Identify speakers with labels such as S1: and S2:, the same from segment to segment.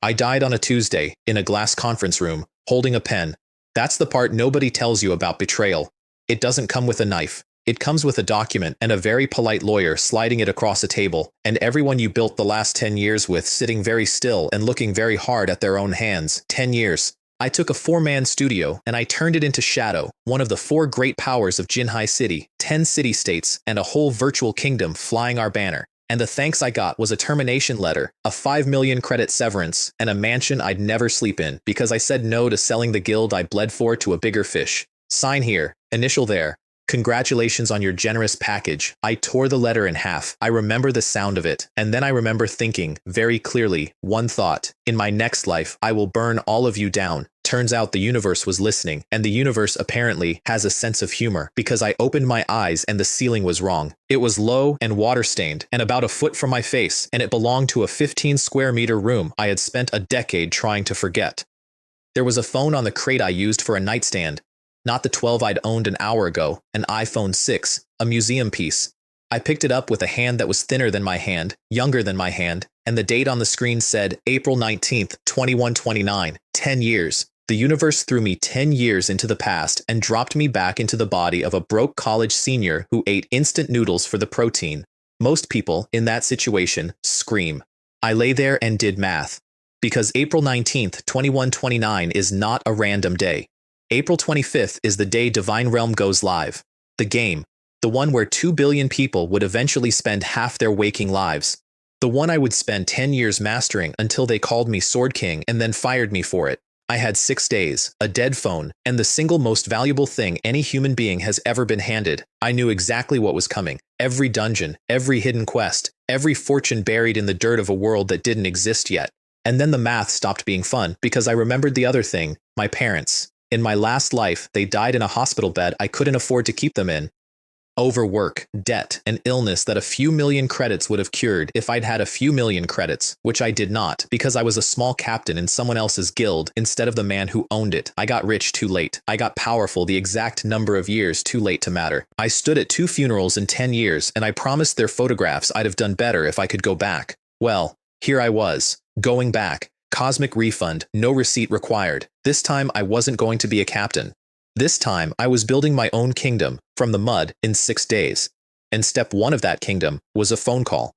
S1: I died on a Tuesday, in a glass conference room, holding a pen. That's the part nobody tells you about betrayal. It doesn't come with a knife. It comes with a document and a very polite lawyer sliding it across a table, and everyone you built the last 10 years with sitting very still and looking very hard at their own hands. 10 years. I took a 4-man studio and I turned it into Shadow, one of the 4 great powers of Jinhai City, 10 city-states, and a whole virtual kingdom flying our banner. And the thanks I got was a termination letter, a 5 million credit severance, and a mansion I'd never sleep in because I said no to selling the guild I bled for to a bigger fish. Sign here, initial there. Congratulations on your generous package. I tore the letter in half. I remember the sound of it, and then I remember thinking, very clearly, one thought. In my next life, I will burn all of you down. Turns out the universe was listening, and the universe apparently has a sense of humor, because I opened my eyes and the ceiling was wrong. It was low and water-stained, and about a foot from my face, and it belonged to a 15-square-meter room I had spent a decade trying to forget. There was a phone on the crate I used for a nightstand. Not the 12 I'd owned an hour ago, an iPhone 6, a museum piece. I picked it up with a hand that was thinner than my hand, younger than my hand, and the date on the screen said April 19th, 2129, 10 years. The universe threw me 10 years into the past and dropped me back into the body of a broke college senior who ate instant noodles for the protein. Most people, in that situation, scream. I lay there and did math. Because April 19th, 2129 is not a random day. April 25th is the day Divine Realm goes live. The game. The one where 2 billion people would eventually spend half their waking lives. The one I would spend 10 years mastering until they called me Sword King and then fired me for it. I had 6 days, a dead phone, and the single most valuable thing any human being has ever been handed. I knew exactly what was coming. Every dungeon, every hidden quest, every fortune buried in the dirt of a world that didn't exist yet. And then the math stopped being fun because I remembered the other thing, my parents. In my last life, they died in a hospital bed I couldn't afford to keep them in. Overwork, debt, and illness that a few million credits would have cured if I'd had a few million credits, which I did not, because I was a small captain in someone else's guild instead of the man who owned it. I got rich too late. I got powerful the exact number of years too late to matter. I stood at 2 funerals in 10 years, and I promised their photographs I'd have done better if I could go back. Well, here I was, going back. Cosmic refund, no receipt required. This time I wasn't going to be a captain. This time I was building my own kingdom, from the mud, in 6 days. And step 1 of that kingdom was a phone call.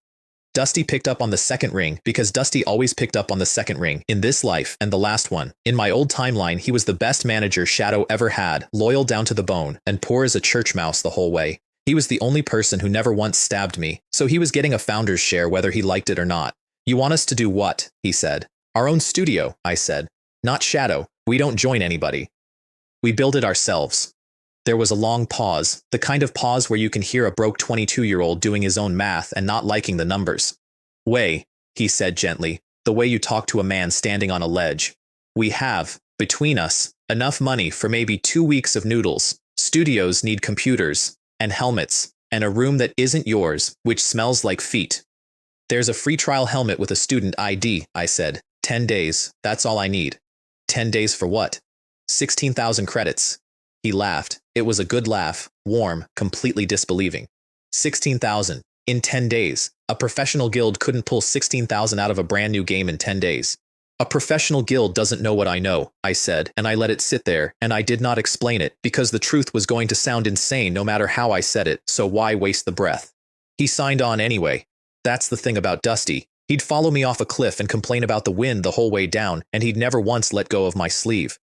S1: Dusty picked up on the second ring because Dusty always picked up on the second ring, in this life and the last one. In my old timeline, he was the best manager Shadow ever had, loyal down to the bone, and poor as a church mouse the whole way. He was the only person who never once stabbed me, so he was getting a founder's share whether he liked it or not. You want us to do what? He said. Our own studio, I said. Not Shadow. We don't join anybody. We build it ourselves. There was a long pause, the kind of pause where you can hear a broke 22-year-old doing his own math and not liking the numbers. Way, he said gently, the way you talk to a man standing on a ledge. We have, between us, enough money for maybe 2 weeks of noodles. Studios need computers, and helmets, and a room that isn't yours, which smells like feet. There's a free trial helmet with a student ID, I said. 10 days, that's all I need. 10 days for what? 16,000 credits. He laughed. It was a good laugh, warm, completely disbelieving. 16,000. In 10 days. A professional guild couldn't pull 16,000 out of a brand new game in 10 days. A professional guild doesn't know what I know, I said, and I let it sit there, and I did not explain it, because the truth was going to sound insane no matter how I said it, so why waste the breath? He signed on anyway. That's the thing about Dusty. He'd follow me off a cliff and complain about the wind the whole way down, and he'd never once let go of my sleeve.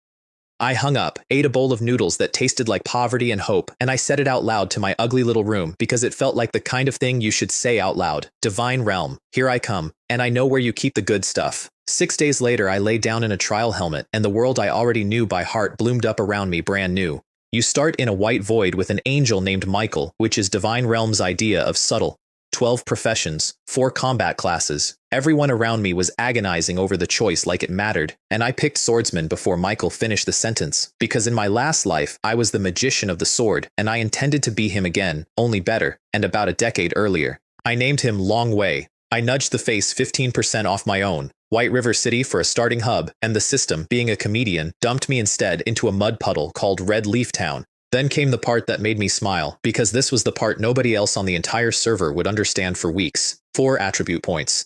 S1: I hung up, ate a bowl of noodles that tasted like poverty and hope, and I said it out loud to my ugly little room because it felt like the kind of thing you should say out loud. Divine Realm, here I come, and I know where you keep the good stuff. 6 days later, I lay down in a trial helmet, and the world I already knew by heart bloomed up around me brand new. You start in a white void with an angel named Michael, which is Divine Realm's idea of subtle. 12 professions, 4 combat classes. Everyone around me was agonizing over the choice like it mattered, and I picked swordsman before Michael finished the sentence, because in my last life, I was the magician of the sword, and I intended to be him again, only better, and about a decade earlier. I named him Long Way. I nudged the face 15% off my own. White River City for a starting hub, and the system, being a comedian, dumped me instead into a mud puddle called Red Leaf Town. Then came the part that made me smile, because this was the part nobody else on the entire server would understand for weeks. 4 attribute points.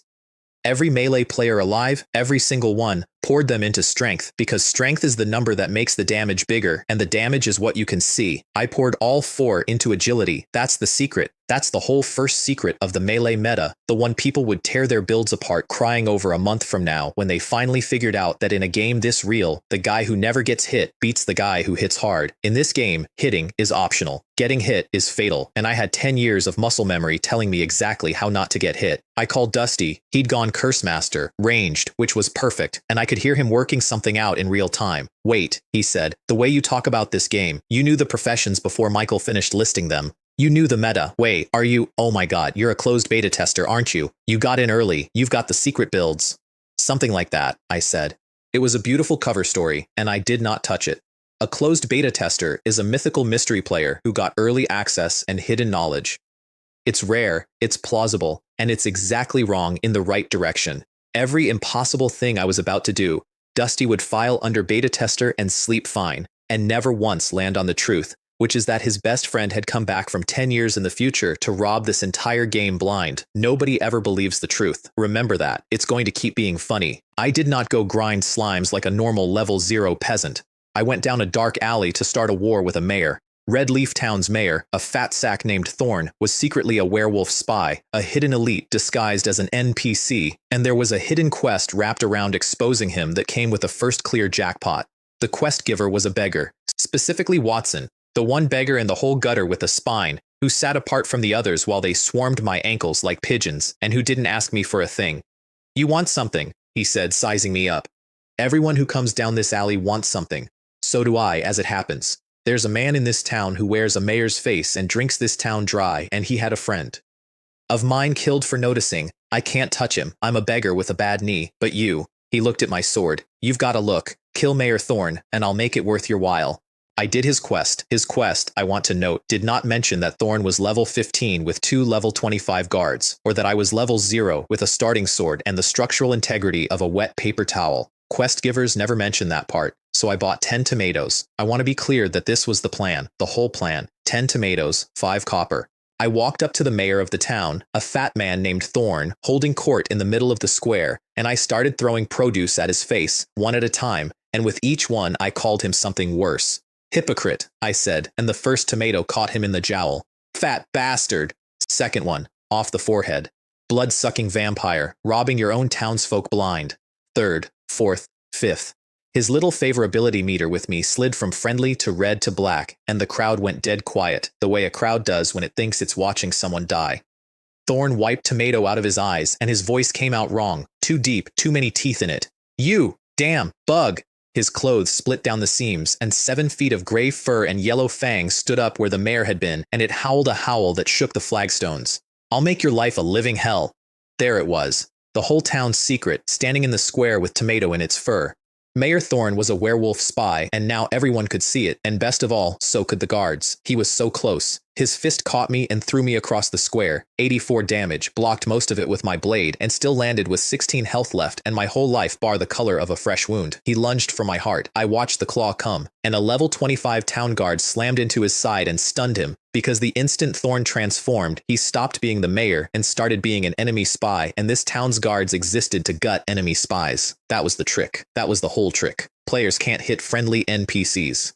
S1: Every melee player alive, every single one, poured them into strength, because strength is the number that makes the damage bigger, and the damage is what you can see. I poured all 4 into agility. That's the secret. That's the whole first secret of the melee meta, the one people would tear their builds apart crying over a month from now when they finally figured out that in a game this real, the guy who never gets hit beats the guy who hits hard. In this game, hitting is optional. Getting hit is fatal, and I had 10 years of muscle memory telling me exactly how not to get hit. I called Dusty. He'd gone Curse Master, ranged, which was perfect, and I could hear him working something out in real time. Wait, he said, the way you talk about this game, you knew the professions before Michael finished listing them. You knew the meta. Wait, are you? Oh my god, you're a closed beta tester, aren't you? You got in early. You've got the secret builds. Something like that, I said. It was a beautiful cover story, and I did not touch it. A closed beta tester is a mythical mystery player who got early access and hidden knowledge. It's rare, it's plausible, and it's exactly wrong in the right direction. Every impossible thing I was about to do, Dusty would file under beta tester and sleep fine, and never once land on the truth, which is that his best friend had come back from 10 years in the future to rob this entire game blind. Nobody ever believes the truth. Remember that. It's going to keep being funny. I did not go grind slimes like a normal level 0 peasant. I went down a dark alley to start a war with a mayor. Red Leaf Town's mayor, a fat sack named Thorn, was secretly a werewolf spy, a hidden elite disguised as an NPC, and there was a hidden quest wrapped around exposing him that came with the first clear jackpot. The quest giver was a beggar, specifically Watson, the one beggar in the whole gutter with a spine, who sat apart from the others while they swarmed my ankles like pigeons, and who didn't ask me for a thing. You want something, he said, sizing me up. Everyone who comes down this alley wants something. So do I, as it happens. There's a man in this town who wears a mayor's face and drinks this town dry, and he had a friend of mine killed for noticing. I can't touch him. I'm a beggar with a bad knee, but you, he looked at my sword. You've got to look. Kill Mayor Thorn, and I'll make it worth your while. I did his quest. His quest, I want to note, did not mention that Thorn was level 15 with 2 level 25 guards, or that I was level 0 with a starting sword and the structural integrity of a wet paper towel. Quest givers never mention that part, so I bought 10 tomatoes. I want to be clear that this was the plan, the whole plan. 10 tomatoes, 5 copper. I walked up to the mayor of the town, a fat man named Thorn, holding court in the middle of the square, and I started throwing produce at his face, one at a time, and with each one I called him something worse. Hypocrite, I said, and the first tomato caught him in the jowl. Fat bastard. Second one, off the forehead. Blood-sucking vampire, robbing your own townsfolk blind. Third, fourth, fifth. His little favorability meter with me slid from friendly to red to black, and the crowd went dead quiet, the way a crowd does when it thinks it's watching someone die. Thorn wiped tomato out of his eyes, and his voice came out wrong, too deep, too many teeth in it. You, damn, bug! His clothes split down the seams, and 7 feet of gray fur and yellow fangs stood up where the mayor had been, and it howled a howl that shook the flagstones. I'll make your life a living hell. There it was. The whole town's secret, standing in the square with tomato in its fur. Mayor Thorn was a werewolf spy, and now everyone could see it, and best of all, so could the guards. He was so close. His fist caught me and threw me across the square. 84 damage, blocked most of it with my blade, and still landed with 16 health left and my whole life bar the color of a fresh wound. He lunged for my heart. I watched the claw come, and a level 25 town guard slammed into his side and stunned him. Because the instant Thorn transformed, he stopped being the mayor and started being an enemy spy, and this town's guards existed to gut enemy spies. That was the trick. That was the whole trick. Players can't hit friendly NPCs.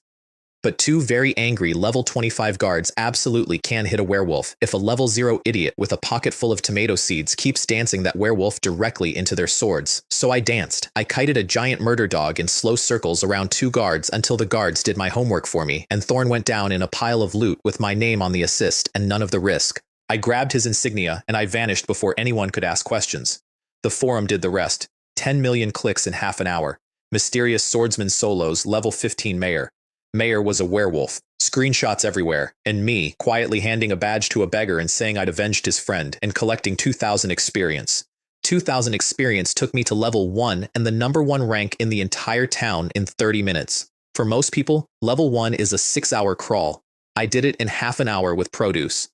S1: But 2 very angry level 25 guards absolutely can hit a werewolf if a level 0 idiot with a pocket full of tomato seeds keeps dancing that werewolf directly into their swords. So I danced. I kited a giant murder dog in slow circles around 2 guards until the guards did my homework for me, and Thorn went down in a pile of loot with my name on the assist and none of the risk. I grabbed his insignia and I vanished before anyone could ask questions. The forum did the rest. 10 million clicks in half an hour. Mysterious swordsman solos, level 15 mayor. Mayor was a werewolf. Screenshots everywhere. And me, quietly handing a badge to a beggar and saying I'd avenged his friend, and collecting 2,000 experience. 2,000 experience took me to level 1 and the #1 rank in the entire town in 30 minutes. For most people, level 1 is a 6-hour crawl. I did it in half an hour with produce.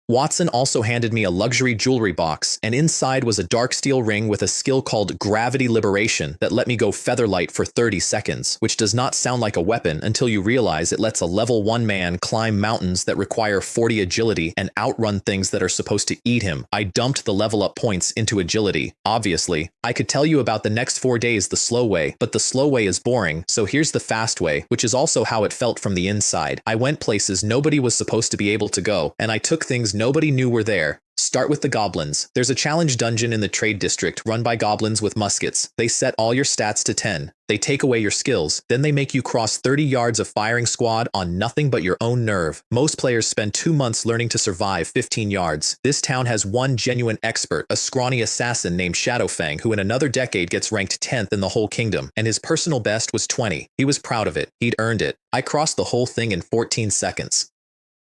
S1: Watson also handed me a luxury jewelry box, and inside was a dark steel ring with a skill called Gravity Liberation that let me go featherlight for 30 seconds, which does not sound like a weapon until you realize it lets a level 1 man climb mountains that require 40 agility and outrun things that are supposed to eat him. I dumped the level up points into agility. Obviously, I could tell you about the next 4 days the slow way, but the slow way is boring, so here's the fast way, which is also how it felt from the inside. I went places nobody was supposed to be able to go, and I took things nobody knew were there. Start with the goblins. There's a challenge dungeon in the trade district run by goblins with muskets. They set all your stats to 10. They take away your skills. Then they make you cross 30 yards of firing squad on nothing but your own nerve. Most players spend 2 months learning to survive 15 yards. This town has one genuine expert, a scrawny assassin named Shadowfang, who in another decade gets ranked 10th in the whole kingdom, and his personal best was 20. He was proud of it. He'd earned it. I crossed the whole thing in 14 seconds.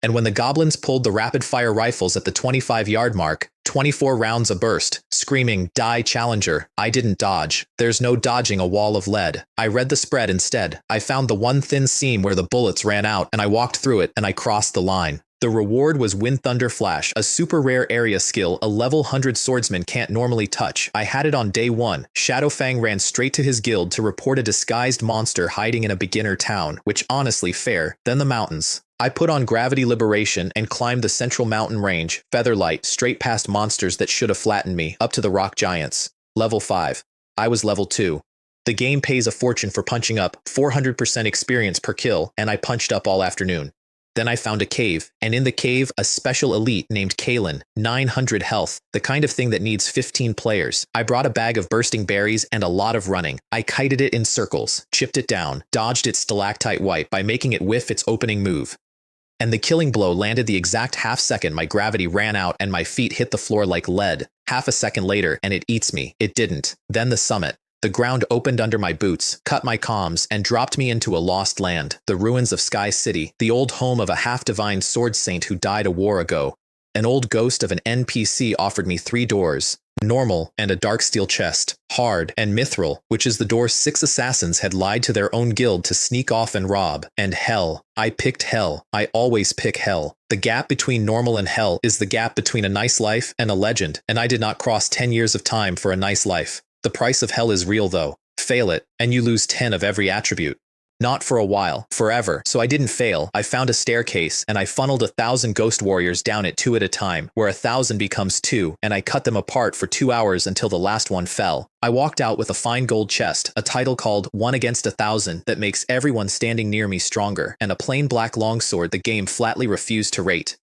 S1: And when the goblins pulled the rapid-fire rifles at the 25-yard mark, 24 rounds a burst, screaming, "Die, Challenger," I didn't dodge. There's no dodging a wall of lead. I read the spread instead. I found the one thin seam where the bullets ran out, and I walked through it, and I crossed the line. The reward was Wind Thunder Flash, a super rare area skill a level 100 swordsman can't normally touch. I had it on day 1. Shadowfang ran straight to his guild to report a disguised monster hiding in a beginner town, which honestly fair. Then the mountains. I put on Gravity Liberation and climbed the central mountain range, featherlight, straight past monsters that should have flattened me, up to the rock giants. Level 5. I was level 2. The game pays a fortune for punching up, 400% experience per kill, and I punched up all afternoon. Then I found a cave, and in the cave, a special elite named Kalen, 900 health, the kind of thing that needs 15 players. I brought a bag of bursting berries and a lot of running. I kited it in circles, chipped it down, dodged its stalactite wipe by making it whiff its opening move. And the killing blow landed the exact half second my gravity ran out and my feet hit the floor like lead. Half a second later, and it eats me. It didn't. Then the summit. The ground opened under my boots, cut my comms, and dropped me into a lost land, the ruins of Sky City, the old home of a half-divine sword saint who died a war ago. An old ghost of an NPC offered me 3 doors, normal and a dark steel chest, hard and mithril, which is the door 6 assassins had lied to their own guild to sneak off and rob, and hell. I picked hell. I always pick hell. The gap between normal and hell is the gap between a nice life and a legend, and I did not cross 10 years of time for a nice life. The price of hell is real though. Fail it, and you lose 10 of every attribute. Not for a while, forever. So I didn't fail. I found a staircase, and I funneled 1,000 ghost warriors down it 2 at a time, where 1,000 becomes 2, and I cut them apart for 2 hours until the last one fell. I walked out with a fine gold chest, a title called 1 Against 1,000 that makes everyone standing near me stronger, and a plain black longsword the game flatly refused to rate.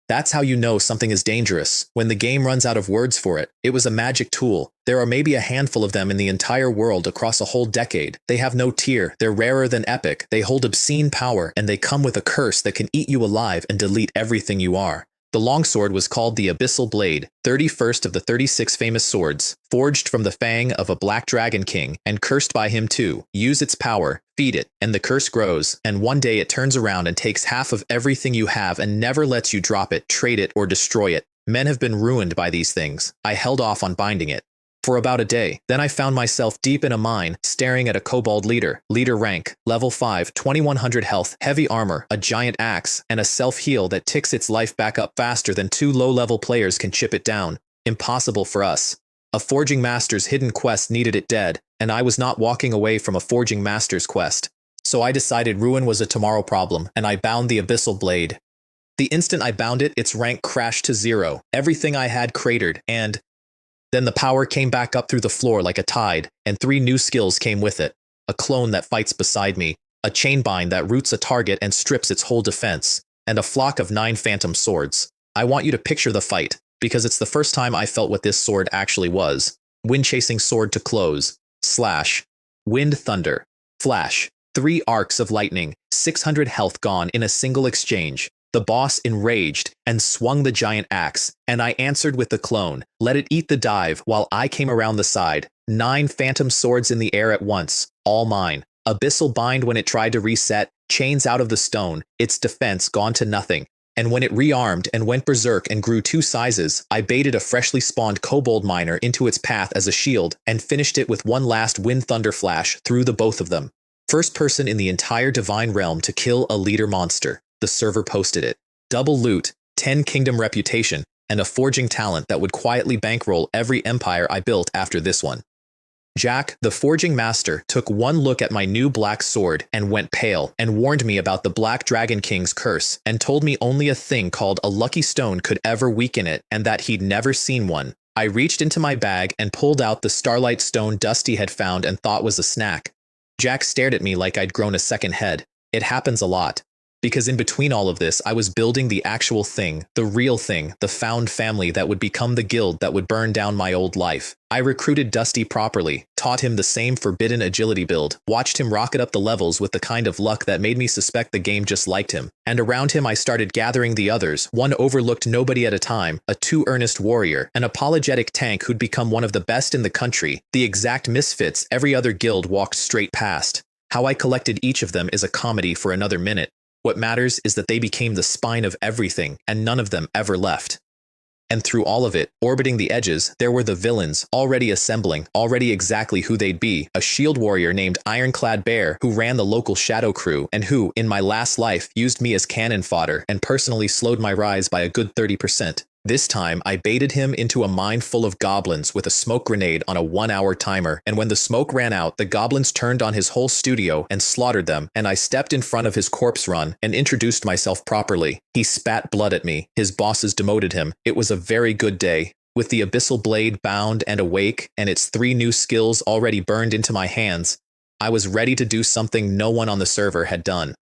S1: That's how you know something is dangerous, when the game runs out of words for it. It was a magic tool. There are maybe a handful of them in the entire world across a whole decade. They have no tier, they're rarer than epic, they hold obscene power, and they come with a curse that can eat you alive and delete everything you are. The longsword was called the Abyssal Blade, 31st of the 36 famous swords, forged from the fang of a black dragon king, and cursed by him too. Use its power, feed it, and the curse grows, and one day it turns around and takes half of everything you have and never lets you drop it, trade it, or destroy it. Men have been ruined by these things. I held off on binding it for about a day. Then I found myself deep in a mine, staring at a kobold leader rank, level 5, 2100 health, heavy armor, a giant axe, and a self-heal that ticks its life back up faster than 2 low-level players can chip it down. Impossible for us. A Forging Master's hidden quest needed it dead, and I was not walking away from a Forging Master's quest. So I decided ruin was a tomorrow problem, and I bound the Abyssal Blade. The instant I bound it, its rank crashed to 0. Everything I had cratered, and then the power came back up through the floor like a tide, and 3 new skills came with it. A clone that fights beside me, a chainbind that roots a target and strips its whole defense, and a flock of 9 phantom swords. I want you to picture the fight, because it's the first time I felt what this sword actually was. Wind-chasing sword to close. Slash. Wind thunder. Flash. 3 arcs of lightning. 600 health gone in a single exchange. The boss enraged and swung the giant axe, and I answered with the clone. Let it eat the dive while I came around the side. 9 phantom swords in the air at once, all mine. Abyssal bind when it tried to reset, chains out of the stone, its defense gone to nothing. And when it rearmed and went berserk and grew 2 sizes, I baited a freshly spawned kobold miner into its path as a shield and finished it with one last wind thunder flash through the both of them. First person in the entire divine realm to kill a leader monster. The server posted it. Double loot, 10 kingdom reputation, and a forging talent that would quietly bankroll every empire I built after this one. Jack, the forging master, took one look at my new black sword and went pale and warned me about the Black Dragon King's curse and told me only a thing called a lucky stone could ever weaken it and that he'd never seen one. I reached into my bag and pulled out the starlight stone Dusty had found and thought was a snack. Jack stared at me like I'd grown a second head. It happens a lot. Because in between all of this, I was building the actual thing, the real thing, the found family that would become the guild that would burn down my old life. I recruited Dusty properly, taught him the same forbidden agility build, watched him rocket up the levels with the kind of luck that made me suspect the game just liked him. And around him I started gathering the others, one overlooked nobody at a time, a too earnest warrior, an apologetic tank who'd become one of the best in the country, the exact misfits every other guild walked straight past. How I collected each of them is a comedy for another minute. What matters is that they became the spine of everything, and none of them ever left. And through all of it, orbiting the edges, there were the villains, already assembling, already exactly who they'd be, a shield warrior named Ironclad Bear who ran the local shadow crew, and who, in my last life, used me as cannon fodder and personally slowed my rise by a good 30%. This time, I baited him into a mine full of goblins with a smoke grenade on a 1-hour timer, and when the smoke ran out, the goblins turned on his whole studio and slaughtered them, and I stepped in front of his corpse run and introduced myself properly. He spat blood at me. His bosses demoted him. It was a very good day. With the Abyssal Blade bound and awake, and its 3 new skills already burned into my hands, I was ready to do something no one on the server had done.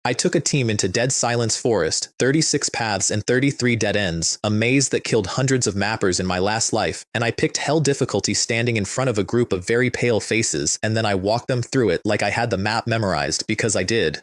S1: I took a team into Dead Silence Forest, 36 paths and 33 dead ends, a maze that killed hundreds of mappers in my last life, and I picked Hell difficulty standing in front of a group of very pale faces, and then I walked them through it like I had the map memorized, because I did.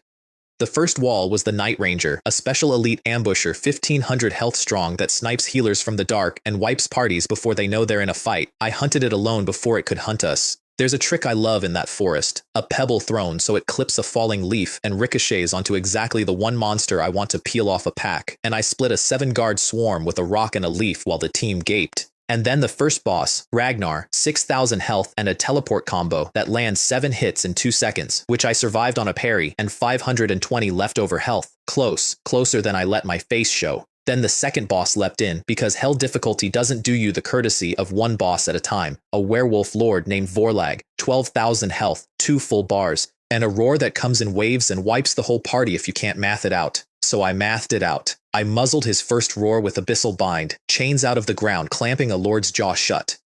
S1: The first wall was the Night Ranger, a special elite ambusher 1500 health strong that snipes healers from the dark and wipes parties before they know they're in a fight. I hunted it alone before it could hunt us. There's a trick I love in that forest, a pebble thrown so it clips a falling leaf and ricochets onto exactly the one monster I want to peel off a pack, and I split a 7-guard swarm with a rock and a leaf while the team gaped. And then the first boss, Ragnar, 6000 health and a teleport combo that lands 7 hits in 2 seconds, which I survived on a parry and 520 leftover health, closer than I let my face show. Then the second boss leapt in, because Hell difficulty doesn't do you the courtesy of one boss at a time. A werewolf lord named Vorlag, 12,000 health, 2 full bars, and a roar that comes in waves and wipes the whole party if you can't math it out. So I mathed it out. I muzzled his first roar with Abyssal Bind, chains out of the ground clamping a lord's jaw shut.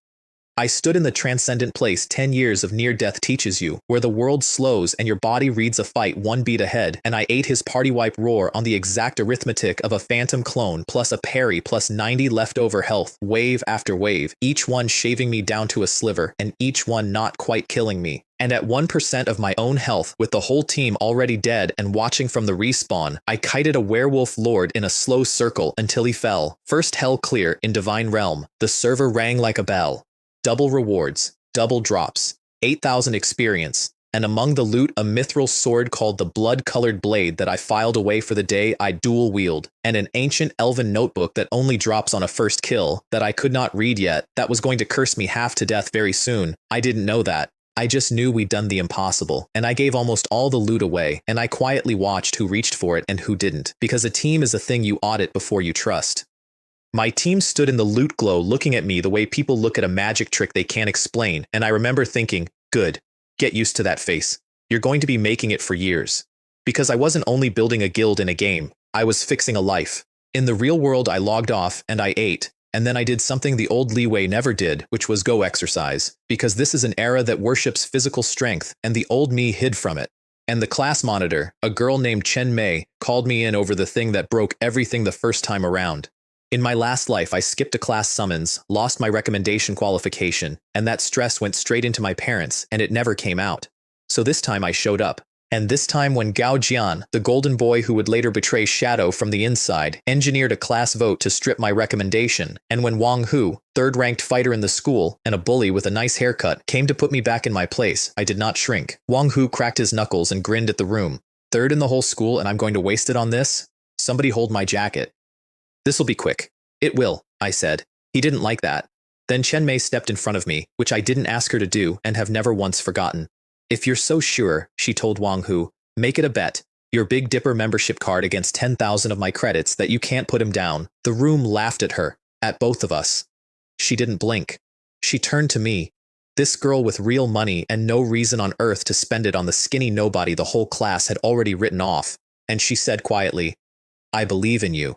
S1: I stood in the transcendent place 10 years of near-death teaches you, where the world slows and your body reads a fight 1 beat ahead, and I ate his party wipe roar on the exact arithmetic of a phantom clone plus a parry plus 90 leftover health, wave after wave, each one shaving me down to a sliver, and each one not quite killing me. And at 1% of my own health, with the whole team already dead and watching from the respawn, I kited a werewolf lord in a slow circle until he fell. First hell clear in Divine Realm. The server rang like a bell. Double rewards, double drops, 8,000 experience, and among the loot a mithril sword called the Blood-Colored Blade that I filed away for the day I dual wield, and an ancient elven notebook that only drops on a first kill, that I could not read yet, that was going to curse me half to death very soon. I didn't know that. I just knew we'd done the impossible, and I gave almost all the loot away, and I quietly watched who reached for it and who didn't, because a team is a thing you audit before you trust. My team stood in the loot glow looking at me the way people look at a magic trick they can't explain, and I remember thinking, good, get used to that face. You're going to be making it for years. Because I wasn't only building a guild in a game, I was fixing a life. In the real world I logged off and I ate, and then I did something the old Leeway never did, which was go exercise. Because this is an era that worships physical strength, and the old me hid from it. And the class monitor, a girl named Chen Mei, called me in over the thing that broke everything the first time around. In my last life, I skipped a class summons, lost my recommendation qualification, and that stress went straight into my parents, and it never came out. So this time I showed up. And this time when Gao Jian, the golden boy who would later betray Shadow from the inside, engineered a class vote to strip my recommendation, and when Wang Hu, third-ranked fighter in the school, and a bully with a nice haircut, came to put me back in my place, I did not shrink. Wang Hu cracked his knuckles and grinned at the room. Third in the whole school and I'm going to waste it on this? Somebody hold my jacket. This'll be quick. It will, I said. He didn't like that. Then Chen Mei stepped in front of me, which I didn't ask her to do and have never once forgotten. If you're so sure, she told Wang Hu, make it a bet, Your Big Dipper membership card against 10,000 of my credits that you can't put him down. The room laughed at her, at both of us. She didn't blink. She turned to me. This girl with real money and no reason on earth to spend it on the skinny nobody the whole class had already written off, and she said quietly, "I believe in you."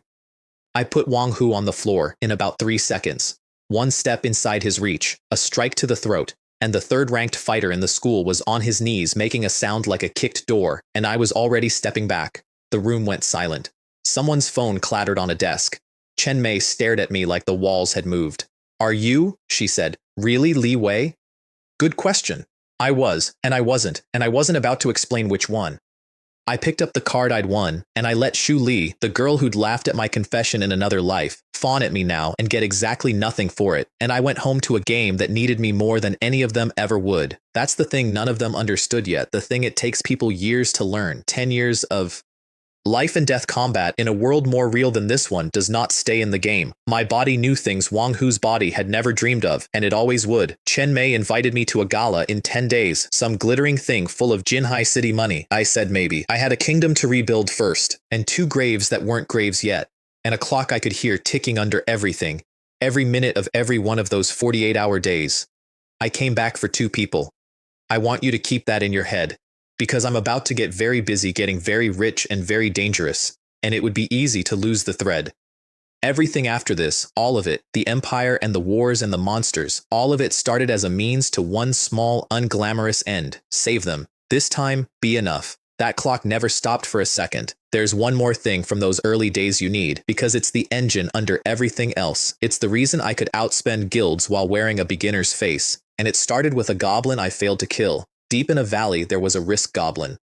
S1: I put Wang Hu on the floor in about 3 seconds. One step inside his reach, a strike to the throat, and the third-ranked fighter in the school was on his knees making a sound like a kicked door, and I was already stepping back. The room went silent. Someone's phone clattered on a desk. Chen Mei stared at me like the walls had moved. "Are you," she said, "really Li Wei?" Good question. I was, and I wasn't about to explain which one. I picked up the card I'd won, and I let Shu Li, the girl who'd laughed at my confession in another life, fawn at me now and get exactly nothing for it, and I went home to a game that needed me more than any of them ever would. That's the thing none of them understood yet, the thing it takes people years to learn, 10 years of life and death combat in a world more real than this one does not stay in the game. My body knew things Wang Hu's body had never dreamed of, and it always would. Chen Mei invited me to a gala in 10 days, some glittering thing full of Jinhai City money. I said maybe. I had a kingdom to rebuild first, and 2 graves that weren't graves yet, and a clock I could hear ticking under everything, every minute of every one of those 48-hour days. I came back for 2 people. I want you to keep that in your head. Because I'm about to get very busy getting very rich and very dangerous, and it would be easy to lose the thread. Everything after this, all of it, the empire and the wars and the monsters, all of it started as a means to one small, unglamorous end. Save them. This time, be enough. That clock never stopped for a second. There's one more thing from those early days you need, because it's the engine under everything else. It's the reason I could outspend guilds while wearing a beginner's face, and it started with a goblin I failed to kill. Deep in a valley, there was a risk goblin.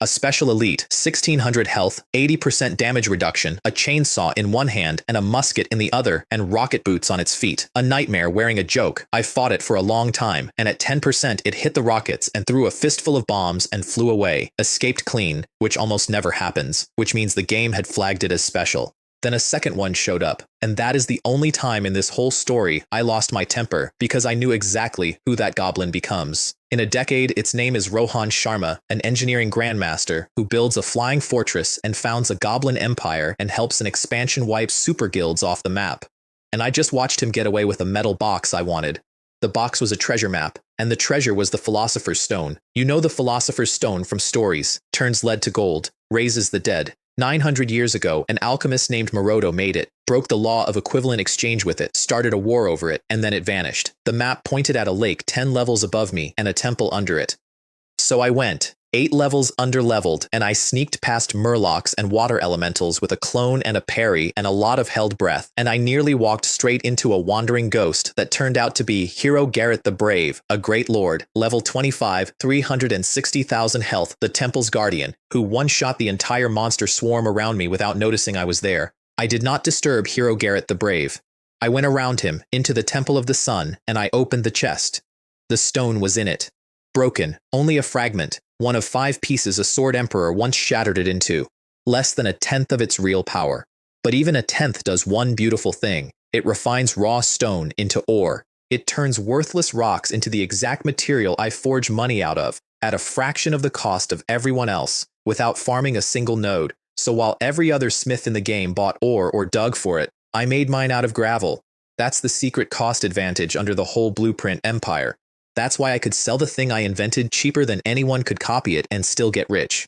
S1: A special elite, 1600 health, 80% damage reduction, a chainsaw in one hand and a musket in the other, and rocket boots on its feet. A nightmare wearing a joke. I fought it for a long time, and at 10% it hit the rockets and threw a fistful of bombs and flew away. Escaped clean, which almost never happens, which means the game had flagged it as special. Then a second one showed up, and that is the only time in this whole story I lost my temper, because I knew exactly who that goblin becomes. In a decade, its name is Rohan Sharma, an engineering grandmaster who builds a flying fortress and founds a goblin empire and helps an expansion wipe super guilds off the map. And I just watched him get away with a metal box I wanted. The box was a treasure map, and the treasure was the Philosopher's Stone. You know the Philosopher's Stone from stories, turns lead to gold, raises the dead. 900 years ago, an alchemist named Maroto made it, broke the law of equivalent exchange with it, started a war over it, and then it vanished. The map pointed at a lake 10 levels above me and a temple under it. So I went, 8 levels under-leveled, and I sneaked past murlocs and water elementals with a clone and a parry and a lot of held breath, and I nearly walked straight into a wandering ghost that turned out to be Hero Garrett the Brave, a great lord, level 25, 360,000 health, the temple's guardian, who one-shot the entire monster swarm around me without noticing I was there. I did not disturb Hero Garrett the Brave. I went around him, into the Temple of the Sun, and I opened the chest. The stone was in it. Broken, only a fragment, one of 5 pieces a sword emperor once shattered it into. Less than a tenth of its real power. But even a tenth does one beautiful thing. It refines raw stone into ore. It turns worthless rocks into the exact material I forge money out of, at a fraction of the cost of everyone else, without farming a single node. So while every other smith in the game bought ore or dug for it, I made mine out of gravel. That's the secret cost advantage under the whole blueprint empire. That's why I could sell the thing I invented cheaper than anyone could copy it and still get rich.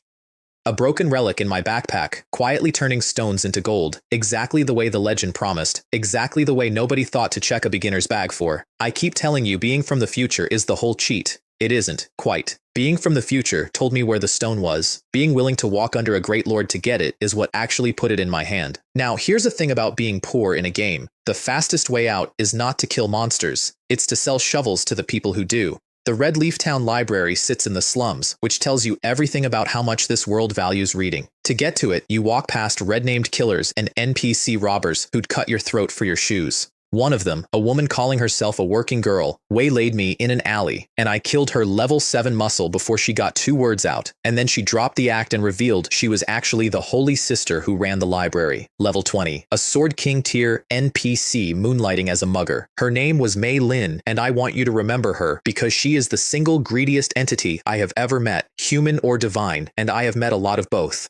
S1: A broken relic in my backpack, quietly turning stones into gold, exactly the way the legend promised, exactly the way nobody thought to check a beginner's bag for. I keep telling you being from the future is the whole cheat. It isn't, quite. Being from the future told me where the stone was. Being willing to walk under a great lord to get it is what actually put it in my hand. Now, here's the thing about being poor in a game. The fastest way out is not to kill monsters. It's to sell shovels to the people who do. The Red Leaf Town Library sits in the slums, which tells you everything about how much this world values reading. To get to it, you walk past red-named killers and NPC robbers who'd cut your throat for your shoes. One of them, a woman calling herself a working girl, waylaid me in an alley, and I killed her level 7 muscle before she got 2 words out, and then she dropped the act and revealed she was actually the holy sister who ran the library. Level 20, a Sword King tier NPC moonlighting as a mugger. Her name was Mei Lin, and I want you to remember her because she is the single greediest entity I have ever met, human or divine, and I have met a lot of both.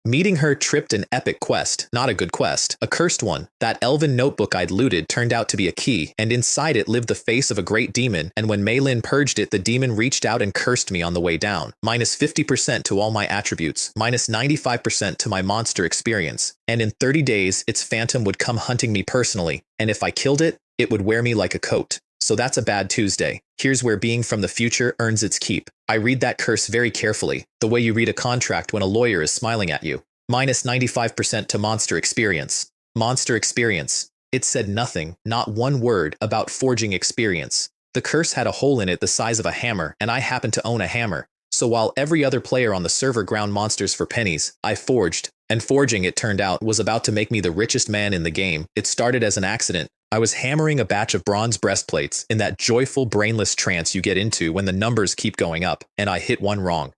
S1: Meeting her tripped an epic quest, not a good quest, a cursed one. That elven notebook I'd looted turned out to be a key, and inside it lived the face of a great demon, and when Mei Lin purged it, the demon reached out and cursed me on the way down. Minus 50% to all my attributes, minus 95% to my monster experience, and in 30 days, its phantom would come hunting me personally, and if I killed it, it would wear me like a coat. So that's a bad Tuesday. Here's where being from the future earns its keep. I read that curse very carefully, the way you read a contract when a lawyer is smiling at you. Minus 95% to monster experience. Monster experience. It said nothing, not one word, about forging experience. The curse had a hole in it the size of a hammer, and I happen to own a hammer. So while every other player on the server ground monsters for pennies, I forged. And forging, it turned out, was about to make me the richest man in the game. It started as an accident. I was hammering a batch of bronze breastplates in that joyful, brainless trance you get into when the numbers keep going up, and I hit one wrong.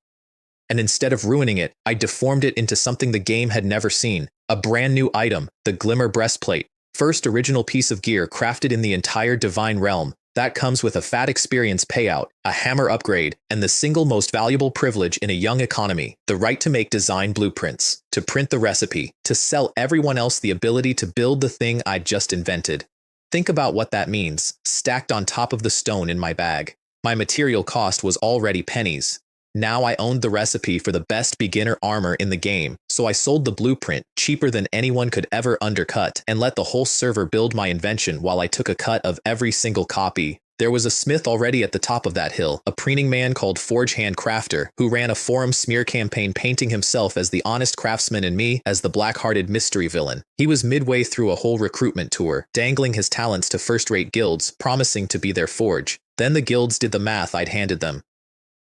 S1: And instead of ruining it, I deformed it into something the game had never seen. A brand new item, the Glimmer Breastplate. First original piece of gear crafted in the entire Divine Realm. That comes with a fat experience payout, a hammer upgrade, and the single most valuable privilege in a young economy, the right to make design blueprints, to print the recipe, to sell everyone else the ability to build the thing I'd just invented. Think about what that means, stacked on top of the stone in my bag. My material cost was already pennies. Now I owned the recipe for the best beginner armor in the game, so I sold the blueprint, cheaper than anyone could ever undercut, and let the whole server build my invention while I took a cut of every single copy. There was a smith already at the top of that hill, a preening man called Forge Hand Crafter, who ran a forum smear campaign painting himself as the honest craftsman and me as the black-hearted mystery villain. He was midway through a whole recruitment tour, dangling his talents to first-rate guilds, promising to be their forge. Then the guilds did the math I'd handed them.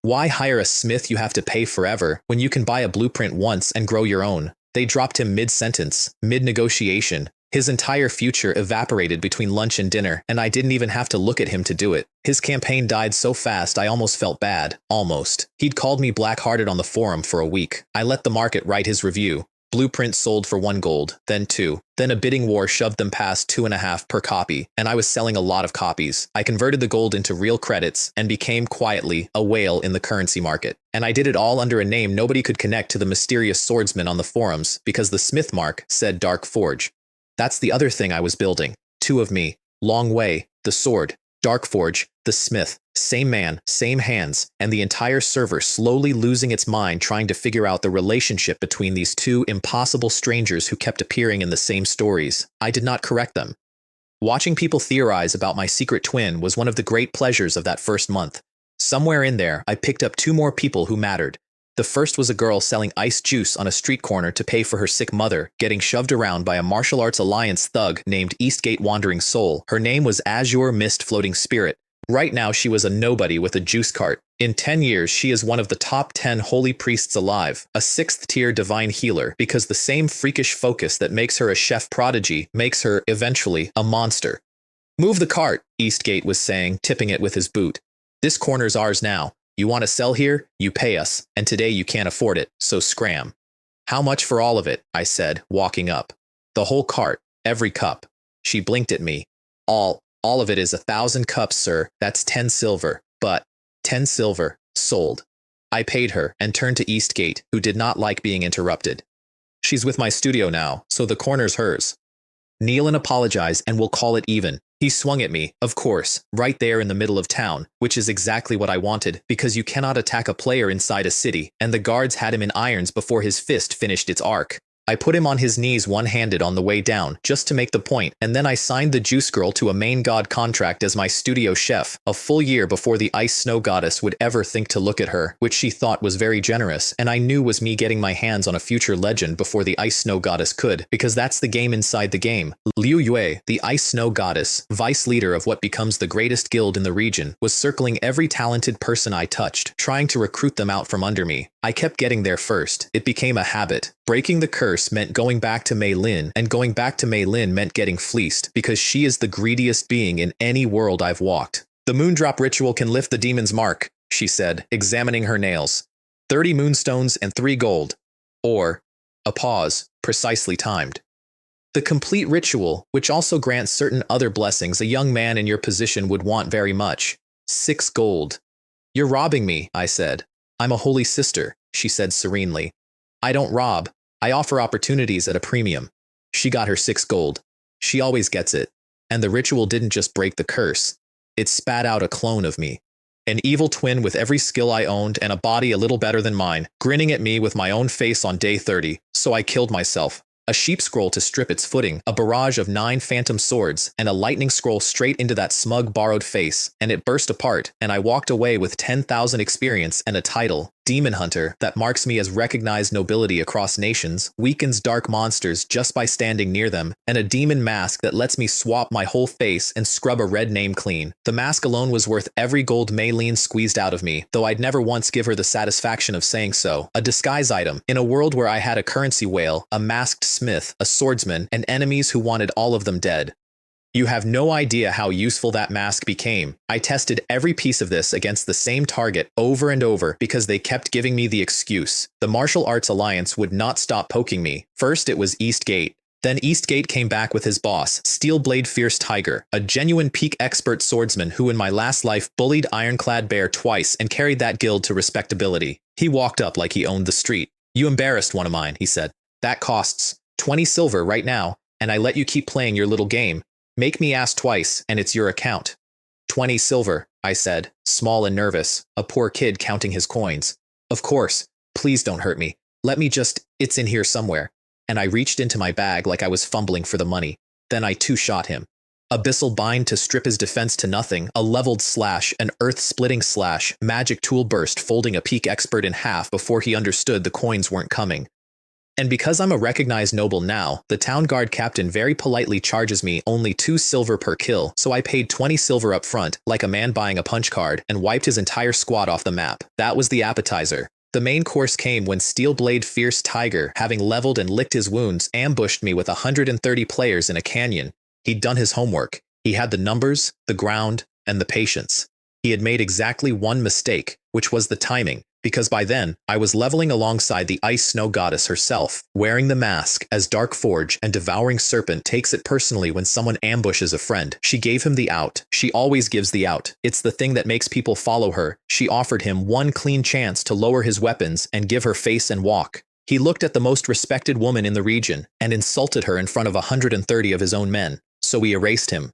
S1: Why hire a smith you have to pay forever when you can buy a blueprint once and grow your own? They dropped him mid-sentence, mid-negotiation. His entire future evaporated between lunch and dinner, and I didn't even have to look at him to do it. His campaign died so fast I almost felt bad. Almost. He'd called me black-hearted on the forum for a week. I let the market write his review. Blueprint sold for 1 gold, then 2. Then a bidding war shoved them past 2.5 per copy, and I was selling a lot of copies. I converted the gold into real credits and became quietly a whale in the currency market. And I did it all under a name nobody could connect to the mysterious swordsman on the forums because the smith mark said Dark Forge. That's the other thing I was building. 2 of me. Long Way, the sword. Dark Forge, the smith. Same man, same hands, and the entire server slowly losing its mind trying to figure out the relationship between these 2 impossible strangers who kept appearing in the same stories. I did not correct them. Watching people theorize about my secret twin was one of the great pleasures of that first month. Somewhere in there, I picked up 2 more people who mattered. The first was a girl selling iced juice on a street corner to pay for her sick mother, getting shoved around by a martial arts alliance thug named Eastgate Wandering Soul. Her name was Azure Mist Floating Spirit. Right now she was a nobody with a juice cart. In 10 years she is one of the top 10 holy priests alive, a 6th tier divine healer, because the same freakish focus that makes her a chef prodigy makes her, eventually, a monster. "Move the cart," Eastgate was saying, tipping it with his boot. "This corner's ours now. You want to sell here? You pay us, and today you can't afford it, so scram." "How much for all of it?" I said, walking up. "The whole cart, every cup." She blinked at me. All of it is 1,000 cups, sir. That's 10 silver. But 10 silver. Sold." I paid her and turned to Eastgate, who did not like being interrupted. "She's with my studio now, so the corner's hers. Kneel and apologize and we'll call it even." He swung at me, of course, right there in the middle of town, which is exactly what I wanted, because you cannot attack a player inside a city, and the guards had him in irons before his fist finished its arc. I put him on his knees one-handed on the way down, just to make the point, and then I signed the Juice Girl to a main god contract as my studio chef, a full year before the Ice Snow Goddess would ever think to look at her, which she thought was very generous, and I knew was me getting my hands on a future legend before the Ice Snow Goddess could, because that's the game inside the game. Liu Yue, the Ice Snow Goddess, vice leader of what becomes the greatest guild in the region, was circling every talented person I touched, trying to recruit them out from under me. I kept getting there first. It became a habit. Breaking the curse curse meant going back to Mei Lin, and going back to Mei Lin meant getting fleeced, because she is the greediest being in any world I've walked. The moondrop ritual can lift the demon's mark, she said, examining her nails. 30 moonstones and 3 gold. Or, a pause, precisely timed. The complete ritual, which also grants certain other blessings a young man in your position would want very much. 6 gold. You're robbing me, I said. I'm a holy sister, she said serenely. I don't rob. I offer opportunities at a premium. She got her 6 gold. She always gets it. And the ritual didn't just break the curse. It spat out a clone of me. An evil twin with every skill I owned and a body a little better than mine, grinning at me with my own face on day 30, so I killed myself. A sheep scroll to strip its footing, a barrage of 9 phantom swords, and a lightning scroll straight into that smug borrowed face, and it burst apart, and I walked away with 10,000 experience and a title, Demon Hunter, that marks me as recognized nobility across nations, weakens dark monsters just by standing near them, and a demon mask that lets me swap my whole face and scrub a red name clean. The mask alone was worth every gold Mei Lin squeezed out of me, though I'd never once give her the satisfaction of saying so. A disguise item, in a world where I had a currency whale, a masked smith, a swordsman, and enemies who wanted all of them dead. You have no idea how useful that mask became. I tested every piece of this against the same target over and over because they kept giving me the excuse. The Martial Arts Alliance would not stop poking me. First it was Eastgate. Then Eastgate came back with his boss, Steelblade Fierce Tiger, a genuine peak expert swordsman who in my last life bullied Ironclad Bear twice and carried that guild to respectability. He walked up like he owned the street. You embarrassed one of mine, he said. That costs 20 silver right now, and I let you keep playing your little game. Make me ask twice, and it's your account. 20 silver, I said, small and nervous, a poor kid counting his coins. Of course, please don't hurt me. Let me just, it's in here somewhere. And I reached into my bag like I was fumbling for the money. Then I two-shot him. Abyssal Bind to strip his defense to nothing, a leveled slash, an earth-splitting slash, magic tool burst folding a peak expert in half before he understood the coins weren't coming. And because I'm a recognized noble now, the town guard captain very politely charges me only 2 silver per kill, so I paid 20 silver up front, like a man buying a punch card, and wiped his entire squad off the map. That was the appetizer. The main course came when Steelblade Fierce Tiger, having leveled and licked his wounds, ambushed me with 130 players in a canyon. He'd done his homework. He had the numbers, the ground, and the patience. He had made exactly one mistake, which was the timing. Because by then, I was leveling alongside the Ice Snow Goddess herself, wearing the mask as Dark Forge and Devouring Serpent takes it personally when someone ambushes a friend. She gave him the out. She always gives the out. It's the thing that makes people follow her. She offered him one clean chance to lower his weapons and give her face and walk. He looked at the most respected woman in the region and insulted her in front of 130 of his own men, so we erased him.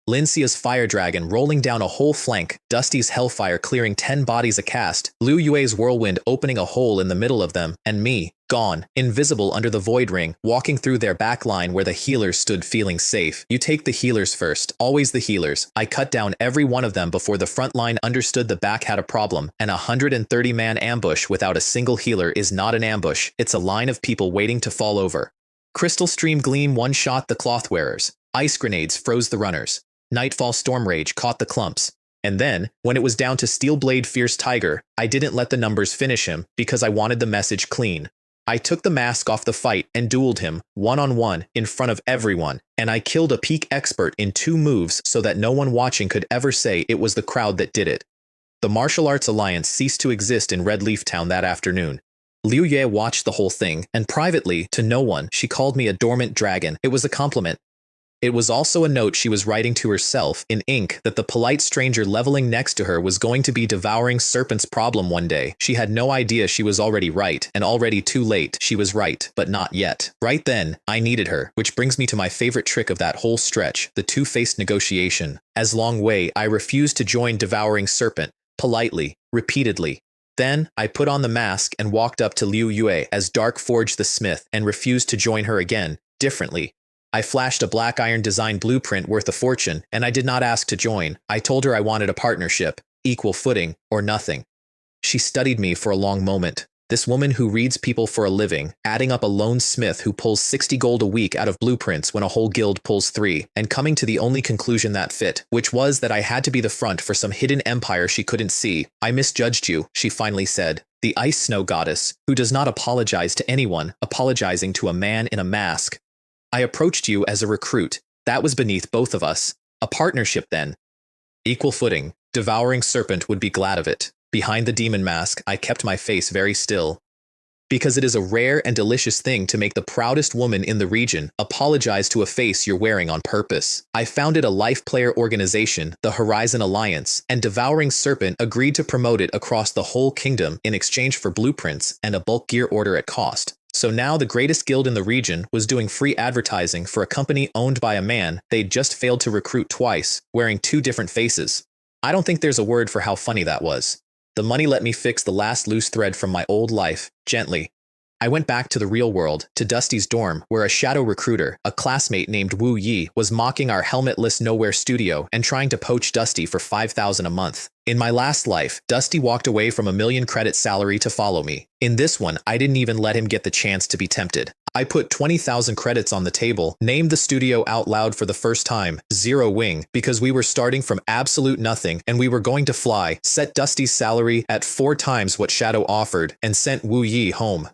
S1: Lincia's Fire Dragon rolling down a whole flank, Dusty's Hellfire clearing 10 bodies a cast, Liu Yue's Whirlwind opening a hole in the middle of them, and me, gone, invisible under the Void Ring, walking through their back line where the healers stood feeling safe. You take the healers first, always the healers. I cut down every one of them before the front line understood the back had a problem. An 130-man ambush without a single healer is not an ambush, it's a line of people waiting to fall over. Crystal Stream Gleam one-shot the cloth wearers. Ice grenades froze the runners. Nightfall Storm Rage caught the clumps. And then, when it was down to Steelblade Fierce Tiger, I didn't let the numbers finish him because I wanted the message clean. I took the mask off the fight and dueled him, one-on-one, in front of everyone, and I killed a peak expert in 2 moves so that no one watching could ever say it was the crowd that did it. The Martial Arts Alliance ceased to exist in Red Leaf Town that afternoon. Liu Ye watched the whole thing, and privately, to no one, she called me a dormant dragon. It was a compliment. It was also a note she was writing to herself, in ink, that the polite stranger leveling next to her was going to be Devouring Serpent's problem one day. She had no idea she was already right, and already too late. She was right, but not yet. Right then, I needed her, which brings me to my favorite trick of that whole stretch, the two-faced negotiation. As Long Wei, I refused to join Devouring Serpent, politely, repeatedly. Then, I put on the mask and walked up to Liu Yue as Dark Forge the Smith and refused to join her again, differently. I flashed a black iron design blueprint worth a fortune, and I did not ask to join. I told her I wanted a partnership, equal footing, or nothing. She studied me for a long moment. This woman who reads people for a living, adding up a lone smith who pulls 60 gold a week out of blueprints when a whole guild pulls 3, and coming to the only conclusion that fit, which was that I had to be the front for some hidden empire she couldn't see. I misjudged you, she finally said. the ice snow goddess, who does not apologize to anyone, apologizing to a man in a mask. I approached you as a recruit. That was beneath both of us. A partnership then. Equal footing. Devouring serpent would be glad of it. Behind the demon mask, I kept my face very still. Because it is a rare and delicious thing to make the proudest woman in the region apologize to a face you're wearing on purpose. I founded a life player organization, the Horizon Alliance, and Devouring Serpent agreed to promote it across the whole kingdom in exchange for blueprints and a bulk gear order at cost. So now the greatest guild in the region was doing free advertising for a company owned by a man they'd just failed to recruit twice, wearing 2 different faces. I don't think there's a word for how funny that was. The money let me fix the last loose thread from my old life, gently. I went back to the real world, to Dusty's dorm, where a shadow recruiter, a classmate named Wu Yi, was mocking our helmetless nowhere studio and trying to poach Dusty for 5,000 a month. In my last life, Dusty walked away from a 1,000,000 credit salary to follow me. In this one, I didn't even let him get the chance to be tempted. I put 20,000 credits on the table, named the studio out loud for the first time, Zero Wing, because we were starting from absolute nothing and we were going to fly, set Dusty's salary at 4 times what Shadow offered, and sent Wu Yi home.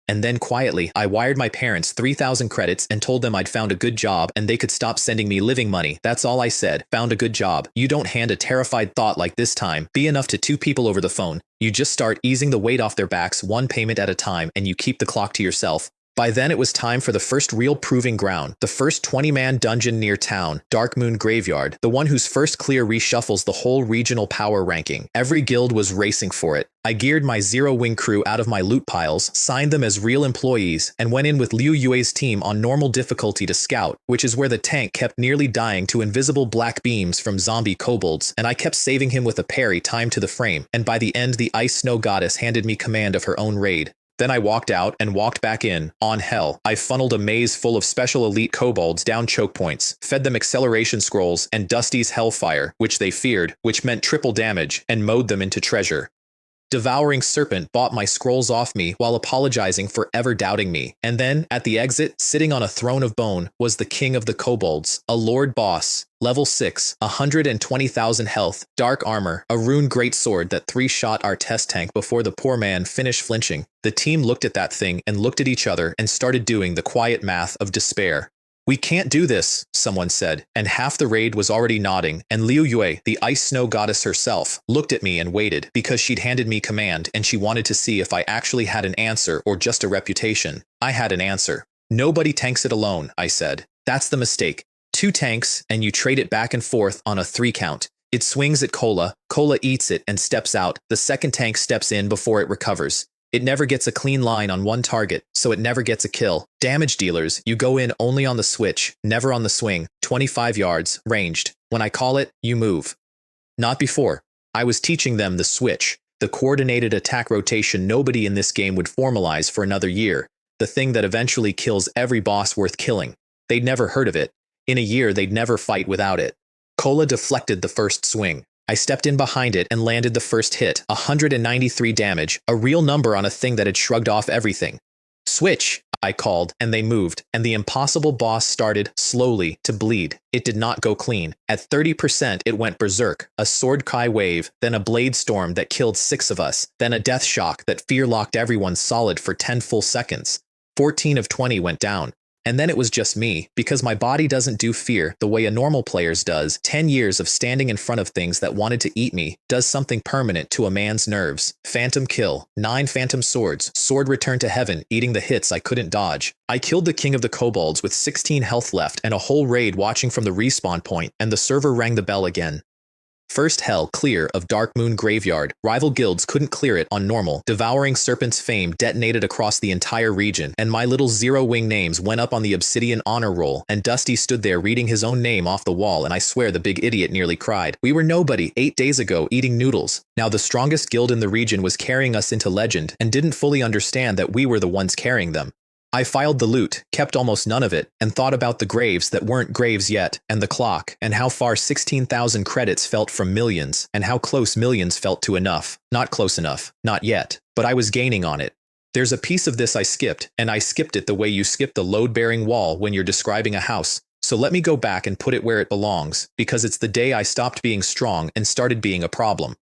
S1: And then quietly, I wired my parents 3,000 credits and told them I'd found a good job and they could stop sending me living money. That's all I said. Found a good job. You don't hand a terrified thought like this time. Be enough to 2 people over the phone. You just start easing the weight off their backs 1 payment at a time and you keep the clock to yourself. By then it was time for the first real proving ground, the first 20-man dungeon near town, Dark Moon Graveyard, the one whose first clear reshuffles the whole regional power ranking. Every guild was racing for it. I geared my zero-wing crew out of my loot piles, signed them as real employees, and went in with Liu Yue's team on normal difficulty to scout, which is where the tank kept nearly dying to invisible black beams from zombie kobolds, and I kept saving him with a parry timed to the frame, and by the end the ice snow goddess handed me command of her own raid. Then I walked out and walked back in. On hell, I funneled a maze full of special elite kobolds down choke points, fed them acceleration scrolls and Dusty's hellfire, which they feared, which meant triple damage, and mowed them into treasure. Devouring Serpent bought my scrolls off me while apologizing for ever doubting me, and then, at the exit, sitting on a throne of bone, was the king of the kobolds, a lord boss, level 6, 120,000 health, dark armor, a rune greatsword that 3-shot our test tank before the poor man finished flinching. The team looked at that thing and looked at each other and started doing the quiet math of despair. "We can't do this," someone said, and half the raid was already nodding, and Liu Yue, the ice snow goddess herself, looked at me and waited, because she'd handed me command and she wanted to see if I actually had an answer or just a reputation. I had an answer. "Nobody tanks it alone," I said. "That's the mistake. 2 tanks, and you trade it back and forth on a 3 count. It swings at Cola, Cola eats it and steps out, the second tank steps in before it recovers. It never gets a clean line on one target, so it never gets a kill. Damage dealers, you go in only on the switch, never on the swing, 25 yards, ranged. When I call it, you move." Not before. I was teaching them the switch, the coordinated attack rotation nobody in this game would formalize for another year, the thing that eventually kills every boss worth killing. They'd never heard of it. In a year, they'd never fight without it. Cola deflected the first swing. I stepped in behind it and landed the first hit, 193 damage, a real number on a thing that had shrugged off everything. "Switch," I called, and they moved, and the impossible boss started, slowly, to bleed. It did not go clean. At 30% it went berserk, a sword kai wave, then a blade storm that killed 6 of us, then a death shock that fear-locked everyone solid for 10 full seconds. 14 of 20 went down. And then it was just me, because my body doesn't do fear the way a normal player's does. 10 years of standing in front of things that wanted to eat me does something permanent to a man's nerves. Phantom kill, 9 phantom swords, sword return to heaven, eating the hits I couldn't dodge. I killed the king of the kobolds with 16 health left and a whole raid watching from the respawn point, and the server rang the bell again. First hell clear of Dark Moon Graveyard. Rival guilds couldn't clear it on normal. Devouring Serpent's fame detonated across the entire region, and my little zero-wing names went up on the Obsidian honor roll, and Dusty stood there reading his own name off the wall, and I swear the big idiot nearly cried. We were nobody 8 days ago eating noodles. Now the strongest guild in the region was carrying us into legend, and didn't fully understand that we were the ones carrying them. I filed the loot, kept almost none of it, and thought about the graves that weren't graves yet, and the clock, and how far 16,000 credits felt from millions, and how close millions felt to enough. Not close enough, not yet, but I was gaining on it. There's a piece of this I skipped, and I skipped it the way you skip the load-bearing wall when you're describing a house. So let me go back and put it where it belongs, because it's the day I stopped being strong and started being a problem.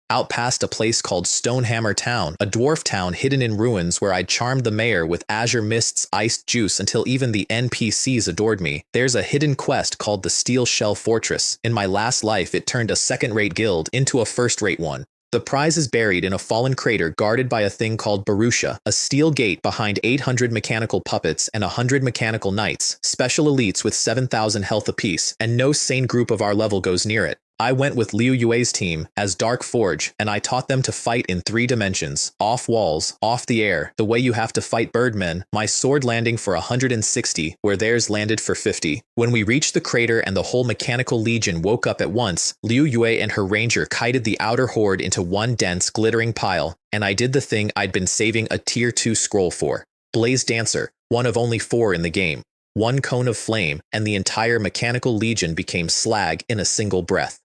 S1: out past a place called Stonehammer Town, a dwarf town hidden in ruins where I'd charmed the mayor with azure mist's iced juice until even the NPCs adored me. There's a hidden quest called the Steel Shell Fortress. In my last life, it turned a second-rate guild into a first-rate one. The prize is buried in a fallen crater guarded by a thing called Barusha, a steel gate behind 800 mechanical puppets and 100 mechanical knights, special elites with 7,000 health apiece, and no sane group of our level goes near it. I went with Liu Yue's team as Dark Forge, and I taught them to fight in 3 dimensions, off walls, off the air, the way you have to fight birdmen, my sword landing for 160, where theirs landed for 50. When we reached the crater and the whole mechanical legion woke up at once, Liu Yue and her ranger kited the outer horde into one dense, glittering pile, and I did the thing I'd been saving a tier 2 scroll for. Blaze Dancer, one of only 4 in the game. 1 cone of flame, and the entire mechanical legion became slag in a single breath.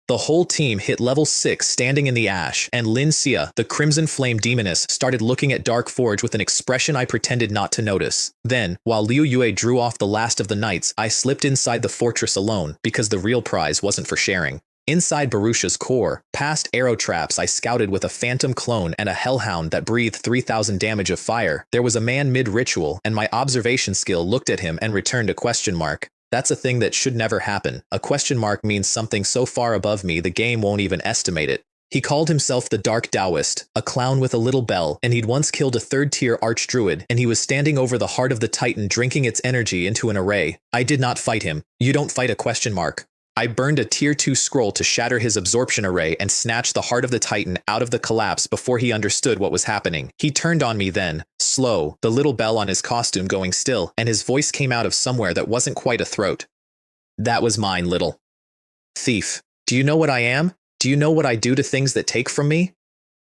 S1: The whole team hit level 6 standing in the ash, and Lin Xia, the Crimson Flame Demoness, started looking at Dark Forge with an expression I pretended not to notice. Then, while Liu Yue drew off the last of the knights, I slipped inside the fortress alone, because the real prize wasn't for sharing. Inside Barusha's core, past arrow traps I scouted with a phantom clone and a hellhound that breathed 3,000 damage of fire, there was a man mid-ritual, and my observation skill looked at him and returned a question mark. That's a thing that should never happen. A question mark means something so far above me the game won't even estimate it. He called himself the Dark Taoist, a clown with a little bell, and he'd once killed a 3rd-tier archdruid, and he was standing over the heart of the Titan drinking its energy into an array. I did not fight him. You don't fight a question mark. I burned a tier 2 scroll to shatter his absorption array and snatch the heart of the Titan out of the collapse before he understood what was happening. He turned on me then, slow, the little bell on his costume going still, and his voice came out of somewhere that wasn't quite a throat. That was mine, little thief. Do you know what I am? Do you know what I do to things that take from me?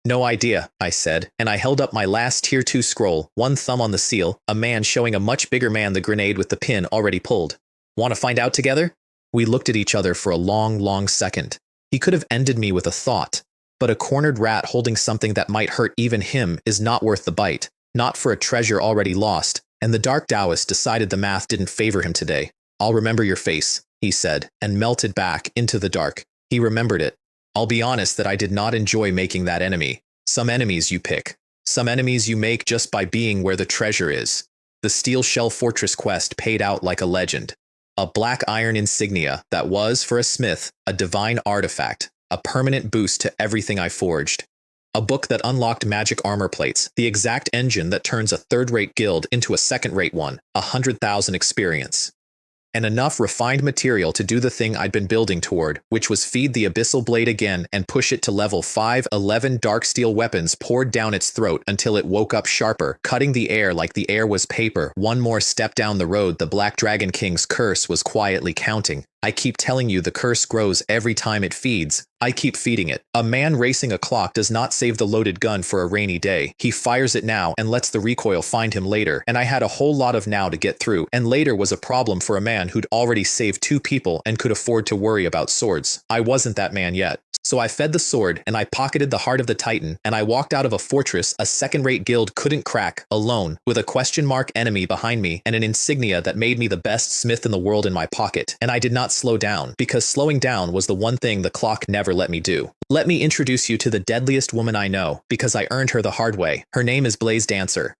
S1: No idea, I said, and I held up my last tier 2 scroll, 1 thumb on the seal, a man showing a much bigger man the grenade with the pin already pulled. Want to find out together? We looked at each other for a long, long second. He could have ended me with a thought, but a cornered rat holding something that might hurt even him is not worth the bite, not for a treasure already lost, and the Dark Taoist decided the math didn't favor him today. I'll remember your face, he said, and melted back into the dark. He remembered it. I'll be honest that I did not enjoy making that enemy. Some enemies you pick. Some enemies you make just by being where the treasure is. The Steel Shell Fortress quest paid out like a legend. A black iron insignia that was, for a smith, a divine artifact, a permanent boost to everything I forged. A book that unlocked magic armor plates, the exact engine that turns a 3rd-rate guild into a 2nd-rate one, 100,000 experience. And enough refined material to do the thing I'd been building toward, which was feed the Abyssal Blade again and push it to level 5. 11 dark steel weapons poured down its throat until it woke up sharper, cutting the air like the air was paper. One more step down the road the Black Dragon King's curse was quietly counting. I keep telling you the curse grows every time it feeds. I keep feeding it. A man racing a clock does not save the loaded gun for a rainy day. He fires it now and lets the recoil find him later. And I had a whole lot of now to get through, and later was a problem for a man who'd already saved 2 people and could afford to worry about swords. I wasn't that man yet. So I fed the sword, and I pocketed the heart of the Titan, and I walked out of a fortress a 2nd-rate guild couldn't crack, alone, with a question mark enemy behind me and an insignia that made me the best smith in the world in my pocket. And I did not slow down, because slowing down was the one thing the clock never let me do. Let me introduce you to the deadliest woman I know, because I earned her the hard way. Her name is Blaze Dancer.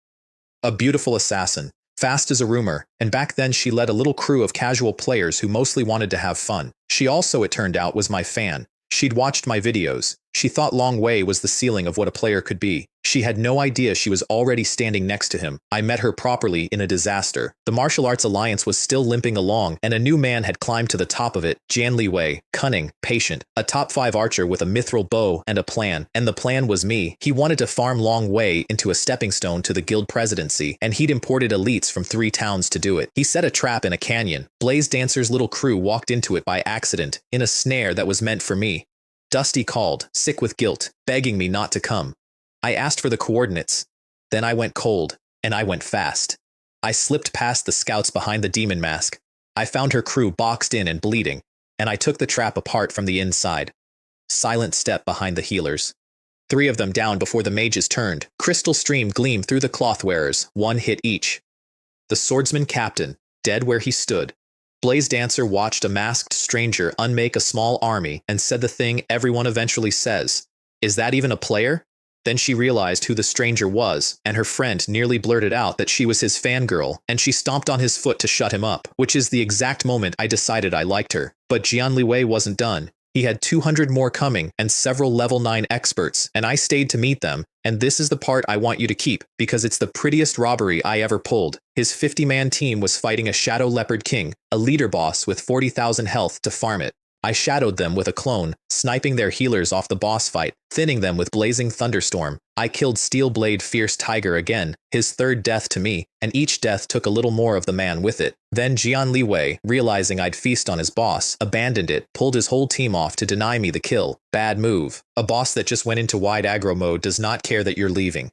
S1: A beautiful assassin, fast as a rumor, and back then she led a little crew of casual players who mostly wanted to have fun. She also, it turned out, was my fan. She'd watched my videos. She thought Long Wei was the ceiling of what a player could be. She had no idea she was already standing next to him. I met her properly in a disaster. The martial arts alliance was still limping along, and a new man had climbed to the top of it. Jian Li Wei, cunning, patient, a top 5 archer with a mithril bow and a plan. And the plan was me. He wanted to farm Long Wei into a stepping stone to the guild presidency, and he'd imported elites from 3 towns to do it. He set a trap in a canyon. Blaze Dancer's little crew walked into it by accident, in a snare that was meant for me. Dusty called, sick with guilt, begging me not to come. I asked for the coordinates. Then I went cold, and I went fast. I slipped past the scouts behind the demon mask. I found her crew boxed in and bleeding, and I took the trap apart from the inside. Silent step behind the healers. 3 of them down before the mages turned. Crystal stream gleamed through the cloth wearers, 1 hit each. The swordsman captain, dead where he stood. Blaze Dancer watched a masked stranger unmake a small army and said the thing everyone eventually says. Is that even a player? Then she realized who the stranger was, and her friend nearly blurted out that she was his fangirl, and she stomped on his foot to shut him up, which is the exact moment I decided I liked her. But Jianli Wei wasn't done. He had 200 more coming and several level 9 experts, and I stayed to meet them, and this is the part I want you to keep, because it's the prettiest robbery I ever pulled. His 50-man team was fighting a Shadow Leopard King, a leader boss with 40,000 health to farm it. I shadowed them with a clone, sniping their healers off the boss fight, thinning them with Blazing Thunderstorm. I killed Steel Blade Fierce Tiger again, his third death to me, and each death took a little more of the man with it. Then Jianli Wei, realizing I'd feast on his boss, abandoned it, pulled his whole team off to deny me the kill. Bad move. A boss that just went into wide aggro mode does not care that you're leaving.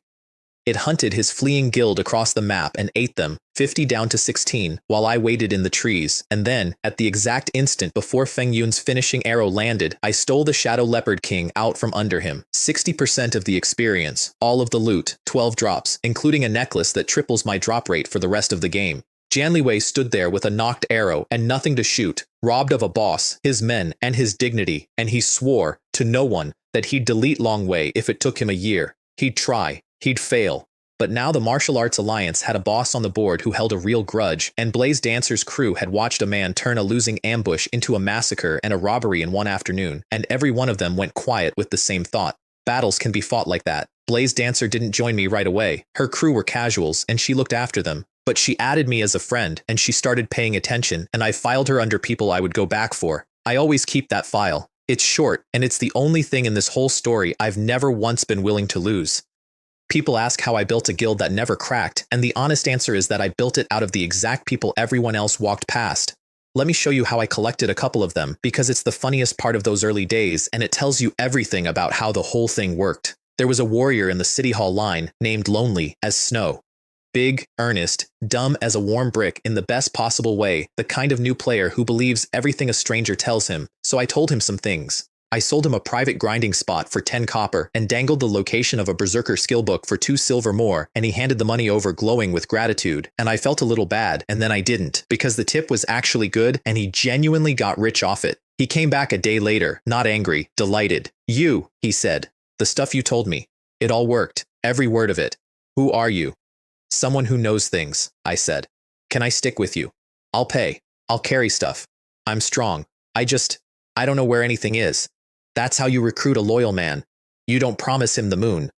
S1: It hunted his fleeing guild across the map and ate them, 50 down to 16, while I waited in the trees, and then, at the exact instant before Feng Yun's finishing arrow landed, I stole the Shadow Leopard King out from under him. 60% of the experience, all of the loot, 12 drops, including a necklace that triples my drop rate for the rest of the game. Jianli Wei stood there with a knocked arrow and nothing to shoot, robbed of a boss, his men, and his dignity, and he swore, to no one, that he'd delete Long Wei if it took him a year. He'd try. He'd fail. But now the Martial Arts Alliance had a boss on the board who held a real grudge, and Blaze Dancer's crew had watched a man turn a losing ambush into a massacre and a robbery in one afternoon, and every one of them went quiet with the same thought. Battles can be fought like that. Blaze Dancer didn't join me right away. Her crew were casuals, and she looked after them. But she added me as a friend, and she started paying attention, and I filed her under people I would go back for. I always keep that file. It's short, and it's the only thing in this whole story I've never once been willing to lose. People ask how I built a guild that never cracked, and the honest answer is that I built it out of the exact people everyone else walked past. Let me show you how I collected a couple of them, because it's the funniest part of those early days, and it tells you everything about how the whole thing worked. There was a warrior in the City Hall line, named Lonely as Snow. Big, earnest, dumb as a warm brick in the best possible way, the kind of new player who believes everything a stranger tells him, so I told him some things. I sold him a private grinding spot for 10 copper and dangled the location of a Berserker skill book for 2 silver more, and he handed the money over glowing with gratitude, and I felt a little bad, and then I didn't, because the tip was actually good and he genuinely got rich off it. He came back a day later, not angry, delighted. "You," he said. "The stuff you told me. It all worked. Every word of it. Who are you?" "Someone who knows things," I said. "Can I stick with you? I'll pay. I'll carry stuff. I'm strong. I don't know where anything is." That's how you recruit a loyal man. You don't promise him the moon.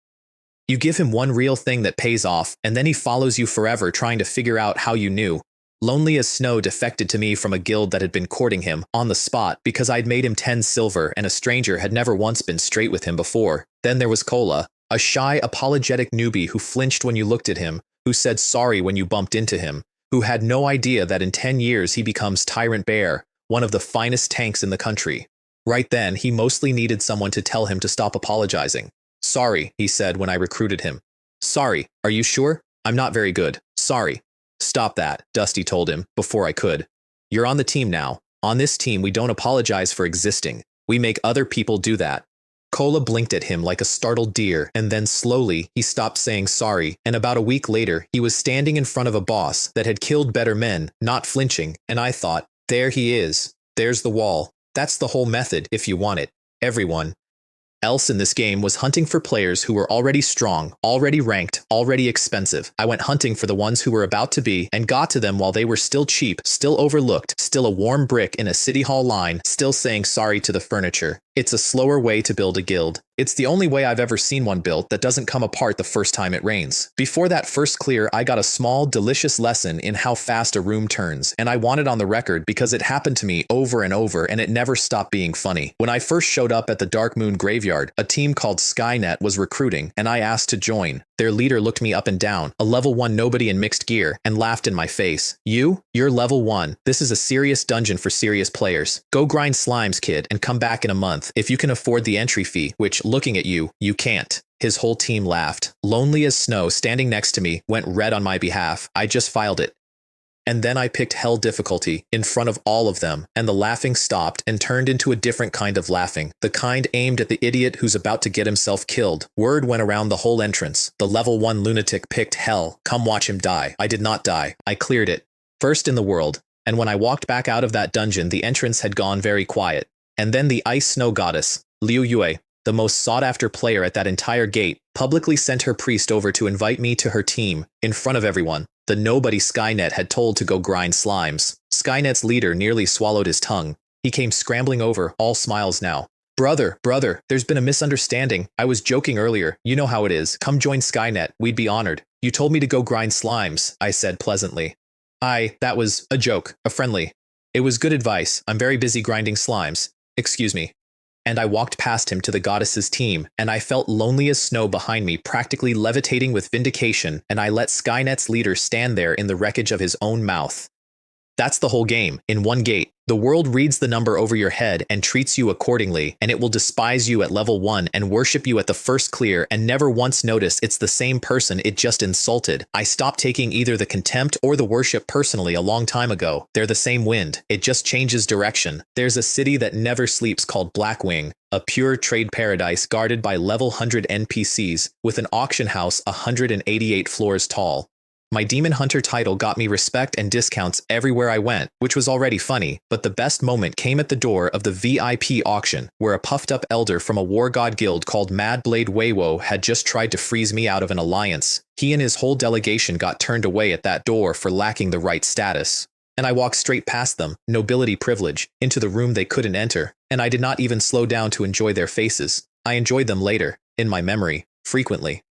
S1: You give him one real thing that pays off, and then he follows you forever trying to figure out how you knew. Lonely as Snow defected to me from a guild that had been courting him, on the spot, because I'd made him 10 silver and a stranger had never once been straight with him before. Then there was Kola, a shy, apologetic newbie who flinched when you looked at him, who said sorry when you bumped into him, who had no idea that in 10 years he becomes Tyrant Bear, one of the finest tanks in the country. Right then, he mostly needed someone to tell him to stop apologizing. "Sorry," he said when I recruited him. "Sorry, are you sure? I'm not very good. Sorry." "Stop that," Dusty told him, before I could. "You're on the team now. On this team, we don't apologize for existing. We make other people do that." Kola blinked at him like a startled deer, and then slowly, he stopped saying sorry, and about a week later, he was standing in front of a boss that had killed better men, not flinching, and I thought, there he is. There's the wall. That's the whole method, if you want it. Everyone else in this game was hunting for players who were already strong, already ranked, already expensive. I went hunting for the ones who were about to be, and got to them while they were still cheap, still overlooked, still a warm brick in a City Hall line, still saying sorry to the furniture. It's a slower way to build a guild. It's the only way I've ever seen one built that doesn't come apart the first time it rains. Before that first clear, I got a small, delicious lesson in how fast a room turns, and I want it on the record because it happened to me over and over and it never stopped being funny. When I first showed up at the Dark Moon Graveyard, a team called Skynet was recruiting, and I asked to join. Their leader looked me up and down, a level 1 nobody in mixed gear, and laughed in my face. You're level 1. This is a serious dungeon for serious players. Go grind slimes, kid, and come back in a month, if you can afford the entry fee, which, looking at you, you can't. His whole team laughed. Lonely as Snow, standing next to me, went red on my behalf. I just filed it. And then I picked Hell difficulty, in front of all of them, and the laughing stopped and turned into a different kind of laughing, the kind aimed at the idiot who's about to get himself killed. Word went around the whole entrance. The level 1 lunatic picked Hell. Come watch him die. I did not die. I cleared it. First in the world. And when I walked back out of that dungeon, the entrance had gone very quiet. And then the ice snow goddess, Liu Yue, the most sought-after player at that entire gate, publicly sent her priest over to invite me to her team, in front of everyone. The nobody Skynet had told to go grind slimes. Skynet's leader nearly swallowed his tongue. He came scrambling over, all smiles now. Brother, there's been a misunderstanding. I was joking earlier. You know how it is. Come join Skynet. We'd be honored. You told me to go grind slimes, I said pleasantly. That was a joke, a friendly. It was good advice. I'm very busy grinding slimes. Excuse me. And I walked past him to the goddess's team, and I felt lonely as snow behind me, practically levitating with vindication, and I let Skynet's leader stand there in the wreckage of his own mouth. That's the whole game, in one gate. The world reads the number over your head and treats you accordingly, and it will despise you at level 1 and worship you at the first clear and never once notice it's the same person it just insulted. I stopped taking either the contempt or the worship personally a long time ago. They're the same wind. It just changes direction. There's a city that never sleeps called Blackwing, a pure trade paradise guarded by level 100 NPCs, with an auction house 188 floors tall. My Demon Hunter title got me respect and discounts everywhere I went, which was already funny, but the best moment came at the door of the VIP auction, where a puffed-up elder from a war god guild called Mad Blade Weiwo had just tried to freeze me out of an alliance. He and his whole delegation got turned away at that door for lacking the right status. And I walked straight past them, nobility privilege, into the room they couldn't enter, and I did not even slow down to enjoy their faces. I enjoyed them later, in my memory, frequently.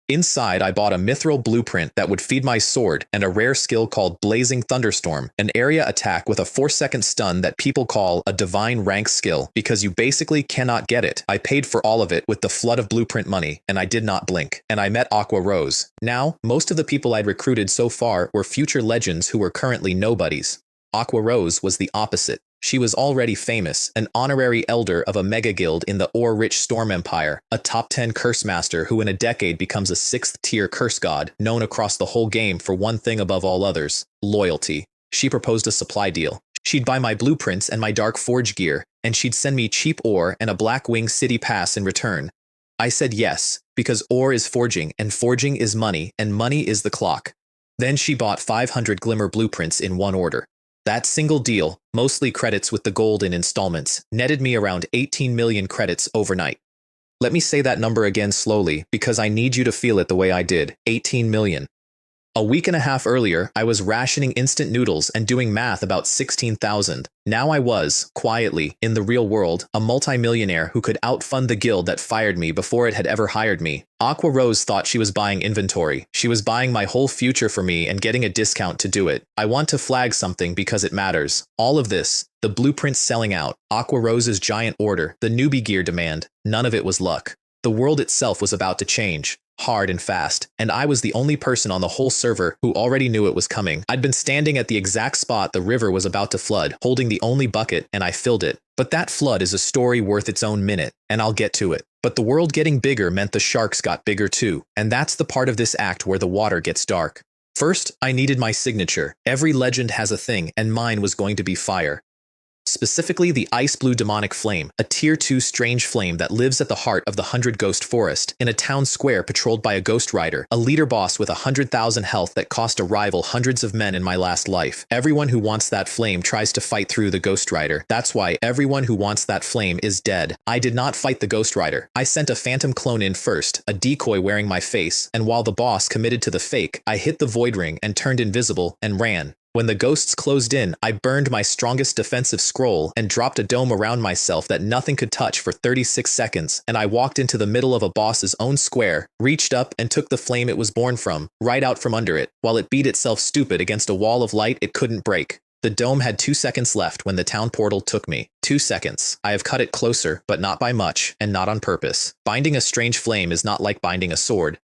S1: Inside, I bought a mithril blueprint that would feed my sword and a rare skill called Blazing Thunderstorm, an area attack with a 4-second stun that people call a divine rank skill because you basically cannot get it. I paid for all of it with the flood of blueprint money, and I did not blink. And I met Aqua Rose. Now, most of the people I'd recruited so far were future legends who were currently nobodies. Aqua Rose was the opposite. She was already famous, an honorary elder of a mega guild in the ore-rich Storm Empire, a top 10 curse master who in a decade becomes a 6th-tier curse god, known across the whole game for one thing above all others: loyalty. She proposed a supply deal. She'd buy my blueprints and my Dark Forge gear, and she'd send me cheap ore and a Blackwing City pass in return. I said yes, because ore is forging, and forging is money, and money is the clock. Then she bought 500 Glimmer blueprints in one order. That single deal, mostly credits with the gold in installments, netted me around 18 million credits overnight. Let me say that number again slowly, because I need you to feel it the way I did. 18 million. A week and a half earlier, I was rationing instant noodles and doing math about 16,000. Now I was, quietly, in the real world, a multimillionaire who could outfund the guild that fired me before it had ever hired me. Aqua Rose thought she was buying inventory. She was buying my whole future for me and getting a discount to do it. I want to flag something because it matters. All of this, the blueprints selling out, Aqua Rose's giant order, the newbie gear demand, none of it was luck. The world itself was about to change. Hard and fast, and I was the only person on the whole server who already knew it was coming. I'd been standing at the exact spot the river was about to flood, holding the only bucket, and I filled it. But that flood is a story worth its own minute, and I'll get to it. But the world getting bigger meant the sharks got bigger too, and that's the part of this act where the water gets dark. First, I needed my signature. Every legend has a thing, and mine was going to be fire. Specifically the Ice Blue Demonic Flame, a Tier 2 strange flame that lives at the heart of the 100 Ghost Forest, in a town square patrolled by a ghost rider, a leader boss with 100,000 health that cost a rival hundreds of men in my last life. Everyone who wants that flame tries to fight through the ghost rider. That's why everyone who wants that flame is dead. I did not fight the ghost rider. I sent a phantom clone in first, a decoy wearing my face, and while the boss committed to the fake, I hit the void ring and turned invisible and ran. When the ghosts closed in, I burned my strongest defensive scroll and dropped a dome around myself that nothing could touch for 36 seconds, and I walked into the middle of a boss's own square, reached up and took the flame it was born from, right out from under it, while it beat itself stupid against a wall of light it couldn't break. The dome had 2 seconds left when the town portal took me. 2 seconds. I have cut it closer, but not by much, and not on purpose. Binding a strange flame is not like binding a sword.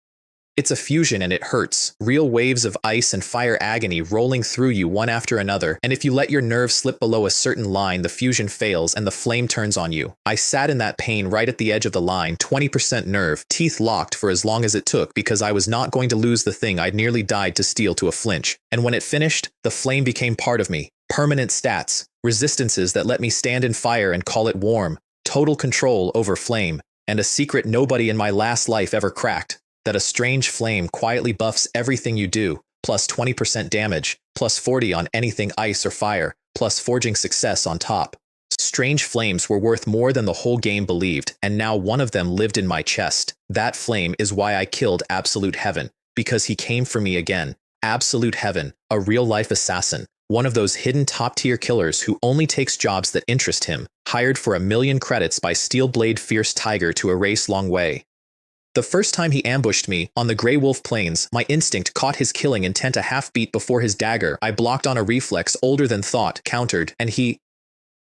S1: It's a fusion and it hurts. Real waves of ice and fire agony rolling through you one after another, and if you let your nerve slip below a certain line, the fusion fails and the flame turns on you. I sat in that pain right at the edge of the line, 20% nerve, teeth locked for as long as it took because I was not going to lose the thing I'd nearly died to steal to a flinch. And when it finished, the flame became part of me. Permanent stats, resistances that let me stand in fire and call it warm, total control over flame, and a secret nobody in my last life ever cracked. That a strange flame quietly buffs everything you do, plus 20% damage, plus 40 on anything ice or fire, plus forging success on top. Strange flames were worth more than the whole game believed, and now one of them lived in my chest. That flame is why I killed Absolute Heaven, because he came for me again. Absolute Heaven, a real-life assassin. One of those hidden top-tier killers who only takes jobs that interest him, hired for 1,000,000 credits by Steelblade Fierce Tiger to erase Long Wei. The first time he ambushed me on the Grey Wolf Plains, my instinct caught his killing intent a half-beat before his dagger. I blocked on a reflex older than thought, countered, and he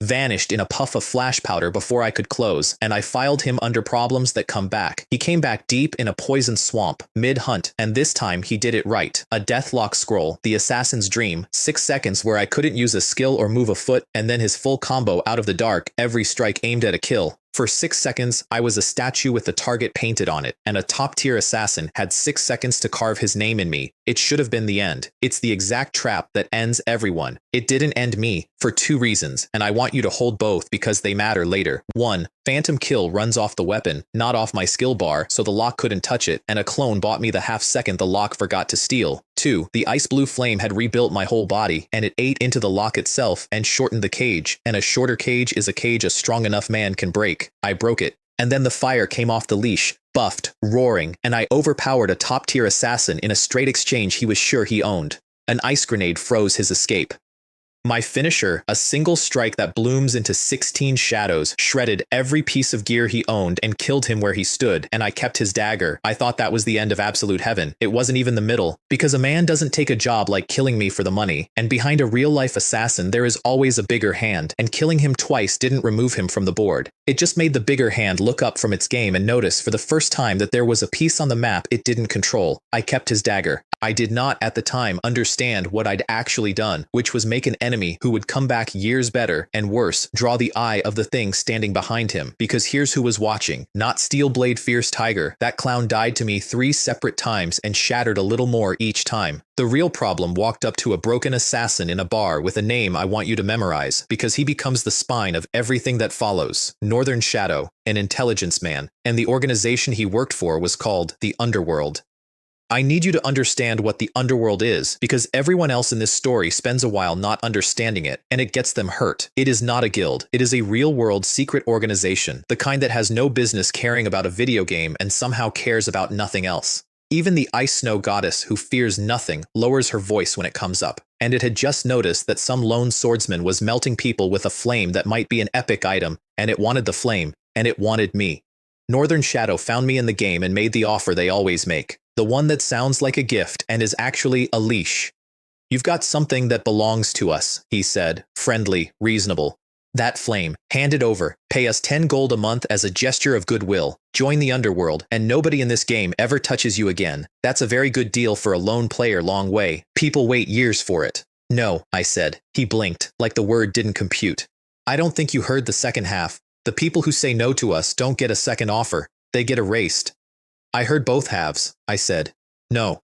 S1: vanished in a puff of flash powder before I could close, and I filed him under problems that come back. He came back deep in a poison swamp, mid-hunt, and this time he did it right. A deathlock scroll, the assassin's dream, 6 seconds where I couldn't use a skill or move a foot, and then his full combo out of the dark, every strike aimed at a kill. For 6 seconds, I was a statue with the target painted on it, and a top-tier assassin had 6 seconds to carve his name in me. It should have been the end. It's the exact trap that ends everyone. It didn't end me, for 2 reasons, and I want you to hold both because they matter later. 1. Phantom Kill runs off the weapon, not off my skill bar, so the lock couldn't touch it, and a clone bought me the half-second the lock forgot to steal. 2. The ice blue flame had rebuilt my whole body, and it ate into the lock itself and shortened the cage, and a shorter cage is a cage a strong enough man can break. I broke it. And then the fire came off the leash, buffed, roaring, and I overpowered a top-tier assassin in a straight exchange he was sure he owned. An ice grenade froze his escape. My finisher, a single strike that blooms into 16 shadows, shredded every piece of gear he owned and killed him where he stood, and I kept his dagger. I thought that was the end of Absolute Heaven. It wasn't even the middle, because a man doesn't take a job like killing me for the money, and behind a real-life assassin there is always a bigger hand, and killing him twice didn't remove him from the board. It just made the bigger hand look up from its game and notice for the first time that there was a piece on the map it didn't control. I kept his dagger. I did not at the time understand what I'd actually done, which was make an enemy who would come back years better, and worse, draw the eye of the thing standing behind him, because here's who was watching. Not Steelblade Fierce Tiger. That clown died to me 3 separate times and shattered a little more each time. The real problem walked up to a broken assassin in a bar with a name I want you to memorize, because he becomes the spine of everything that follows. Northern Shadow, an intelligence man, and the organization he worked for was called the Underworld. I need you to understand what the Underworld is, because everyone else in this story spends a while not understanding it, and it gets them hurt. It is not a guild. It is a real-world secret organization, the kind that has no business caring about a video game and somehow cares about nothing else. Even the ice snow goddess, who fears nothing, lowers her voice when it comes up. And it had just noticed that some lone swordsman was melting people with a flame that might be an epic item, and it wanted the flame, and it wanted me. Northern Shadow found me in the game and made the offer they always make. The one that sounds like a gift and is actually a leash. You've got something that belongs to us, he said, friendly, reasonable. That flame, hand it over, pay us 10 gold a month as a gesture of goodwill, join the Underworld, and nobody in this game ever touches you again. That's a very good deal for a lone player Long Wei. People wait years for it. No, I said. He blinked, like the word didn't compute. I don't think you heard the second half. The people who say no to us don't get a second offer. They get erased. I heard both halves, I said. No.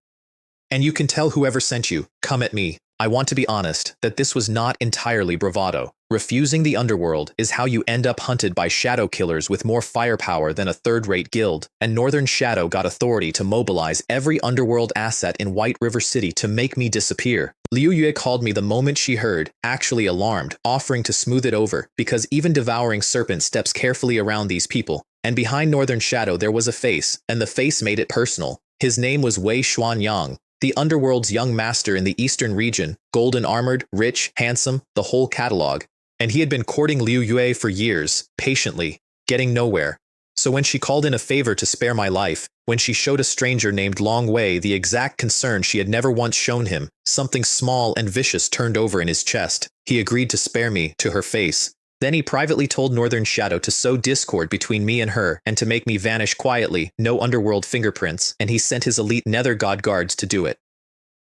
S1: And you can tell whoever sent you, come at me. I want to be honest, that this was not entirely bravado. Refusing the Underworld is how you end up hunted by shadow killers with more firepower than a third-rate guild, and Northern Shadow got authority to mobilize every Underworld asset in White River City to make me disappear. Liu Yue called me the moment she heard, actually alarmed, offering to smooth it over, because even Devouring Serpent steps carefully around these people. And behind Northern Shadow there was a face, and the face made it personal. His name was Wei Xuanyang, the Underworld's young master in the eastern region, golden-armored, rich, handsome, the whole catalog. And he had been courting Liu Yue for years, patiently, getting nowhere. So when she called in a favor to spare my life, when she showed a stranger named Long Wei the exact concern she had never once shown him, something small and vicious turned over in his chest. He agreed to spare me, to her face. Then he privately told Northern Shadow to sow discord between me and her, and to make me vanish quietly, no Underworld fingerprints, and he sent his elite Nether God guards to do it.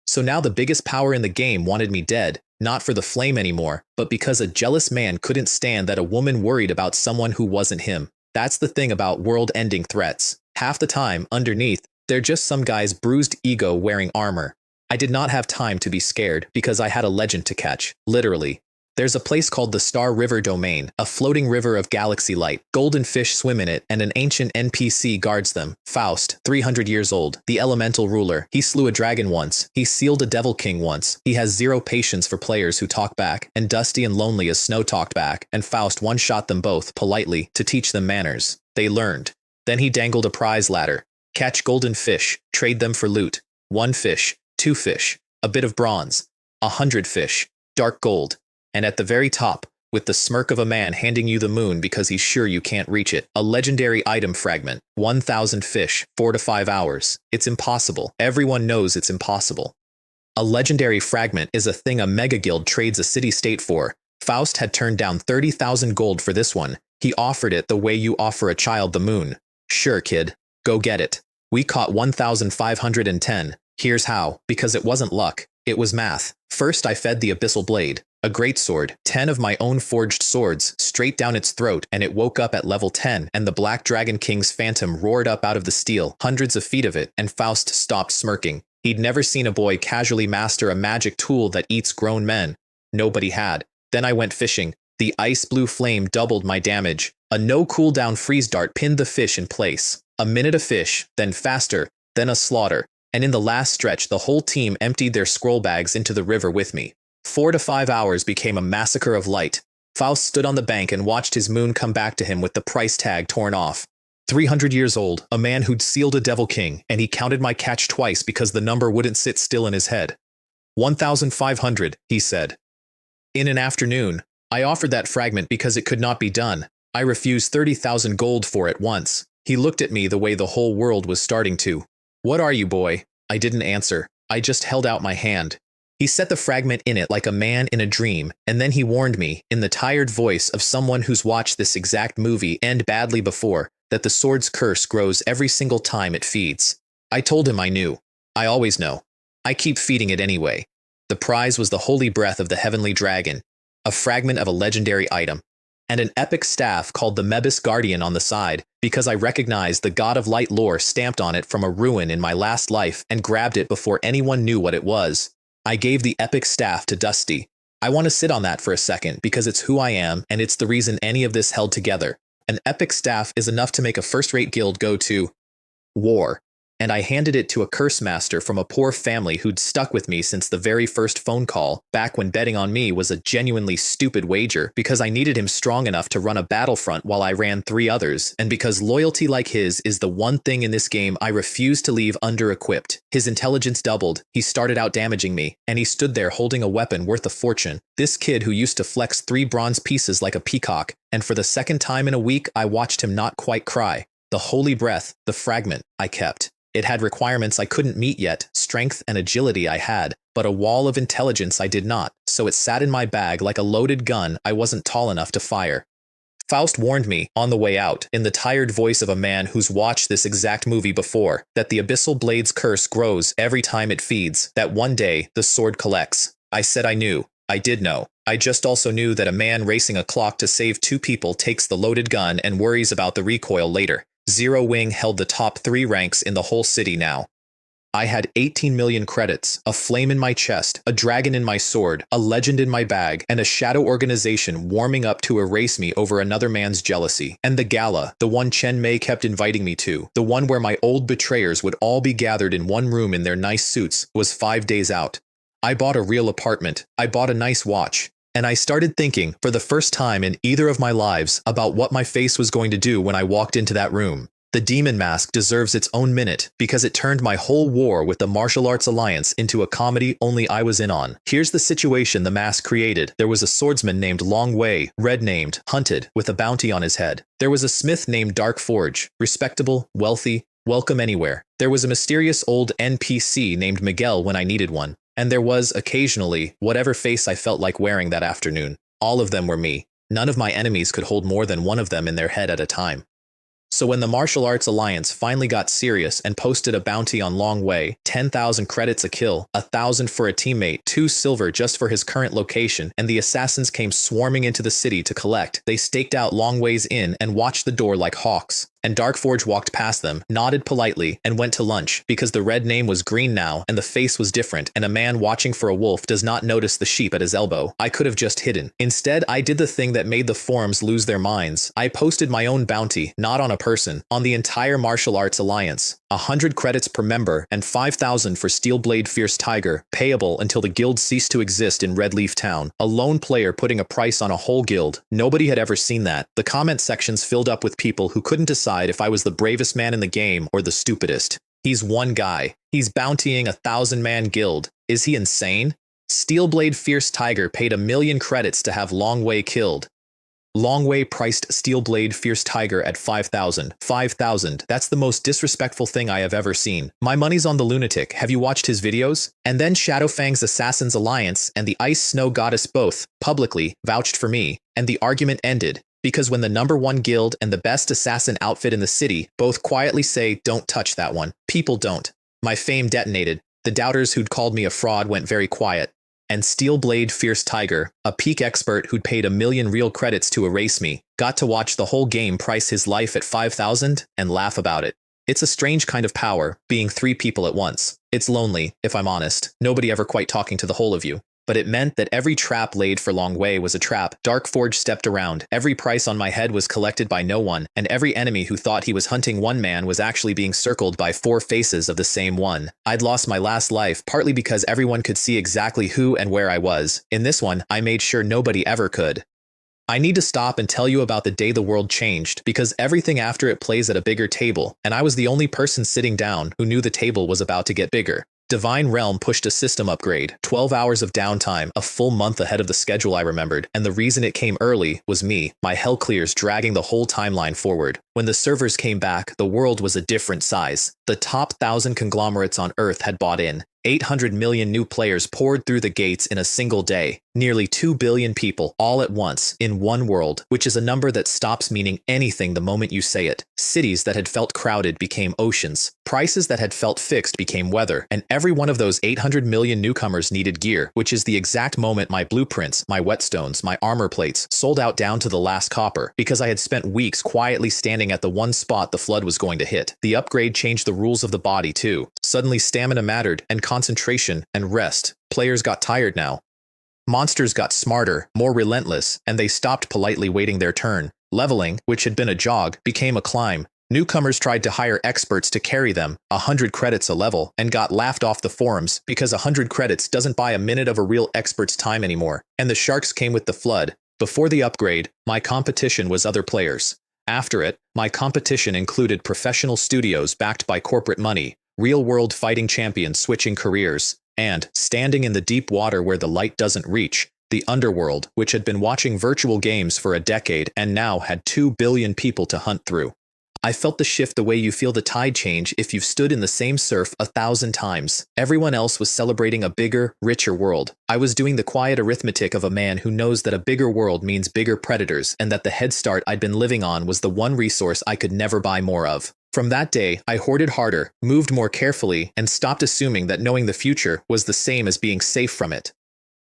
S1: So now the biggest power in the game wanted me dead, not for the flame anymore, but because a jealous man couldn't stand that a woman worried about someone who wasn't him. That's the thing about world-ending threats. Half the time, underneath, they're just some guy's bruised ego wearing armor. I did not have time to be scared, because I had a legend to catch, literally. There's a place called the Star River Domain, a floating river of galaxy light. Golden fish swim in it, and an ancient NPC guards them. Faust, 300 years old, the elemental ruler. He slew a dragon once. He sealed a devil king once. He has zero patience for players who talk back, and Dusty and Lonely as Snow talked back, and Faust one-shot them both, politely, to teach them manners. They learned. Then he dangled a prize ladder. Catch golden fish, trade them for loot. 1 fish, 2 fish, a bit of bronze, 100 fish, dark gold. And at the very top, with the smirk of a man handing you the moon because he's sure you can't reach it, a legendary item fragment, 1,000 fish, 4 to 5 hours. It's impossible. Everyone knows it's impossible. A legendary fragment is a thing a mega guild trades a city-state for. Faust had turned down 30,000 gold for this one. He offered it the way you offer a child the moon. Sure, kid. Go get it. We caught 1,510. Here's how. Because it wasn't luck. It was math. First I fed the abyssal blade, a greatsword, 10 of my own forged swords, straight down its throat, and it woke up at level 10, and the Black Dragon King's phantom roared up out of the steel, hundreds of feet of it, and Faust stopped smirking. He'd never seen a boy casually master a magic tool that eats grown men. Nobody had. Then I went fishing. The ice blue flame doubled my damage. A no cooldown freeze dart pinned the fish in place. A minute of fish, then faster, then a slaughter. And in the last stretch, the whole team emptied their scroll bags into the river with me. 4 to 5 hours became a massacre of light. Faust stood on the bank and watched his moon come back to him with the price tag torn off. 300 years old, a man who'd sealed a devil king, and he counted my catch twice because the number wouldn't sit still in his head. 1,500, he said. In an afternoon, I offered that fragment because it could not be done. I refused 30,000 gold for it once. He looked at me the way the whole world was starting to. What are you, boy? I didn't answer. I just held out my hand. He set the fragment in it like a man in a dream, and then he warned me, in the tired voice of someone who's watched this exact movie end badly before, that the sword's curse grows every single time it feeds. I told him I knew. I always know. I keep feeding it anyway. The prize was the holy breath of the heavenly dragon, a fragment of a legendary item, and an epic staff called the Mebus Guardian on the side, because I recognized the God of Light lore stamped on it from a ruin in my last life and grabbed it before anyone knew what it was. I gave the epic staff to Dusty. I want to sit on that for a second because it's who I am and it's the reason any of this held together. An epic staff is enough to make a first-rate guild go to war. And I handed it to a curse master from a poor family who'd stuck with me since the very first phone call, back when betting on me was a genuinely stupid wager, because I needed him strong enough to run a battlefront while I ran 3 others, and because loyalty like his is the one thing in this game I refuse to leave under-equipped. His intelligence doubled, he started out damaging me, and he stood there holding a weapon worth a fortune. This kid who used to flex 3 bronze pieces like a peacock, and for the second time in a week I watched him not quite cry. The holy breath, the fragment, I kept. It had requirements I couldn't meet yet, strength and agility I had, but a wall of intelligence I did not, so it sat in my bag like a loaded gun I wasn't tall enough to fire. Faust warned me, on the way out, in the tired voice of a man who's watched this exact movie before, that the Abyssal Blade's curse grows every time it feeds, that one day the sword collects. I said I knew. I did know. I just also knew that a man racing a clock to save 2 people takes the loaded gun and worries about the recoil later. Zero Wing held the top 3 ranks in the whole city now. I had 18 million credits, a flame in my chest, a dragon in my sword, a legend in my bag, and a shadow organization warming up to erase me over another man's jealousy. And the gala, the one Chen Mei kept inviting me to, the one where my old betrayers would all be gathered in one room in their nice suits, was 5 days out. I bought a real apartment. I bought a nice watch. And I started thinking, for the first time in either of my lives, about what my face was going to do when I walked into that room. The demon mask deserves its own minute, because it turned my whole war with the Martial Arts Alliance into a comedy only I was in on. Here's the situation the mask created. There was a swordsman named Long Wei, red named, hunted, with a bounty on his head. There was a smith named Dark Forge, respectable, wealthy, welcome anywhere. There was a mysterious old NPC named Miguel when I needed one. And there was, occasionally, whatever face I felt like wearing that afternoon. All of them were me. None of my enemies could hold more than one of them in their head at a time. So when the Martial Arts Alliance finally got serious and posted a bounty on Long Wei, 10,000 credits a kill, 1,000 for a teammate, 2 silver just for his current location, and the assassins came swarming into the city to collect, they staked out Long Wei's inn and watched the door like hawks. And Darkforge walked past them, nodded politely, and went to lunch, because the red name was green now and the face was different, and a man watching for a wolf does not notice the sheep at his elbow. I could have just hidden. Instead, I did the thing that made the forums lose their minds. I posted my own bounty, not on a person, on the entire martial arts alliance. 100 credits per member and 5,000 for Steelblade Fierce Tiger, payable until the guild ceased to exist in Redleaf Town. A lone player putting a price on a whole guild. Nobody had ever seen that. The comment sections filled up with people who couldn't decide if I was the bravest man in the game or the stupidest. He's one guy. He's bountying a 1,000-man guild. Is he insane? Steelblade Fierce Tiger paid 1 million credits to have Longway killed. Longway priced Steelblade Fierce Tiger at 5,000. 5,000. That's the most disrespectful thing I have ever seen. My money's on the lunatic. Have you watched his videos? And then Shadowfang's Assassin's Alliance and the Ice Snow Goddess both, publicly, vouched for me, and the argument ended. Because when the #1 guild and the best assassin outfit in the city both quietly say, don't touch that one, people don't. My fame detonated. The doubters who'd called me a fraud went very quiet. And Steelblade Fierce Tiger, a peak expert who'd paid 1 million real credits to erase me, got to watch the whole game price his life at 5,000 and laugh about it. It's a strange kind of power, being 3 people at once. It's lonely, if I'm honest, nobody ever quite talking to the whole of you. But it meant that every trap laid for Longway was a trap. Darkforge stepped around, every price on my head was collected by no one, and every enemy who thought he was hunting one man was actually being circled by 4 faces of the same one. I'd lost my last life, partly because everyone could see exactly who and where I was. In this one, I made sure nobody ever could. I need to stop and tell you about the day the world changed, because everything after it plays at a bigger table, and I was the only person sitting down who knew the table was about to get bigger. Divine Realm pushed a system upgrade, 12 hours of downtime, a full month ahead of the schedule I remembered, and the reason it came early was me, my hell clears dragging the whole timeline forward. When the servers came back, the world was a different size. The top 1,000 conglomerates on Earth had bought in. 800 million new players poured through the gates in a single day. Nearly 2 billion people, all at once, in one world, which is a number that stops meaning anything the moment you say it. Cities that had felt crowded became oceans. Prices that had felt fixed became weather. And every one of those 800 million newcomers needed gear, which is the exact moment my blueprints, my whetstones, my armor plates sold out down to the last copper, because I had spent weeks quietly standing at the one spot the flood was going to hit. The upgrade changed the rules of the body too. Suddenly stamina mattered, and concentration, and rest. Players got tired now. Monsters got smarter, more relentless, and they stopped politely waiting their turn. Leveling, which had been a jog, became a climb. Newcomers tried to hire experts to carry them, 100 credits a level, and got laughed off the forums because 100 credits doesn't buy a minute of a real expert's time anymore. And the sharks came with the flood. Before the upgrade, my competition was other players. After it, my competition included professional studios backed by corporate money, real-world fighting champions switching careers, and, standing in the deep water where the light doesn't reach, the underworld, which had been watching virtual games for a decade and now had 2 billion people to hunt through. I felt the shift the way you feel the tide change if you've stood in the same surf 1,000 times. Everyone else was celebrating a bigger, richer world. I was doing the quiet arithmetic of a man who knows that a bigger world means bigger predators and that the head start I'd been living on was the one resource I could never buy more of. From that day, I hoarded harder, moved more carefully, and stopped assuming that knowing the future was the same as being safe from it.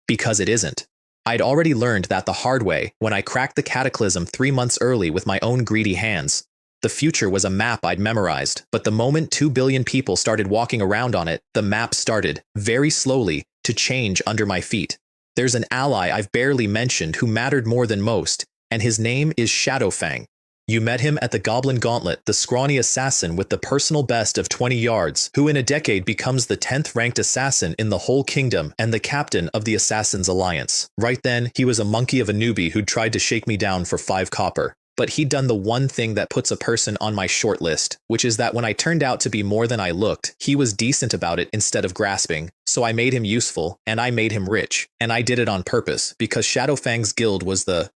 S1: Because it isn't. I'd already learned that the hard way when I cracked the Cataclysm 3 months early with my own greedy hands. The future was a map I'd memorized, but the moment 2 billion people started walking around on it, the map started, very slowly, to change under my feet. There's an ally I've barely mentioned who mattered more than most, and his name is Shadowfang. You met him at the Goblin Gauntlet, the scrawny assassin with the personal best of 20 yards, who in a decade becomes the 10th ranked assassin in the whole kingdom and the captain of the Assassin's Alliance. Right then, he was a monkey of a newbie who'd tried to shake me down for 5 copper. But he'd done the one thing that puts a person on my short list, which is that when I turned out to be more than I looked, he was decent about it instead of grasping. So I made him useful, and I made him rich. And I did it on purpose, because Shadowfang's guild was the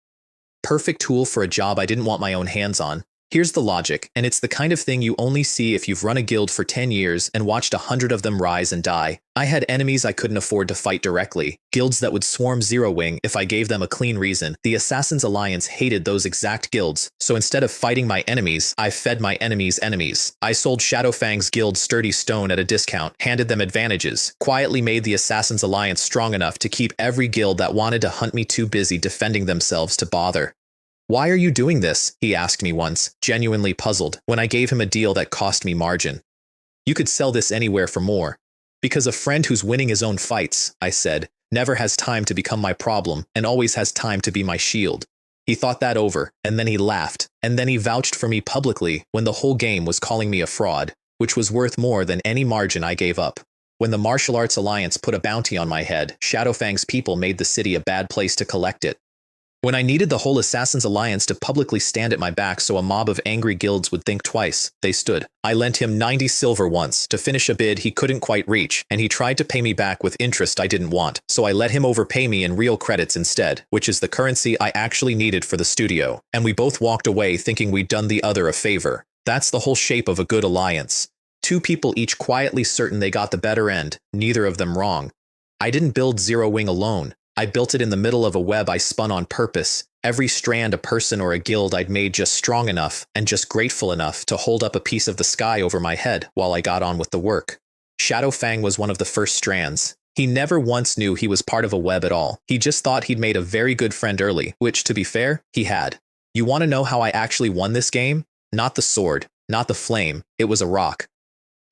S1: perfect tool for a job I didn't want my own hands on. Here's the logic, and it's the kind of thing you only see if you've run a guild for 10 years and watched 100 of them rise and die. I had enemies I couldn't afford to fight directly, guilds that would swarm Zero Wing if I gave them a clean reason. The Assassin's Alliance hated those exact guilds, so instead of fighting my enemies, I fed my enemies' enemies. I sold Shadowfang's guild sturdy stone at a discount, handed them advantages, quietly made the Assassin's Alliance strong enough to keep every guild that wanted to hunt me too busy defending themselves to bother. "Why are you doing this?" he asked me once, genuinely puzzled, when I gave him a deal that cost me margin. "You could sell this anywhere for more." "Because a friend who's winning his own fights," I said, "never has time to become my problem and always has time to be my shield." He thought that over, and then he laughed, and then he vouched for me publicly when the whole game was calling me a fraud, which was worth more than any margin I gave up. When the Martial Arts Alliance put a bounty on my head, Shadowfang's people made the city a bad place to collect it. When I needed the whole Assassins Alliance to publicly stand at my back so a mob of angry guilds would think twice, they stood. I lent him 90 silver once to finish a bid he couldn't quite reach, and he tried to pay me back with interest I didn't want, so I let him overpay me in real credits instead, which is the currency I actually needed for the studio, and we both walked away thinking we'd done the other a favor. That's the whole shape of a good alliance. Two people each quietly certain they got the better end, neither of them wrong. I didn't build Zero Wing alone. I built it in the middle of a web I spun on purpose, every strand a person or a guild I'd made just strong enough and just grateful enough to hold up a piece of the sky over my head while I got on with the work. Shadowfang was one of the first strands. He never once knew he was part of a web at all. He just thought he'd made a very good friend early, which, to be fair, he had. You want to know how I actually won this game? Not the sword, not the flame, it was a rock.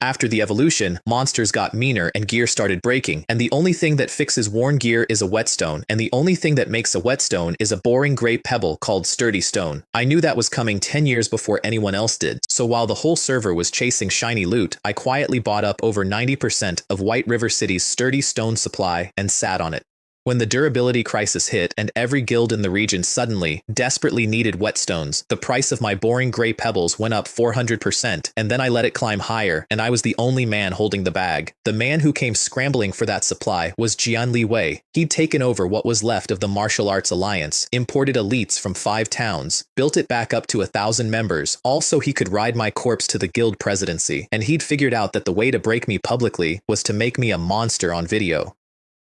S1: After the evolution, monsters got meaner and gear started breaking, and the only thing that fixes worn gear is a whetstone, and the only thing that makes a whetstone is a boring gray pebble called sturdy stone. I knew that was coming 10 years before anyone else did, so while the whole server was chasing shiny loot, I quietly bought up over 90% of White River City's sturdy stone supply and sat on it. When the durability crisis hit and every guild in the region suddenly, desperately needed whetstones, the price of my boring gray pebbles went up 400%, and then I let it climb higher, and I was the only man holding the bag. The man who came scrambling for that supply was Jian Wei. He'd taken over what was left of the Martial Arts Alliance, imported elites from 5 towns, built it back up to 1,000 members, all so he could ride my corpse to the guild presidency, and he'd figured out that the way to break me publicly was to make me a monster on video.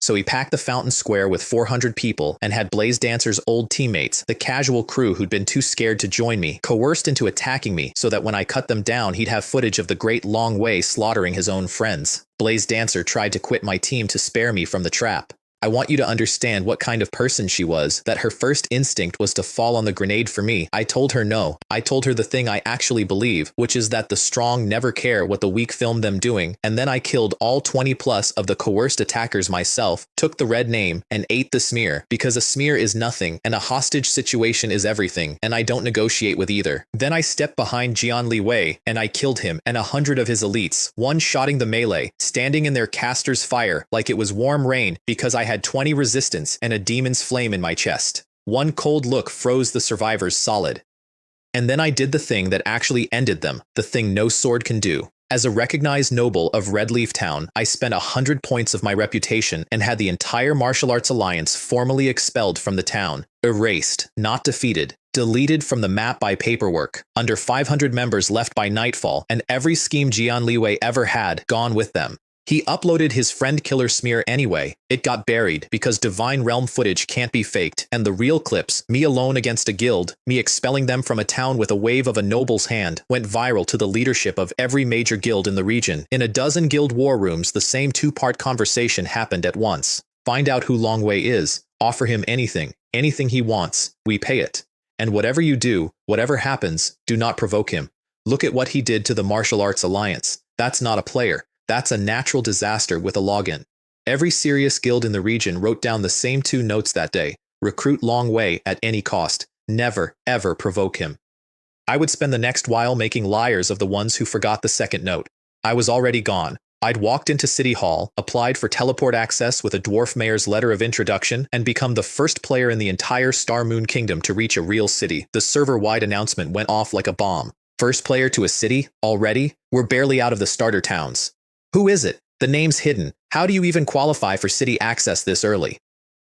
S1: So he packed the Fountain Square with 400 people and had Blaze Dancer's old teammates, the casual crew who'd been too scared to join me, coerced into attacking me so that when I cut them down he'd have footage of the Great Long Way slaughtering his own friends. Blaze Dancer tried to quit my team to spare me from the trap. I want you to understand what kind of person she was, that her first instinct was to fall on the grenade for me. I told her no. I told her the thing I actually believe, which is that the strong never care what the weak film them doing, and then I killed all 20 plus of the coerced attackers myself, took the red name, and ate the smear, because a smear is nothing, and a hostage situation is everything, and I don't negotiate with either. Then I stepped behind Jian Wei, and I killed him, and 100 of his elites, one-shotting the melee, standing in their caster's fire like it was warm rain, because I had 20 resistance and a demon's flame in my chest. One cold look froze the survivors solid. And then I did the thing that actually ended them, the thing no sword can do. As a recognized noble of Redleaf Town, I spent 100 points of my reputation and had the entire Martial Arts Alliance formally expelled from the town. Erased, not defeated. Deleted from the map by paperwork. Under 500 members left by nightfall, and every scheme Jian Wei ever had gone with them. He uploaded his friend killer smear anyway. It got buried because Divine Realm footage can't be faked, and the real clips, me alone against a guild, me expelling them from a town with a wave of a noble's hand, went viral to the leadership of every major guild in the region. In a dozen guild war rooms, the same 2-part conversation happened at once. Find out who Long Wei is. Offer him anything he wants. We pay it. And whatever you do, whatever happens, do not provoke him. Look at what he did to the Martial Arts Alliance. That's not a player. That's a natural disaster with a login. Every serious guild in the region wrote down the same 2 notes that day. Recruit Long Wei at any cost. Never, ever provoke him. I would spend the next while making liars of the ones who forgot the second note. I was already gone. I'd walked into City Hall, applied for teleport access with a dwarf mayor's letter of introduction, and become the first player in the entire Star Moon Kingdom to reach a real city. The server-wide announcement went off like a bomb. First player to a city? Already? We're barely out of the starter towns. Who is it? The name's hidden. How do you even qualify for city access this early?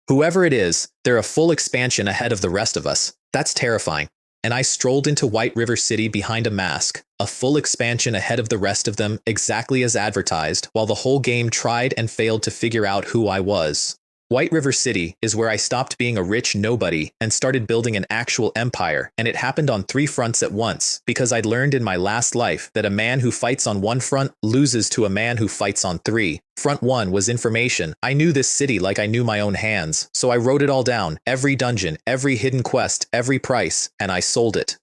S1: Whoever it is, they're a full expansion ahead of the rest of us. That's terrifying. And I strolled into White River City behind a mask, a full expansion ahead of the rest of them, exactly as advertised, while the whole game tried and failed to figure out who I was. White River City is where I stopped being a rich nobody and started building an actual empire, and it happened on 3 fronts at once, because I'd learned in my last life that a man who fights on 1 front loses to a man who fights on 3. Front 1 was information. I knew this city like I knew my own hands, so I wrote it all down, every dungeon, every hidden quest, every price, and I sold it.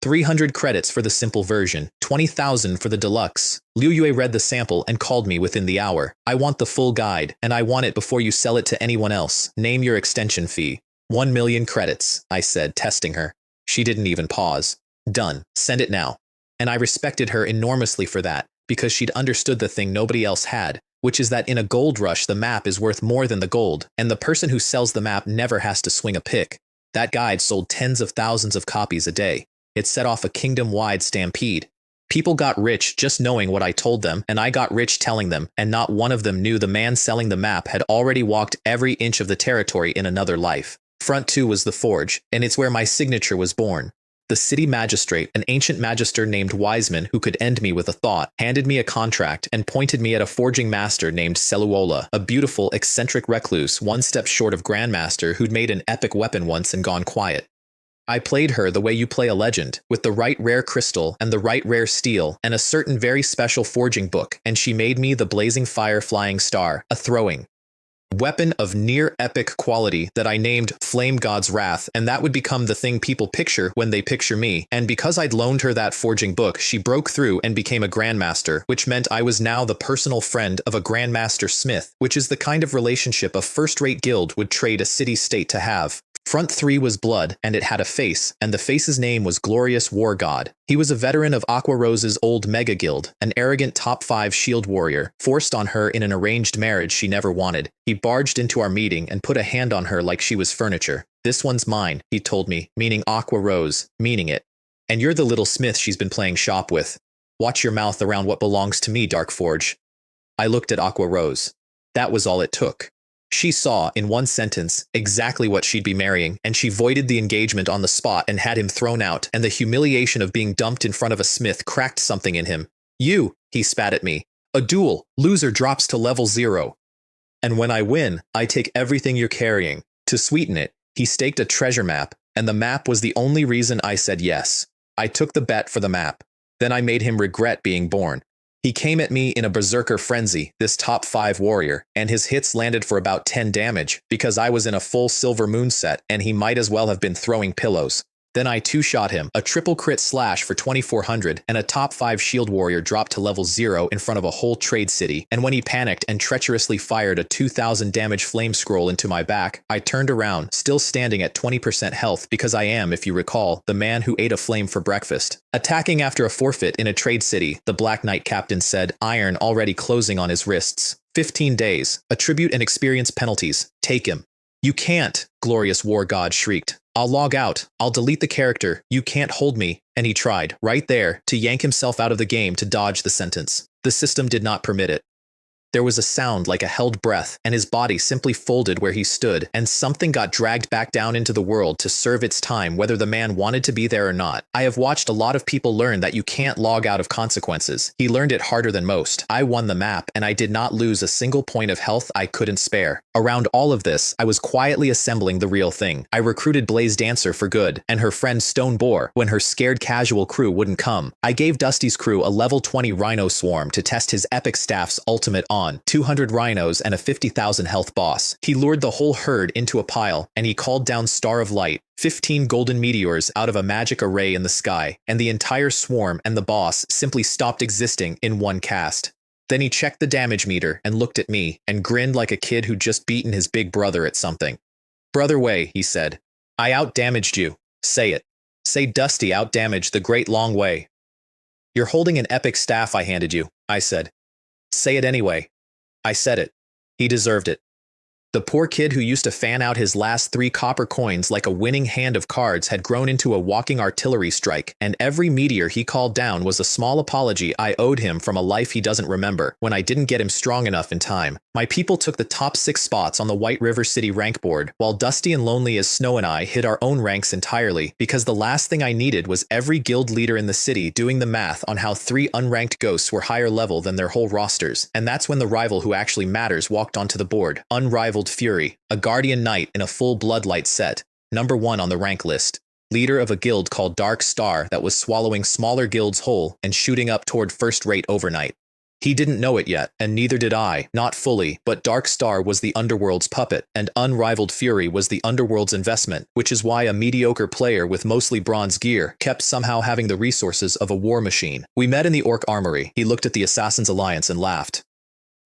S1: 300 credits for the simple version, 20,000 for the deluxe. Liu Yue read the sample and called me within the hour. I want the full guide, and I want it before you sell it to anyone else. Name your extension fee. 1 million credits, I said, testing her. She didn't even pause. Done. Send it now. And I respected her enormously for that, because she'd understood the thing nobody else had, which is that in a gold rush the map is worth more than the gold, and the person who sells the map never has to swing a pick. That guide sold tens of thousands of copies a day. It set off a kingdom-wide stampede. People got rich just knowing what I told them, and I got rich telling them, and not one of them knew the man selling the map had already walked every inch of the territory in another life. Front 2 was the forge, and it's where my signature was born. The city magistrate, an ancient magister named Wiseman who could end me with a thought, handed me a contract and pointed me at a forging master named Seluola, a beautiful, eccentric recluse 1 step short of grandmaster who'd made an epic weapon once and gone quiet. I played her the way you play a legend, with the right rare crystal and the right rare steel and a certain very special forging book, and she made me the blazing fire flying star, a throwing weapon of near epic quality that I named Flame God's Wrath, and that would become the thing people picture when they picture me. And because I'd loaned her that forging book, she broke through and became a grandmaster, which meant I was now the personal friend of a grandmaster smith, which is the kind of relationship a first-rate guild would trade a city-state to have. Front 3 was blood, and it had a face, and the face's name was Glorious War God. He was a veteran of Aqua Rose's old mega guild, an arrogant top 5 shield warrior, forced on her in an arranged marriage she never wanted. He barged into our meeting and put a hand on her like she was furniture. "This one's mine," he told me, meaning Aqua Rose, meaning it. "And you're the little smith she's been playing shop with. Watch your mouth around what belongs to me, Dark Forge." I looked at Aqua Rose. That was all it took. She saw, in 1 sentence, exactly what she'd be marrying, and she voided the engagement on the spot and had him thrown out, and the humiliation of being dumped in front of a smith cracked something in him. "You," he spat at me. "A duel. Loser drops to level 0. And when I win, I take everything you're carrying." To sweeten it, he staked a treasure map, and the map was the only reason I said yes. I took the bet for the map. Then I made him regret being born. He came at me in a berserker frenzy, this top 5 warrior, and his hits landed for about 10 damage, because I was in a full Silver Moon set, and he might as well have been throwing pillows. Then I 2-shot him, a triple crit slash for 2400, and a top 5 shield warrior dropped to level 0 in front of a whole trade city, and when he panicked and treacherously fired a 2000 damage flame scroll into my back, I turned around, still standing at 20% health because I am, if you recall, the man who ate a flame for breakfast. Attacking after a forfeit in a trade city, the Black Knight captain said, iron already closing on his wrists. 15 days, attribute and experience penalties, take him. "You can't," Glorious War God shrieked. "I'll log out. I'll delete the character. You can't hold me." And he tried, right there, to yank himself out of the game to dodge the sentence. The system did not permit it. There was a sound like a held breath, and his body simply folded where he stood, and something got dragged back down into the world to serve its time whether the man wanted to be there or not. I have watched a lot of people learn that you can't log out of consequences. He learned it harder than most. I won the map, and I did not lose a single point of health I couldn't spare. Around all of this, I was quietly assembling the real thing. I recruited Blaze Dancer for good, and her friend Stone Boar when her scared casual crew wouldn't come. I gave Dusty's crew a level 20 Rhino Swarm to test his epic staff's ultimate on. 200 rhinos and a 50,000 health boss. He lured the whole herd into a pile, and he called down Star of Light, 15 golden meteors out of a magic array in the sky, and the entire swarm and the boss simply stopped existing in one cast. Then he checked the damage meter and looked at me and grinned like a kid who'd just beaten his big brother at something. "Brother Way," he said, "I out-damaged you. Say it. Say Dusty out-damaged the Great Long Way." "You're holding an epic staff I handed you," I said. "Say it anyway." I said it. He deserved it. The poor kid who used to fan out his last 3 copper coins like a winning hand of cards had grown into a walking artillery strike, and every meteor he called down was a small apology I owed him from a life he doesn't remember when I didn't get him strong enough in time. My people took the top 6 spots on the White River City rank board, while Dusty and Lonely as Snow and I hid our own ranks entirely, because the last thing I needed was every guild leader in the city doing the math on how 3 unranked ghosts were higher level than their whole rosters, and that's when the rival who actually matters walked onto the board. Unrivaled Unrivaled Fury, a guardian knight in a full bloodlight set, number 1 on the rank list. Leader of a guild called Dark Star that was swallowing smaller guilds whole and shooting up toward first rate overnight. He didn't know it yet, and neither did I, not fully, but Dark Star was the Underworld's puppet, and Unrivaled Fury was the Underworld's investment, which is why a mediocre player with mostly bronze gear kept somehow having the resources of a war machine. We met in the Orc Armory. He looked at the Assassin's Alliance and laughed.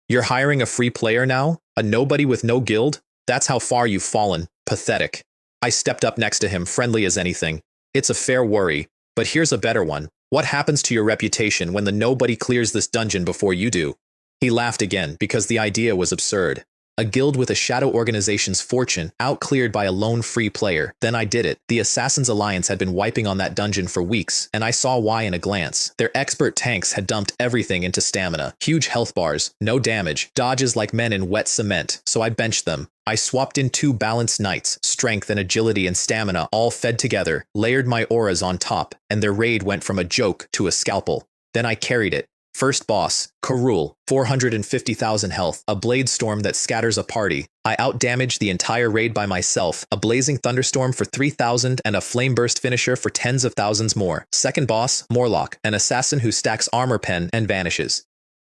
S1: You're hiring a free player now? A nobody with no guild? That's how far you've fallen. Pathetic. I stepped up next to him, friendly as anything. It's a fair worry, but here's a better one. What happens to your reputation when the nobody clears this dungeon before you do? He laughed again, because the idea was absurd. A guild with a shadow organization's fortune, out-cleared by a lone free player. Then I did it. The Assassin's Alliance had been wiping on that dungeon for weeks, and I saw why in a glance. Their expert tanks had dumped everything into stamina. Huge health bars, no damage, dodges like men in wet cement, so I benched them. I swapped in 2 balanced knights, strength and agility and stamina all fed together, layered my auras on top, and their raid went from a joke to a scalpel. Then I carried it. First boss, Karul, 450,000 health, a blade storm that scatters a party. I outdamaged the entire raid by myself, a blazing thunderstorm for 3,000 and a flame burst finisher for tens of thousands more. Second boss, Morlock, an assassin who stacks armor pen and vanishes.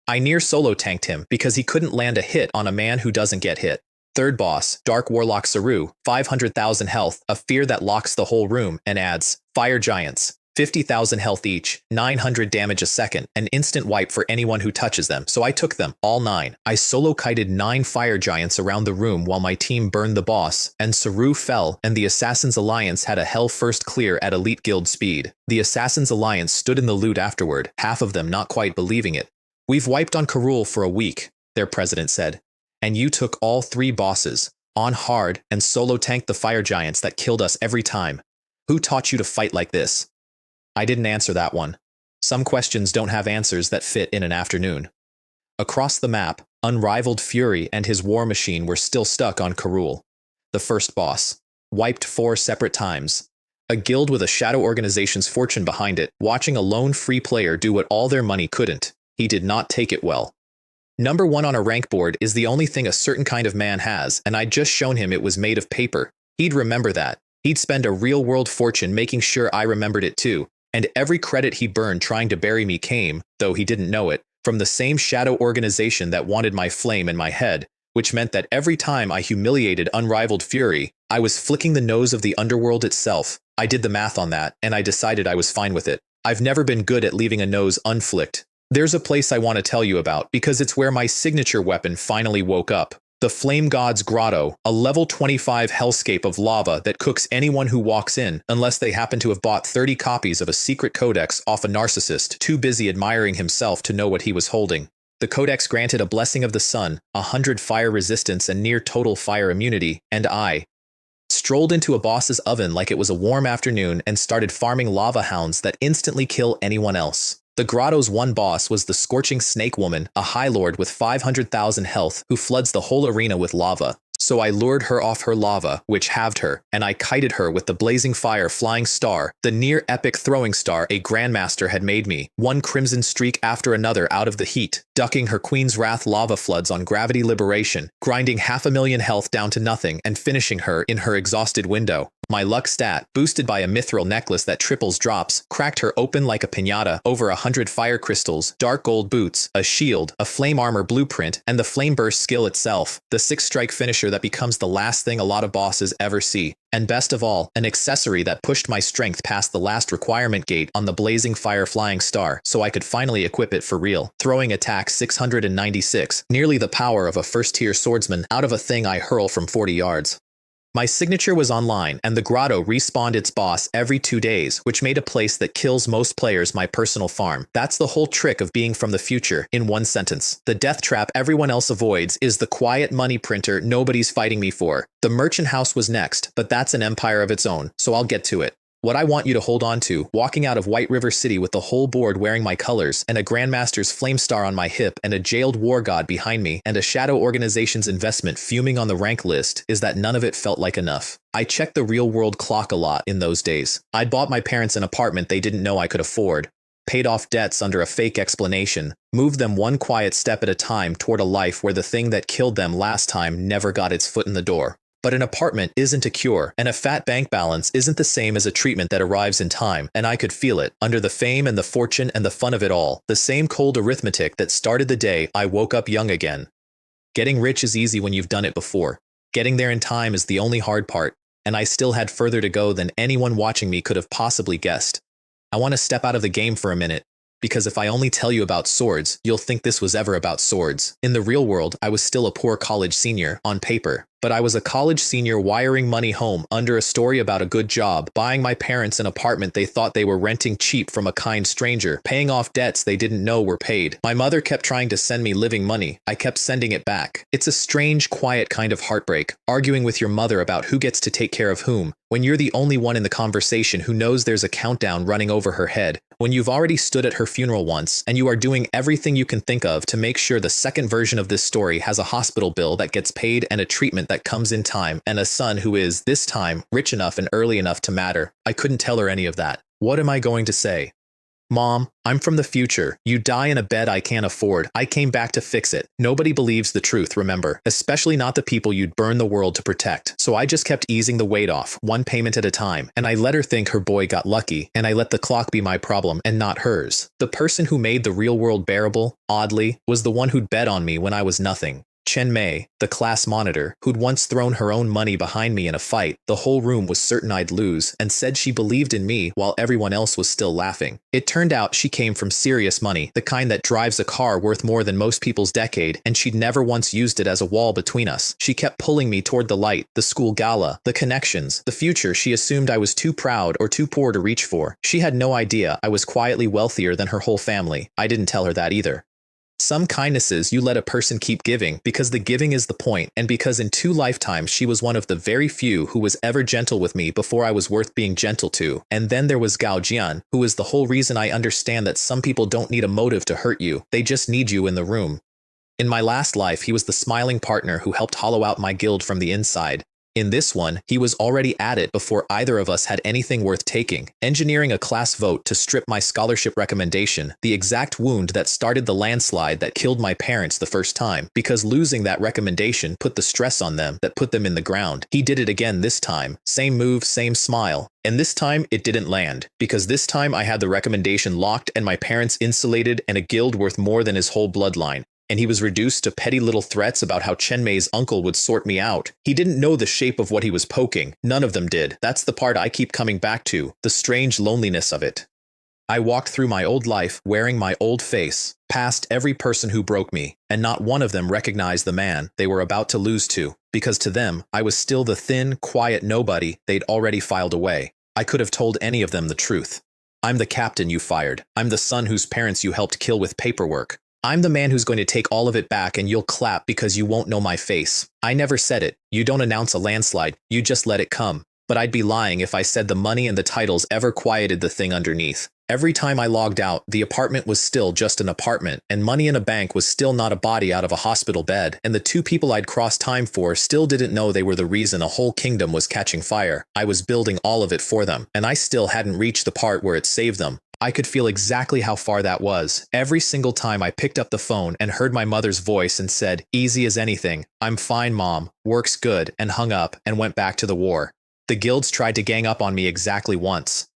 S1: I near solo tanked him because he couldn't land a hit on a man who doesn't get hit. Third boss, Dark Warlock Saru, 500,000 health, a fear that locks the whole room, and adds, Fire Giants. 50,000 health each, 900 damage a second, an instant wipe for anyone who touches them, so I took them, all 9. I solo-kited 9 fire giants around the room while my team burned the boss, and Saru fell, and the Assassin's Alliance had a hell-first clear at elite guild speed. The Assassin's Alliance stood in the loot afterward, half of them not quite believing it. We've wiped on Karul for a week, their president said, and you took all 3 bosses, on hard, and solo-tanked the fire giants that killed us every time. Who taught you to fight like this? I didn't answer that one. Some questions don't have answers that fit in an afternoon. Across the map, Unrivaled Fury and his war machine were still stuck on Karul, the first boss, wiped 4 separate times. A guild with a shadow organization's fortune behind it, watching a lone free player do what all their money couldn't. He did not take it well. Number 1 on a rank board is the only thing a certain kind of man has, and I'd just shown him it was made of paper. He'd remember that. He'd spend a real-world fortune making sure I remembered it too. And every credit he burned trying to bury me came, though he didn't know it, from the same shadow organization that wanted my flame in my head, which meant that every time I humiliated Unrivaled Fury, I was flicking the nose of the underworld itself. I did the math on that, and I decided I was fine with it. I've never been good at leaving a nose unflicked. There's a place I want to tell you about, because it's where my signature weapon finally woke up. The Flame God's Grotto, a level 25 hellscape of lava that cooks anyone who walks in, unless they happen to have bought 30 copies of a secret codex off a narcissist too busy admiring himself to know what he was holding. The codex granted a blessing of the sun, 100 fire resistance and near total fire immunity, and I strolled into a boss's oven like it was a warm afternoon and started farming lava hounds that instantly kill anyone else. The grotto's one boss was the Scorching Snake Woman, a High Lord with 500,000 health who floods the whole arena with lava. So I lured her off her lava, which halved her, and I kited her with the blazing fire flying star, the near-epic throwing star a grandmaster had made me, one crimson streak after another out of the heat, ducking her Queen's Wrath lava floods on gravity liberation, grinding 500,000 health down to nothing and finishing her in her exhausted window. My luck stat, boosted by a mithril necklace that triples drops, cracked her open like a piñata, over 100 fire crystals, dark gold boots, a shield, a flame armor blueprint, and the flame burst skill itself, the 6-strike finisher that becomes the last thing a lot of bosses ever see. And best of all, an accessory that pushed my strength past the last requirement gate on the blazing fire flying star, so I could finally equip it for real. Throwing attack 696, nearly the power of a first-tier swordsman out of a thing I hurl from 40 yards. My signature was online, and the grotto respawned its boss every 2 days, which made a place that kills most players my personal farm. That's the whole trick of being from the future, in one sentence. The death trap everyone else avoids is the quiet money printer nobody's fighting me for. The merchant house was next, but that's an empire of its own, so I'll get to it. What I want you to hold on to, walking out of White River City with the whole board wearing my colors, and a Grandmaster's flame star on my hip, and a jailed war god behind me, and a shadow organization's investment fuming on the rank list, is that none of it felt like enough. I checked the real-world clock a lot in those days. I'd bought my parents an apartment they didn't know I could afford, paid off debts under a fake explanation, moved them one quiet step at a time toward a life where the thing that killed them last time never got its foot in the door. But an apartment isn't a cure, and a fat bank balance isn't the same as a treatment that arrives in time, and I could feel it, under the fame and the fortune and the fun of it all, the same cold arithmetic that started the day I woke up young again. Getting rich is easy when you've done it before. Getting there in time is the only hard part, and I still had further to go than anyone watching me could have possibly guessed. I want to step out of the game for a minute, because if I only tell you about swords, you'll think this was ever about swords. In the real world, I was still a poor college senior, on paper. But I was a college senior wiring money home under a story about a good job, buying my parents an apartment they thought they were renting cheap from a kind stranger, paying off debts they didn't know were paid. My mother kept trying to send me living money. I kept sending it back. It's a strange, quiet kind of heartbreak, arguing with your mother about who gets to take care of whom, when you're the only one in the conversation who knows there's a countdown running over her head, when you've already stood at her funeral once, and you are doing everything you can think of to make sure the second version of this story has a hospital bill that gets paid and a treatment that comes in time, and a son who is, this time, rich enough and early enough to matter. I couldn't tell her any of that. What am I going to say? Mom, I'm from the future. You die in a bed I can't afford. I came back to fix it. Nobody believes the truth, remember, especially not the people you'd burn the world to protect. So I just kept easing the weight off, one payment at a time, and I let her think her boy got lucky, and I let the clock be my problem and not hers. The person who made the real world bearable, oddly, was the one who'd bet on me when I was nothing. Chen Mei, the class monitor, who'd once thrown her own money behind me in a fight, the whole room was certain I'd lose, and said she believed in me while everyone else was still laughing. It turned out she came from serious money, the kind that drives a car worth more than most people's decade, and she'd never once used it as a wall between us. She kept pulling me toward the light, the school gala, the connections, the future she assumed I was too proud or too poor to reach for. She had no idea I was quietly wealthier than her whole family. I didn't tell her that either. Some kindnesses you let a person keep giving because the giving is the point, and because in 2 lifetimes she was one of the very few who was ever gentle with me before I was worth being gentle to. And then there was Gao Jian, who is the whole reason I understand that some people don't need a motive to hurt you, they just need you in the room. In my last life, he was the smiling partner who helped hollow out my guild from the inside. In this one, he was already at it before either of us had anything worth taking, engineering a class vote to strip my scholarship recommendation, the exact wound that started the landslide that killed my parents the first time, because losing that recommendation put the stress on them that put them in the ground. He did it again this time, same move, same smile. And this time, it didn't land, because this time I had the recommendation locked and my parents insulated and a guild worth more than his whole bloodline. And he was reduced to petty little threats about how Chen Mei's uncle would sort me out. He didn't know the shape of what he was poking. None of them did. That's the part I keep coming back to, the strange loneliness of it. I walked through my old life wearing my old face, past every person who broke me, and not one of them recognized the man they were about to lose to, because to them, I was still the thin, quiet nobody they'd already filed away. I could have told any of them the truth. I'm the captain you fired. I'm the son whose parents you helped kill with paperwork. I'm the man who's going to take all of it back and you'll clap because you won't know my face. I never said it. You don't announce a landslide, you just let it come. But I'd be lying if I said the money and the titles ever quieted the thing underneath. Every time I logged out, the apartment was still just an apartment, and money in a bank was still not a body out of a hospital bed, and the 2 people I'd crossed time for still didn't know they were the reason a whole kingdom was catching fire. I was building all of it for them, and I still hadn't reached the part where it saved them. I could feel exactly how far that was. Every single time I picked up the phone and heard my mother's voice and said, "Easy as anything, I'm fine, Mom, work's good," and hung up and went back to the war. The guilds tried to gang up on me exactly once.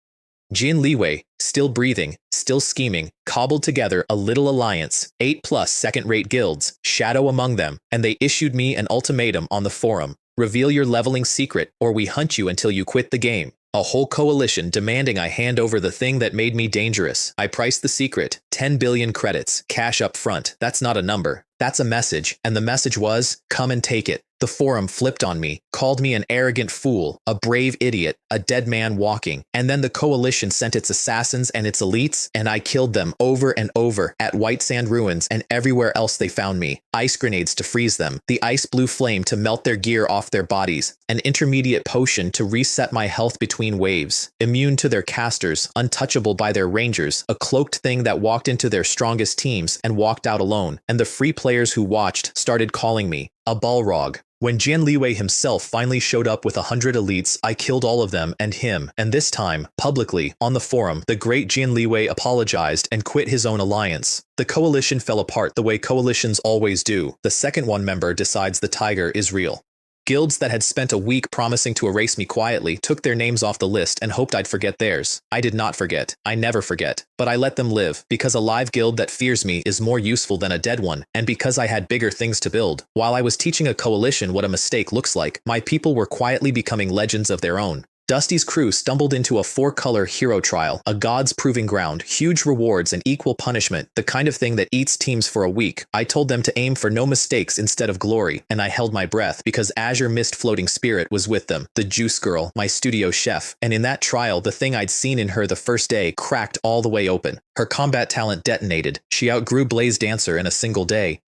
S1: Jin Liwei, still breathing, still scheming, cobbled together a little alliance, 8+ second-rate guilds, Shadow among them, and they issued me an ultimatum on the forum. Reveal your leveling secret, or we hunt you until you quit the game. A whole coalition demanding I hand over the thing that made me dangerous. I priced the secret, 10 billion credits, cash up front. That's not a number. That's a message, and the message was, come and take it. The forum flipped on me, called me an arrogant fool, a brave idiot, a dead man walking, and then the coalition sent its assassins and its elites, and I killed them over and over at White Sand Ruins and everywhere else they found me. Ice grenades to freeze them, the ice blue flame to melt their gear off their bodies, an intermediate potion to reset my health between waves, immune to their casters, untouchable by their rangers, a cloaked thing that walked into their strongest teams and walked out alone, and the free players who watched started calling me a Balrog. When Jian Liwei himself finally showed up with 100 elites, I killed all of them and him, and this time, publicly, on the forum, the great Jian Liwei apologized and quit his own alliance. The coalition fell apart the way coalitions always do. The second one member decides the tiger is real. Guilds that had spent a week promising to erase me quietly took their names off the list and hoped I'd forget theirs. I did not forget. I never forget. But I let them live, because a live guild that fears me is more useful than a dead one, and because I had bigger things to build. While I was teaching a coalition what a mistake looks like, my people were quietly becoming legends of their own. Dusty's crew stumbled into a 4-color hero trial, a god's proving ground, huge rewards and equal punishment, the kind of thing that eats teams for a week. I told them to aim for no mistakes instead of glory, and I held my breath because Azure Mist Floating Spirit was with them, the juice girl, my studio chef, and in that trial the thing I'd seen in her the first day cracked all the way open. Her combat talent detonated. She outgrew Blaze Dancer in a single day.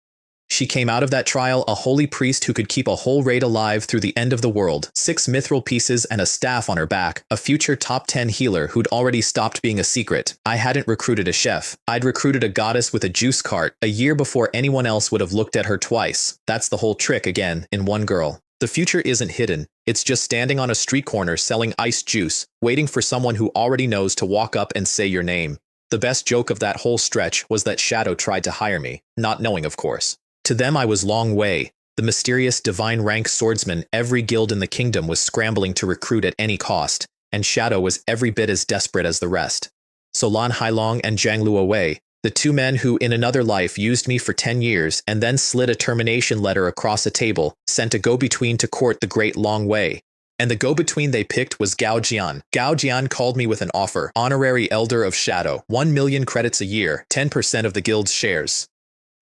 S1: She came out of that trial a holy priest who could keep a whole raid alive through the end of the world, 6 mithril pieces and a staff on her back, a future top 10 healer who'd already stopped being a secret. I hadn't recruited a chef. I'd recruited a goddess with a juice cart, a year before anyone else would have looked at her twice. That's the whole trick again, in one girl. The future isn't hidden. It's just standing on a street corner selling iced juice, waiting for someone who already knows to walk up and say your name. The best joke of that whole stretch was that Shadow tried to hire me, not knowing of course. To them I was Long Wei, the mysterious divine rank swordsman every guild in the kingdom was scrambling to recruit at any cost, and Shadow was every bit as desperate as the rest. So Lan Hailong and Zhang Luowei, the 2 men who in another life used me for 10 years and then slid a termination letter across a table, sent a go-between to court the great Long Wei. And the go-between they picked was Gao Jian. Gao Jian called me with an offer, honorary elder of Shadow, 1 million credits a year, 10% of the guild's shares.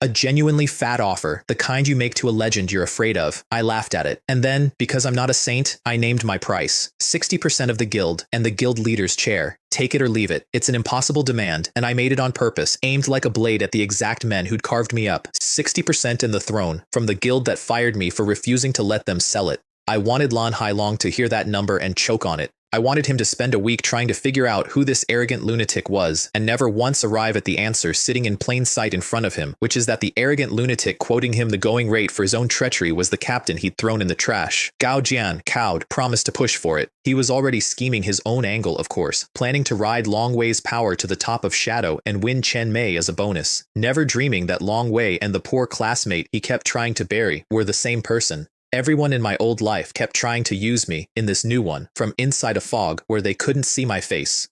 S1: A genuinely fat offer, the kind you make to a legend you're afraid of. I laughed at it. And then, because I'm not a saint, I named my price. 60% of the guild, and the guild leader's chair. Take it or leave it. It's an impossible demand, and I made it on purpose, aimed like a blade at the exact men who'd carved me up. 60% in the throne, from the guild that fired me for refusing to let them sell it. I wanted Lan Hailong to hear that number and choke on it. I wanted him to spend a week trying to figure out who this arrogant lunatic was, and never once arrive at the answer sitting in plain sight in front of him, which is that the arrogant lunatic quoting him the going rate for his own treachery was the captain he'd thrown in the trash. Gao Jian, cowed, promised to push for it. He was already scheming his own angle, of course, planning to ride Long Wei's power to the top of Shadow and win Chen Mei as a bonus, never dreaming that Long Wei and the poor classmate he kept trying to bury were the same person. Everyone in my old life kept trying to use me, in this new one, from inside a fog where they couldn't see my face.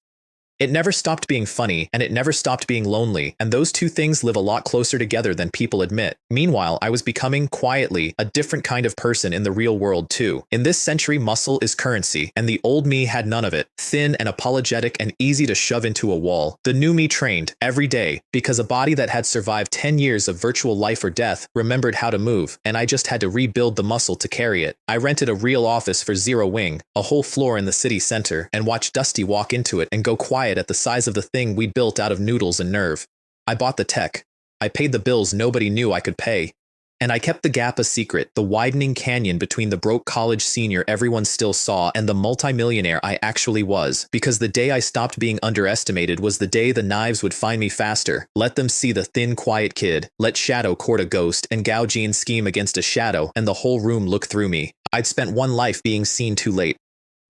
S1: It never stopped being funny, and it never stopped being lonely, and those two things live a lot closer together than people admit. Meanwhile, I was becoming, quietly, a different kind of person in the real world too. In this century, muscle is currency, and the old me had none of it. Thin and apologetic and easy to shove into a wall. The new me trained, every day, because a body that had survived 10 years of virtual life or death remembered how to move, and I just had to rebuild the muscle to carry it. I rented a real office for Zero Wing, a whole floor in the city center, and watched Dusty walk into it and go quiet at the size of the thing we built out of noodles and nerve. I bought the tech. I paid the bills nobody knew I could pay. And I kept the gap a secret, the widening canyon between the broke college senior everyone still saw and the multimillionaire I actually was, because the day I stopped being underestimated was the day the knives would find me faster. Let them see the thin, quiet kid. Let Shadow court a ghost and Gao Jian scheme against a shadow, and the whole room look through me. I'd spent one life being seen too late.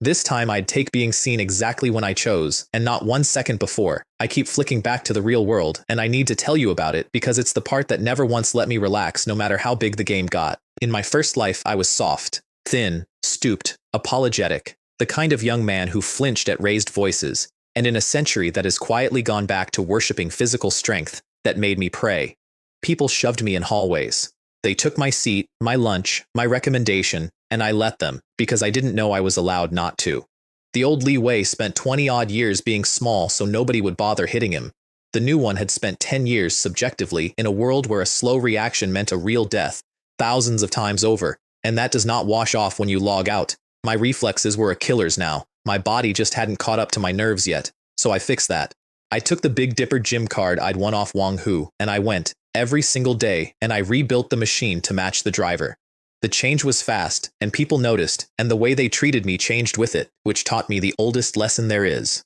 S1: This time I'd take being seen exactly when I chose, and not 1 second before. I keep flicking back to the real world, and I need to tell you about it because it's the part that never once let me relax no matter how big the game got. In my first life I was soft, thin, stooped, apologetic, the kind of young man who flinched at raised voices, and in a century that has quietly gone back to worshipping physical strength that made me pray. People shoved me in hallways. They took my seat, my lunch, my recommendation, and I let them, because I didn't know I was allowed not to. The old Li Wei spent 20-odd years being small so nobody would bother hitting him. The new one had spent 10 years subjectively in a world where a slow reaction meant a real death, thousands of times over, and that does not wash off when you log out. My reflexes were a killer's now. My body just hadn't caught up to my nerves yet, so I fixed that. I took the Big Dipper gym card I'd won off Wang Hu, and I went, every single day, and I rebuilt the machine to match the driver. The change was fast, and people noticed, and the way they treated me changed with it, which taught me the oldest lesson there is.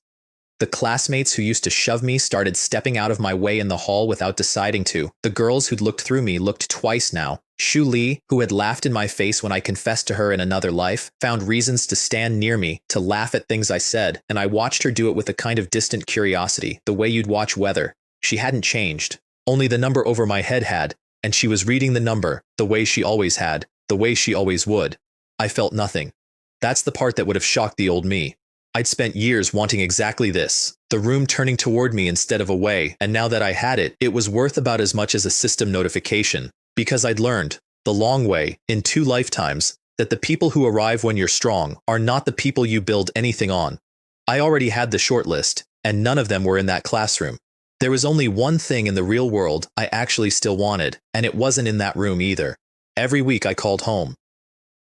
S1: The classmates who used to shove me started stepping out of my way in the hall without deciding to. The girls who'd looked through me looked twice now. Shu Li, who had laughed in my face when I confessed to her in another life, found reasons to stand near me, to laugh at things I said, and I watched her do it with a kind of distant curiosity, the way you'd watch weather. She hadn't changed. Only the number over my head had, and she was reading the number, the way she always had, the way she always would. I felt nothing. That's the part that would have shocked the old me. I'd spent years wanting exactly this, the room turning toward me instead of away, and now that I had it, it was worth about as much as a system notification. Because I'd learned, the long way, in 2 lifetimes, that the people who arrive when you're strong are not the people you build anything on. I already had the short list, and none of them were in that classroom. There was only one thing in the real world I actually still wanted, and it wasn't in that room either. Every week I called home.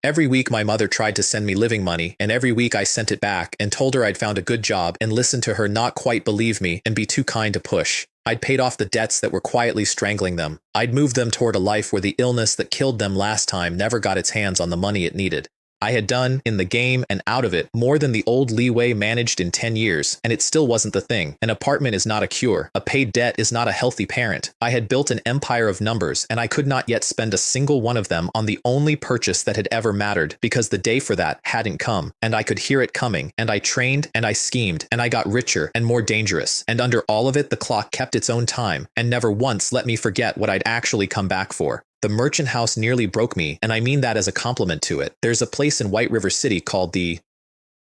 S1: Every week my mother tried to send me living money, and every week I sent it back and told her I'd found a good job and listened to her not quite believe me and be too kind to push. I'd paid off the debts that were quietly strangling them. I'd moved them toward a life where the illness that killed them last time never got its hands on the money it needed. I had done, in the game and out of it, more than the old leeway managed in 10 years, and it still wasn't the thing. An apartment is not a cure. A paid debt is not a healthy parent. I had built an empire of numbers, and I could not yet spend a single one of them on the only purchase that had ever mattered, because the day for that hadn't come, and I could hear it coming, and I trained, and I schemed, and I got richer and more dangerous, and under all of it the clock kept its own time, and never once let me forget what I'd actually come back for. The merchant house nearly broke me, and I mean that as a compliment to it. There's a place in White River City called the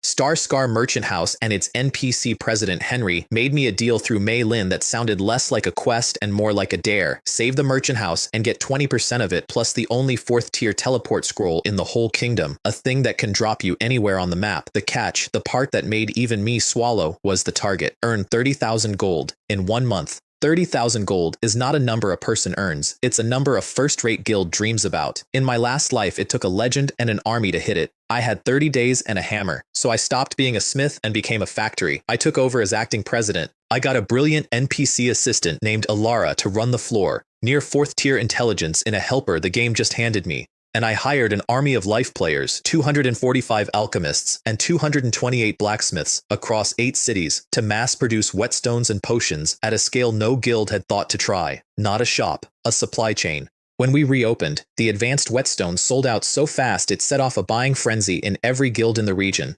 S1: Star Scar Merchant House, and its NPC president Henry made me a deal through Mei Lin that sounded less like a quest and more like a dare. Save the merchant house and get 20% of it plus the only 4th tier teleport scroll in the whole kingdom, a thing that can drop you anywhere on the map. The catch, the part that made even me swallow, was the target. Earn 30,000 gold in 1 month. 30,000 gold is not a number a person earns, it's a number a first-rate guild dreams about. In my last life it took a legend and an army to hit it. I had 30 days and a hammer, so I stopped being a smith and became a factory. I took over as acting president. I got a brilliant NPC assistant named Alara to run the floor, near 4th tier intelligence in a helper the game just handed me. And I hired an army of life players, 245 alchemists, and 228 blacksmiths across 8 cities to mass-produce whetstones and potions at a scale no guild had thought to try. Not a shop, a supply chain. When we reopened, the advanced whetstones sold out so fast it set off a buying frenzy in every guild in the region.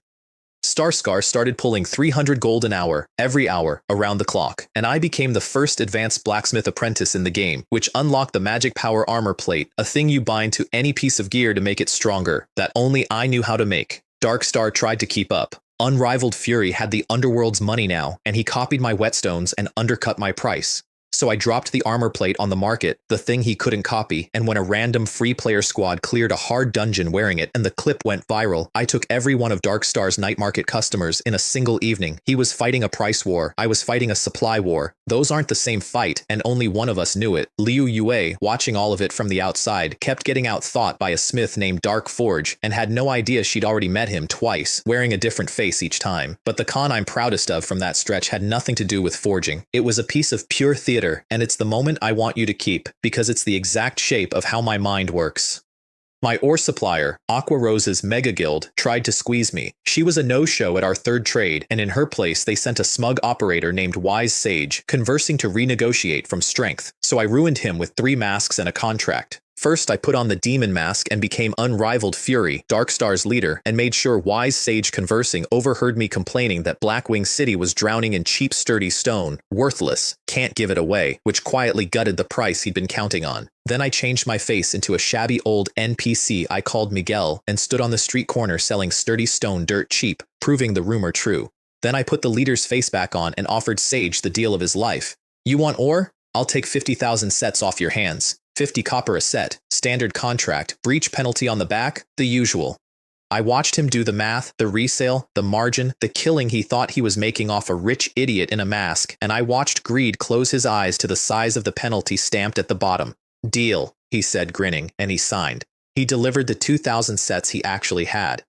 S1: Starscar started pulling 300 gold an hour, every hour, around the clock, and I became the first advanced blacksmith apprentice in the game, which unlocked the magic power armor plate, a thing you bind to any piece of gear to make it stronger, that only I knew how to make. Darkstar tried to keep up. Unrivaled Fury had the underworld's money now, and he copied my whetstones and undercut my price. So I dropped the armor plate on the market, the thing he couldn't copy, and when a random free player squad cleared a hard dungeon wearing it and the clip went viral, I took every one of Darkstar's night market customers in a single evening. He was fighting a price war, I was fighting a supply war. Those aren't the same fight, and only one of us knew it. Liu Yue, watching all of it from the outside, kept getting outthought by a smith named Dark Forge, and had no idea she'd already met him twice, wearing a different face each time. But the con I'm proudest of from that stretch had nothing to do with forging. It was a piece of pure theater, and it's the moment I want you to keep, because it's the exact shape of how my mind works. My ore supplier, Aqua Rose's Mega Guild, tried to squeeze me. She was a no-show at our 3rd trade, and in her place they sent a smug operator named Wise Sage, conversing to renegotiate from strength, so I ruined him with 3 masks and a contract. First, I put on the demon mask and became Unrivaled Fury, Darkstar's leader, and made sure Wise Sage conversing overheard me complaining that Blackwing City was drowning in cheap sturdy stone, worthless, can't give it away, which quietly gutted the price he'd been counting on. Then I changed my face into a shabby old NPC I called Miguel and stood on the street corner selling sturdy stone dirt cheap, proving the rumor true. Then I put the leader's face back on and offered Sage the deal of his life. You want ore? I'll take 50,000 sets off your hands. 50 copper a set, standard contract, breach penalty on the back, the usual. I watched him do the math, the resale, the margin, the killing he thought he was making off a rich idiot in a mask, and I watched greed close his eyes to the size of the penalty stamped at the bottom. Deal, he said grinning, and he signed. He delivered the 2,000 sets he actually had.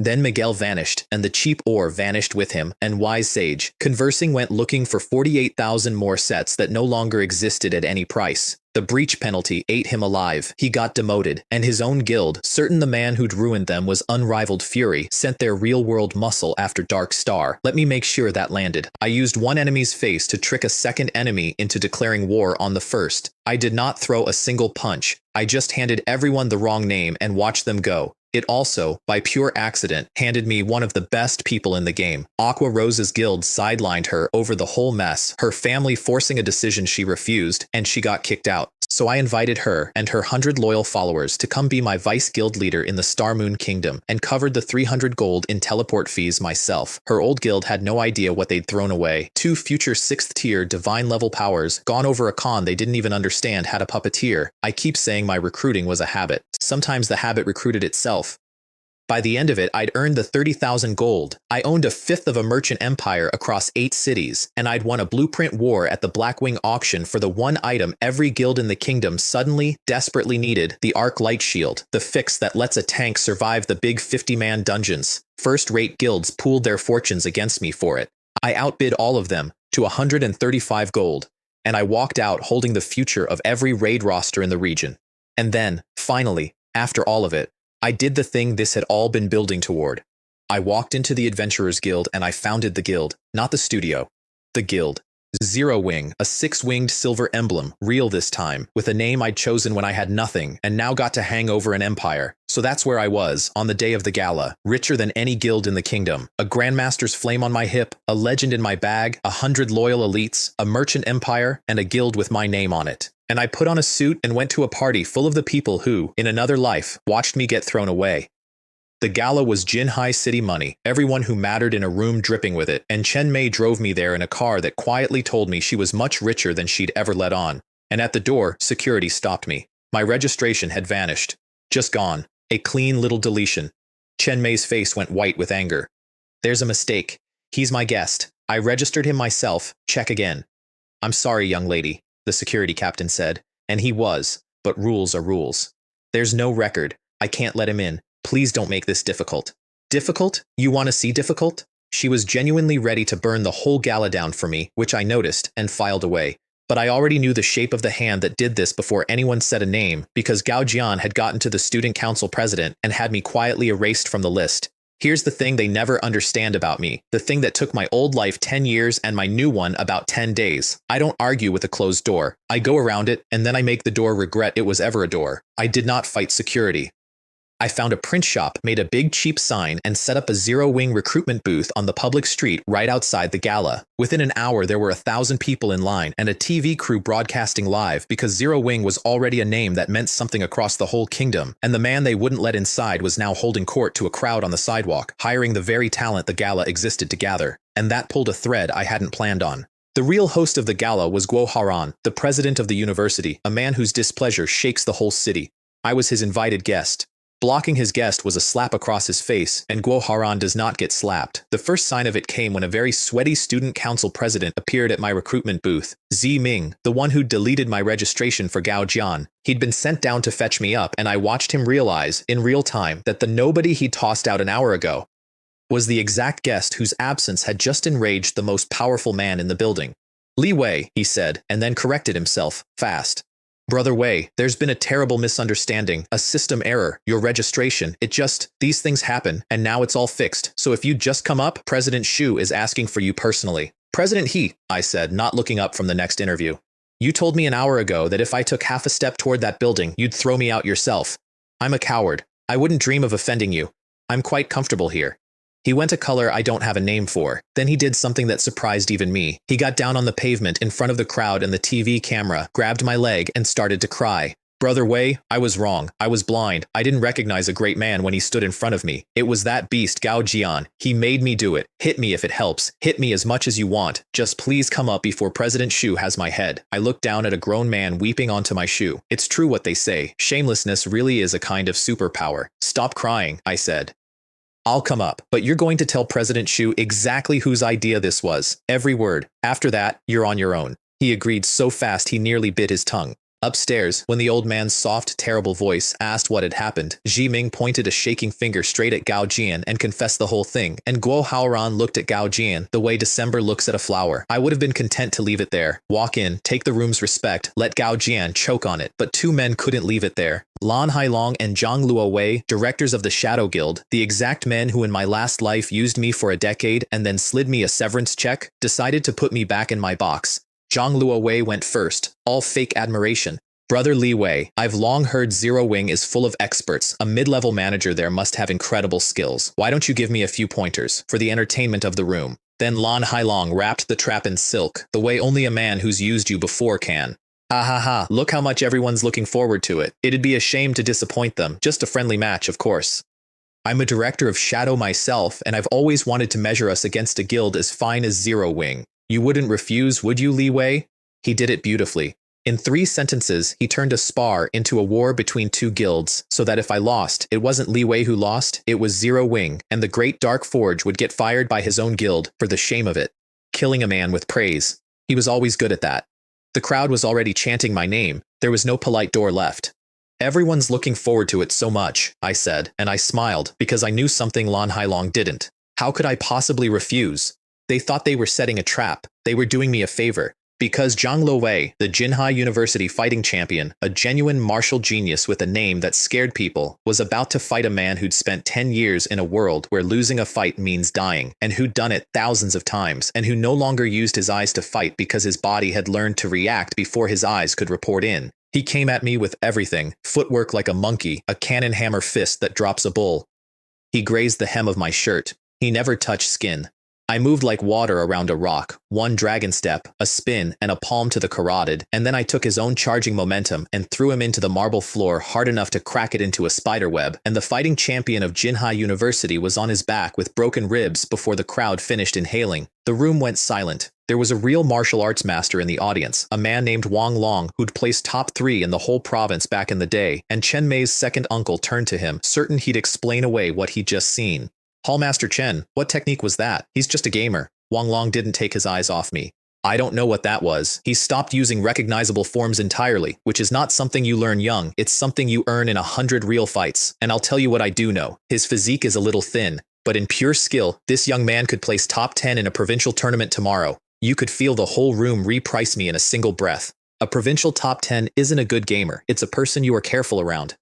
S1: Then Miguel vanished, and the cheap ore vanished with him, and Wise Sage, conversing, went looking for 48,000 more sets that no longer existed at any price. The breach penalty ate him alive. He got demoted, and his own guild, certain the man who'd ruined them was unrivaled fury, sent their real-world muscle after Dark Star. Let me make sure that landed. I used one enemy's face to trick a second enemy into declaring war on the first. I did not throw a single punch. I just handed everyone the wrong name and watched them go. It also, by pure accident, handed me one of the best people in the game. Aqua Rose's guild sidelined her over the whole mess, her family forcing a decision she refused, and she got kicked out. So I invited her and her 100 loyal followers to come be my vice guild leader in the Star Moon Kingdom, and covered the 300 gold in teleport fees myself. Her old guild had no idea what they'd thrown away. 2 future 6th tier divine level powers, gone over a con they didn't even understand had a puppeteer. I keep saying my recruiting was a habit. Sometimes the habit recruited itself. By the end of it, I'd earned the 30,000 gold. I owned a fifth of a merchant empire across 8 cities, and I'd won a blueprint war at the Blackwing auction for the one item every guild in the kingdom suddenly, desperately needed: the Arc Light Shield, the fix that lets a tank survive the big 50-man dungeons. First-rate guilds pooled their fortunes against me for it. I outbid all of them to 135 gold, and I walked out holding the future of every raid roster in the region. And then, finally, after all of it, I did the thing this had all been building toward. I walked into the Adventurers Guild and I founded the guild, not the studio. The guild. Zero Wing, a 6-winged silver emblem, real this time, with a name I'd chosen when I had nothing and now got to hang over an empire. So that's where I was, on the day of the gala, richer than any guild in the kingdom. A Grandmaster's flame on my hip, a legend in my bag, 100 loyal elites, a merchant empire, and a guild with my name on it. And I put on a suit and went to a party full of the people who, in another life, watched me get thrown away. The gala was Jinhai City money, everyone who mattered in a room dripping with it, and Chen Mei drove me there in a car that quietly told me she was much richer than she'd ever let on. And at the door, security stopped me. My registration had vanished. Just gone. A clean little deletion. Chen Mei's face went white with anger. There's a mistake. He's my guest. I registered him myself. Check again. I'm sorry, young lady, the security captain said, and he was, but rules are rules. There's no record. I can't let him in. Please don't make this difficult. Difficult? You want to see difficult? She was genuinely ready to burn the whole gala down for me, which I noticed and filed away. But I already knew the shape of the hand that did this before anyone said a name, because Gao Jian had gotten to the student council president and had me quietly erased from the list. Here's the thing they never understand about me, the thing that took my old life 10 years and my new one about 10 days. I don't argue with a closed door. I go around it, and then I make the door regret it was ever a door. I did not fight security. I found a print shop, made a big cheap sign, and set up a zero-wing recruitment booth on the public street right outside the gala. Within an hour, there were 1,000 people in line and a TV crew broadcasting live because Zero Wing was already a name that meant something across the whole kingdom, and the man they wouldn't let inside was now holding court to a crowd on the sidewalk, hiring the very talent the gala existed to gather. And that pulled a thread I hadn't planned on. The real host of the gala was Guo Haran, the president of the university, a man whose displeasure shakes the whole city. I was his invited guest. Blocking his guest was a slap across his face, and Guo Haran does not get slapped. The first sign of it came when a very sweaty student council president appeared at my recruitment booth. Zi Ming, the one who deleted my registration for Gao Jian. He'd been sent down to fetch me up, and I watched him realize, in real time, that the nobody he'd tossed out an hour ago was the exact guest whose absence had just enraged the most powerful man in the building. Li Wei, he said, and then corrected himself, fast. Brother Wei, there's been a terrible misunderstanding, a system error, your registration, these things happen, and now it's all fixed, so if you'd just come up, President Xu is asking for you personally. President He, I said, not looking up from the next interview. You told me an hour ago that if I took half a step toward that building, you'd throw me out yourself. I'm a coward. I wouldn't dream of offending you. I'm quite comfortable here. He went a color I don't have a name for. Then he did something that surprised even me. He got down on the pavement in front of the crowd and the TV camera, grabbed my leg, and started to cry. Brother Wei, I was wrong. I was blind. I didn't recognize a great man when he stood in front of me. It was that beast, Gao Jian. He made me do it. Hit me if it helps. Hit me as much as you want. Just please come up before President Xu has my head. I looked down at a grown man weeping onto my shoe. It's true what they say. Shamelessness really is a kind of superpower. Stop crying, I said. I'll come up, but you're going to tell President Xu exactly whose idea this was. Every word. After that, you're on your own. He agreed so fast he nearly bit his tongue. Upstairs, when the old man's soft, terrible voice asked what had happened, Ji Ming pointed a shaking finger straight at Gao Jian and confessed the whole thing, and Guo Haoran looked at Gao Jian the way December looks at a flower. I would have been content to leave it there, walk in, take the room's respect, let Gao Jian choke on it, but two men couldn't leave it there. Lan Hailong and Zhang Luowei, directors of the Shadow Guild, the exact men who in my last life used me for a decade and then slid me a severance check, decided to put me back in my box. Zhang Luowei went first, all fake admiration. Brother Li Wei, I've long heard Zero Wing is full of experts. A mid-level manager there must have incredible skills. Why don't you give me a few pointers for the entertainment of the room? Then Lan Hailong wrapped the trap in silk, the way only a man who's used you before can. Ha ha ha, look how much everyone's looking forward to it. It'd be a shame to disappoint them, just a friendly match, of course. I'm a director of Shadow myself, and I've always wanted to measure us against a guild as fine as Zero Wing. You wouldn't refuse, would you, Li Wei? He did it beautifully. In 3 sentences, he turned a spar into a war between 2 guilds, so that if I lost, it wasn't Li Wei who lost, it was Zero Wing, and the Great Dark Forge would get fired by his own guild for the shame of it. Killing a man with praise. He was always good at that. The crowd was already chanting my name. There was no polite door left. Everyone's looking forward to it so much, I said, and I smiled, because I knew something Lan Hailong didn't. How could I possibly refuse? They thought they were setting a trap. They were doing me a favor. Because Zhang Luowei, the Jinhai University fighting champion, a genuine martial genius with a name that scared people, was about to fight a man who'd spent 10 years in a world where losing a fight means dying, and who'd done it thousands of times, and who no longer used his eyes to fight because his body had learned to react before his eyes could report in. He came at me with everything, footwork like a monkey, a cannon hammer fist that drops a bull. He grazed the hem of my shirt. He never touched skin. I moved like water around a rock, 1 dragon step, a spin, and a palm to the carotid, and then I took his own charging momentum and threw him into the marble floor hard enough to crack it into a spiderweb, and the fighting champion of Jinhai University was on his back with broken ribs before the crowd finished inhaling. The room went silent. There was a real martial arts master in the audience, a man named Wang Long who'd placed top 3 in the whole province back in the day, and Chen Mei's second uncle turned to him, certain he'd explain away what he'd just seen. Hallmaster Chen, what technique was that? He's just a gamer. Wang Long didn't take his eyes off me. I don't know what that was. He stopped using recognizable forms entirely, which is not something you learn young, it's something you earn in 100 real fights. And I'll tell you what I do know. His physique is a little thin, but in pure skill, this young man could place top 10 in a provincial tournament tomorrow. You could feel the whole room reprice me in a single breath. A provincial top 10 isn't a good gamer, it's a person you are careful around.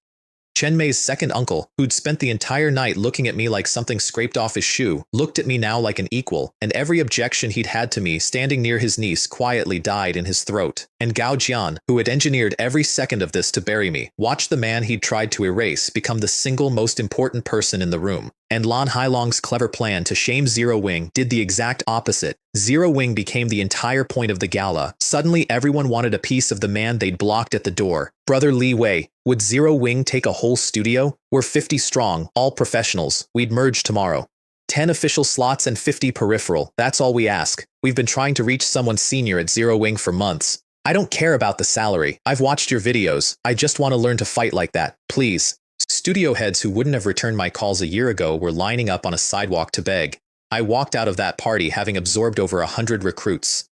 S1: Chen Mei's second uncle, who'd spent the entire night looking at me like something scraped off his shoe, looked at me now like an equal, and every objection he'd had to me standing near his niece quietly died in his throat. And Gao Jian, who had engineered every second of this to bury me, watched the man he'd tried to erase become the single most important person in the room. And Lan Hailong's clever plan to shame Zero Wing did the exact opposite. Zero Wing became the entire point of the gala. Suddenly everyone wanted a piece of the man they'd blocked at the door. Brother Li Wei, would Zero Wing take a whole studio? We're 50 strong, all professionals. We'd merge tomorrow. 10 official slots and 50 peripheral. That's all we ask. We've been trying to reach someone senior at Zero Wing for months. I don't care about the salary. I've watched your videos. I just want to learn to fight like that. Please. Studio heads who wouldn't have returned my calls a year ago were lining up on a sidewalk to beg. I walked out of that party having absorbed over 100 recruits.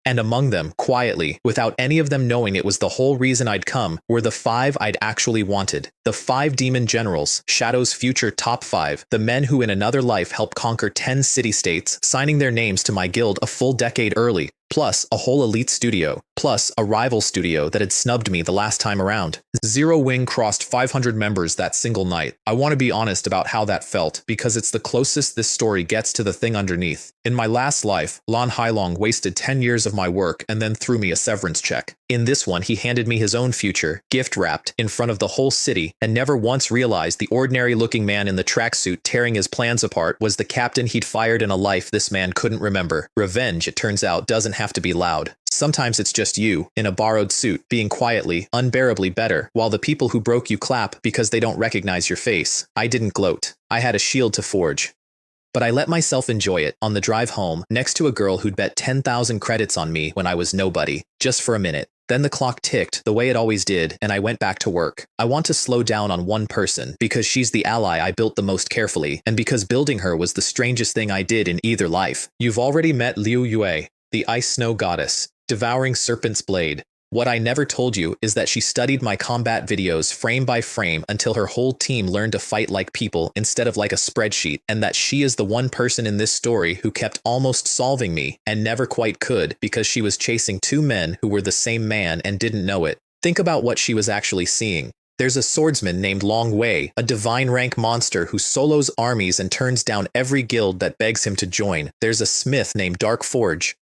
S1: And among them, quietly, without any of them knowing it was the whole reason I'd come, were the 5 I'd actually wanted. The 5 demon generals, Shadow's future top 5, the men who in another life helped conquer 10 city-states, signing their names to my guild a full decade early, plus a whole elite studio, plus a rival studio that had snubbed me the last time around. Zero Wing crossed 500 members that single night. I want to be honest about how that felt, because it's the closest this story gets to the thing underneath. In my last life, Lan Hailong wasted 10 years of my work and then threw me a severance check. In this one, he handed me his own future, gift-wrapped, in front of the whole city, and never once realized the ordinary-looking man in the tracksuit tearing his plans apart was the captain he'd fired in a life this man couldn't remember. Revenge, it turns out, doesn't have to be loud. Sometimes it's just you, in a borrowed suit, being quietly, unbearably better, while the people who broke you clap because they don't recognize your face. I didn't gloat. I had a shield to forge. But I let myself enjoy it, on the drive home, next to a girl who'd bet 10,000 credits on me when I was nobody, just for a minute. Then the clock ticked, the way it always did, and I went back to work. I want to slow down on one person, because she's the ally I built the most carefully, and because building her was the strangest thing I did in either life. You've already met Liu Yue, the ice snow goddess, devouring serpent's blade. What I never told you is that she studied my combat videos frame by frame until her whole team learned to fight like people instead of like a spreadsheet, and that she is the one person in this story who kept almost solving me and never quite could because she was chasing two men who were the same man and didn't know it. Think about what she was actually seeing. There's a swordsman named Long Wei, a divine rank monster who solos armies and turns down every guild that begs him to join. There's a smith named Dark Forge,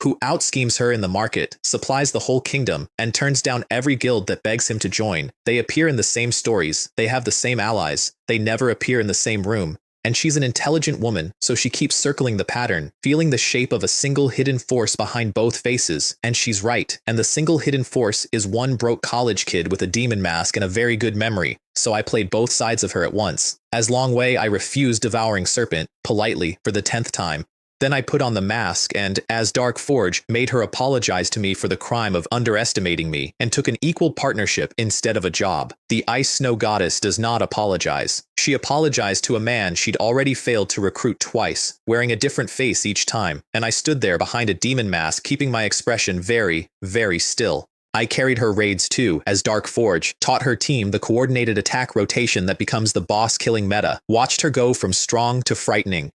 S1: who outschemes her in the market, supplies the whole kingdom, and turns down every guild that begs him to join. They appear in the same stories, they have the same allies, they never appear in the same room. And she's an intelligent woman, so she keeps circling the pattern, feeling the shape of a single hidden force behind both faces. And she's right, and the single hidden force is one broke college kid with a demon mask and a very good memory, so I played both sides of her at once. As Long Wei, I refused Devouring Serpent, politely, for the 10th time. Then I put on the mask and, as Dark Forge, made her apologize to me for the crime of underestimating me and took an equal partnership instead of a job. The Ice Snow Goddess does not apologize. She apologized to a man she'd already failed to recruit twice, wearing a different face each time, and I stood there behind a demon mask keeping my expression very, very still. I carried her raids too, as Dark Forge taught her team the coordinated attack rotation that becomes the boss-killing meta, watched her go from strong to frightening.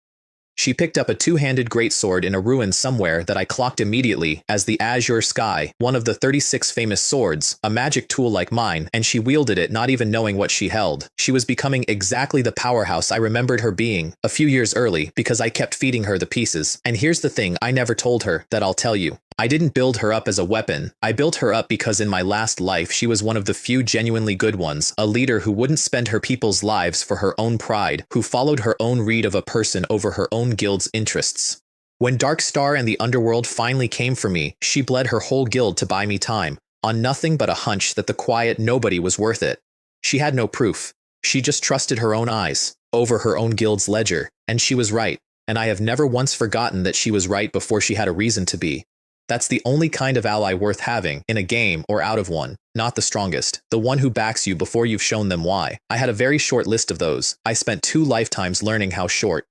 S1: She picked up a two-handed greatsword in a ruin somewhere that I clocked immediately as the Azure Sky, one of the 36 famous swords, a magic tool like mine, and she wielded it not even knowing what she held. She was becoming exactly the powerhouse I remembered her being a few years early because I kept feeding her the pieces. And here's the thing I never told her that I'll tell you. I didn't build her up as a weapon. I built her up because in my last life she was one of the few genuinely good ones, a leader who wouldn't spend her people's lives for her own pride, who followed her own read of a person over her own guild's interests. When Darkstar and the underworld finally came for me, she bled her whole guild to buy me time, on nothing but a hunch that the quiet nobody was worth it. She had no proof. She just trusted her own eyes, over her own guild's ledger, and she was right, and I have never once forgotten that she was right before she had a reason to be. That's the only kind of ally worth having, in a game or out of one. Not the strongest, the one who backs you before you've shown them why. I had a very short list of those. I spent 2 lifetimes learning how short.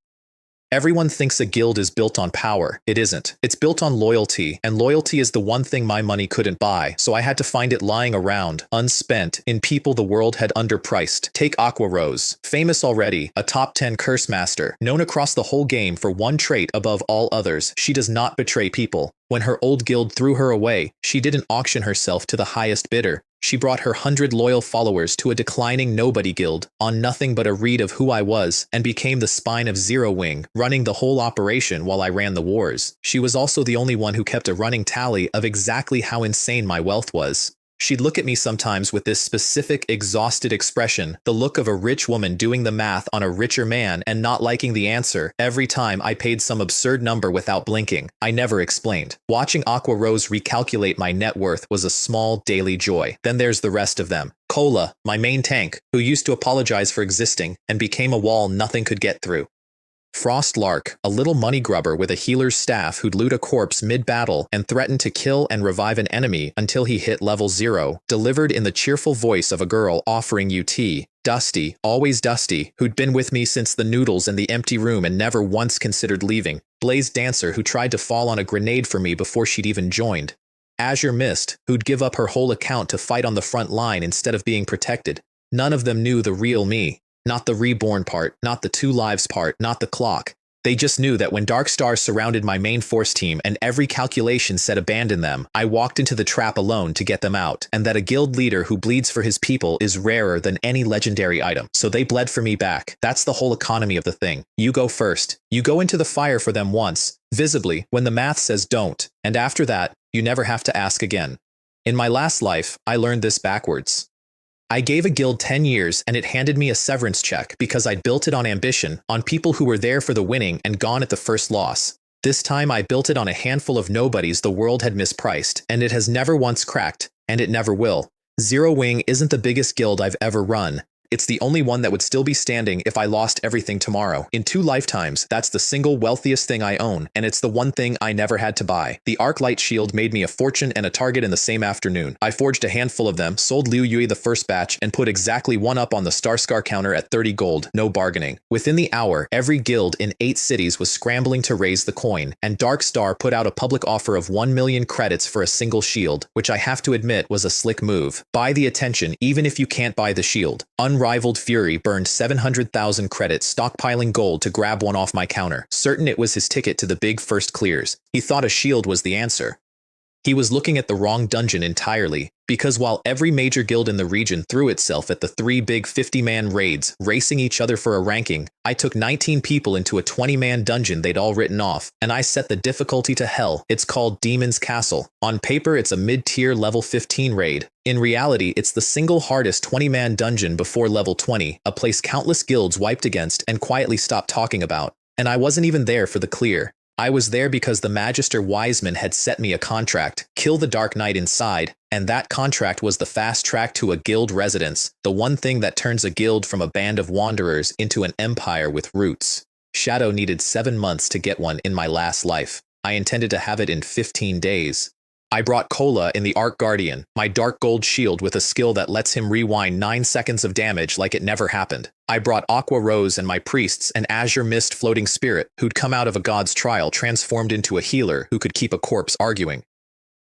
S1: Everyone thinks a guild is built on power. It isn't. It's built on loyalty, and loyalty is the one thing my money couldn't buy, so I had to find it lying around, unspent, in people the world had underpriced. Take Aqua Rose, famous already, a top 10 curse master, known across the whole game for one trait above all others: she does not betray people. When her old guild threw her away, she didn't auction herself to the highest bidder. She brought her 100 loyal followers to a declining nobody guild, on nothing but a read of who I was, and became the spine of Zero Wing, running the whole operation while I ran the wars. She was also the only one who kept a running tally of exactly how insane my wealth was. She'd look at me sometimes with this specific, exhausted expression, the look of a rich woman doing the math on a richer man and not liking the answer every time I paid some absurd number without blinking. I never explained. Watching Aqua Rose recalculate my net worth was a small daily joy. Then there's the rest of them. Cola, my main tank, who used to apologize for existing and became a wall nothing could get through. Frost Lark, a little money grubber with a healer's staff who'd loot a corpse mid-battle and threaten to kill and revive an enemy until he hit level 0, delivered in the cheerful voice of a girl offering you tea. Dusty, always Dusty, who'd been with me since the noodles in the empty room and never once considered leaving. Blaze Dancer, who tried to fall on a grenade for me before she'd even joined. Azure Mist, who'd give up her whole account to fight on the front line instead of being protected. None of them knew the real me. Not the reborn part, not the 2 lives part, not the clock. They just knew that when Darkstar surrounded my main force team and every calculation said abandon them, I walked into the trap alone to get them out, and that a guild leader who bleeds for his people is rarer than any legendary item, so they bled for me back. That's the whole economy of the thing. You go first. You go into the fire for them once, visibly, when the math says don't, and after that, you never have to ask again. In my last life, I learned this backwards. I gave a guild 10 years and it handed me a severance check because I'd built it on ambition, on people who were there for the winning and gone at the first loss. This time I built it on a handful of nobodies the world had mispriced, and it has never once cracked, and it never will. Zero Wing isn't the biggest guild I've ever run. It's the only one that would still be standing if I lost everything tomorrow. In 2 lifetimes, that's the single wealthiest thing I own, and it's the one thing I never had to buy. The arc light shield made me a fortune and a target in the same afternoon. I forged a handful of them, sold Liu Yui the first batch, and put exactly one up on the Starscar counter at 30 gold, no bargaining. Within the hour, every guild in 8 cities was scrambling to raise the coin, and Dark Star put out a public offer of 1 million credits for a single shield, which I have to admit was a slick move. Buy the attention even if you can't buy the shield. Unrivaled Fury burned 700,000 credits stockpiling gold to grab one off my counter, certain it was his ticket to the big first clears. He thought a shield was the answer. He was looking at the wrong dungeon entirely, because while every major guild in the region threw itself at the 3 big 50-man raids, racing each other for a ranking, I took 19 people into a 20-man dungeon they'd all written off, and I set the difficulty to hell. It's called Demon's Castle. On paper, it's a mid-tier level 15 raid. In reality, it's the single hardest 20-man dungeon before level 20, a place countless guilds wiped against and quietly stopped talking about. And I wasn't even there for the clear. I was there because the Magister Wiseman had set me a contract, kill the Dark Knight inside, and that contract was the fast track to a guild residence, the one thing that turns a guild from a band of wanderers into an empire with roots. Shadow needed 7 months to get one in my last life. I intended to have it in 15 days. I brought Cola in the Arc Guardian, my dark gold shield with a skill that lets him rewind 9 seconds of damage like it never happened. I brought Aqua Rose and my priests an Azure Mist floating spirit who'd come out of a god's trial transformed into a healer who could keep a corpse arguing.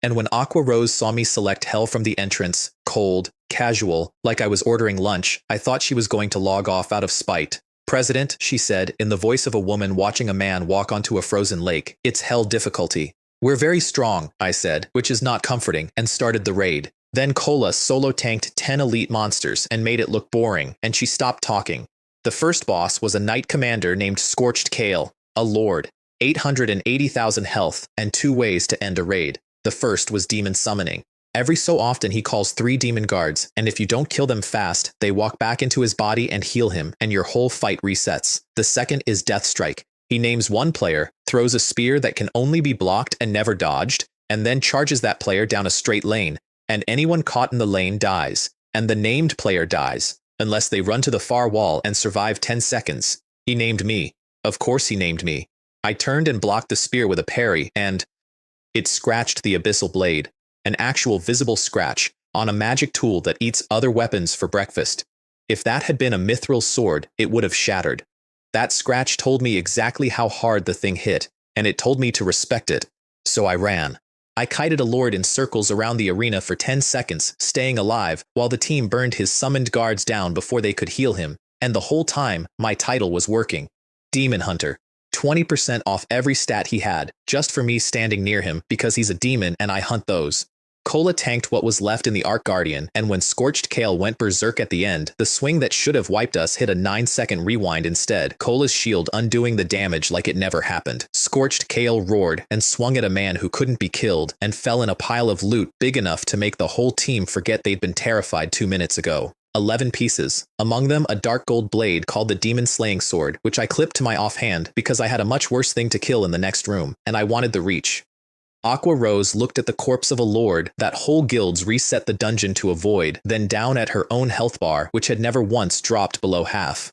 S1: And when Aqua Rose saw me select hell from the entrance, cold, casual, like I was ordering lunch, I thought she was going to log off out of spite. "President," she said, in the voice of a woman watching a man walk onto a frozen lake, "it's hell difficulty." "We're very strong," I said, which is not comforting, and started the raid. Then Cola solo tanked 10 elite monsters and made it look boring, and she stopped talking. The first boss was a knight commander named Scorched Kale, a lord, 880,000 health, and 2 ways to end a raid. The first was demon summoning. Every so often he calls 3 demon guards, and if you don't kill them fast, they walk back into his body and heal him, and your whole fight resets. The second is Death Strike. He names one player, throws a spear that can only be blocked and never dodged, and then charges that player down a straight lane, and anyone caught in the lane dies, and the named player dies, unless they run to the far wall and survive 10 seconds. He named me. Of course he named me. I turned and blocked the spear with a parry, and it scratched the abyssal blade, an actual visible scratch, on a magic tool that eats other weapons for breakfast. If that had been a mithril sword, it would have shattered. That scratch told me exactly how hard the thing hit, and it told me to respect it. So I ran. I kited a lord in circles around the arena for 10 seconds, staying alive, while the team burned his summoned guards down before they could heal him, and the whole time, my title was working. Demon Hunter. 20% off every stat he had, just for me standing near him, because he's a demon and I hunt those. Cola tanked what was left in the Arc Guardian, and when Scorched Kale went berserk at the end, the swing that should have wiped us hit a 9-second rewind instead, Cola's shield undoing the damage like it never happened. Scorched Kale roared and swung at a man who couldn't be killed, and fell in a pile of loot big enough to make the whole team forget they'd been terrified 2 minutes ago. 11 pieces, among them a dark gold blade called the Demon Slaying Sword, which I clipped to my offhand because I had a much worse thing to kill in the next room, and I wanted the reach. Aqua Rose looked at the corpse of a lord that whole guilds reset the dungeon to avoid, then down at her own health bar, which had never once dropped below half.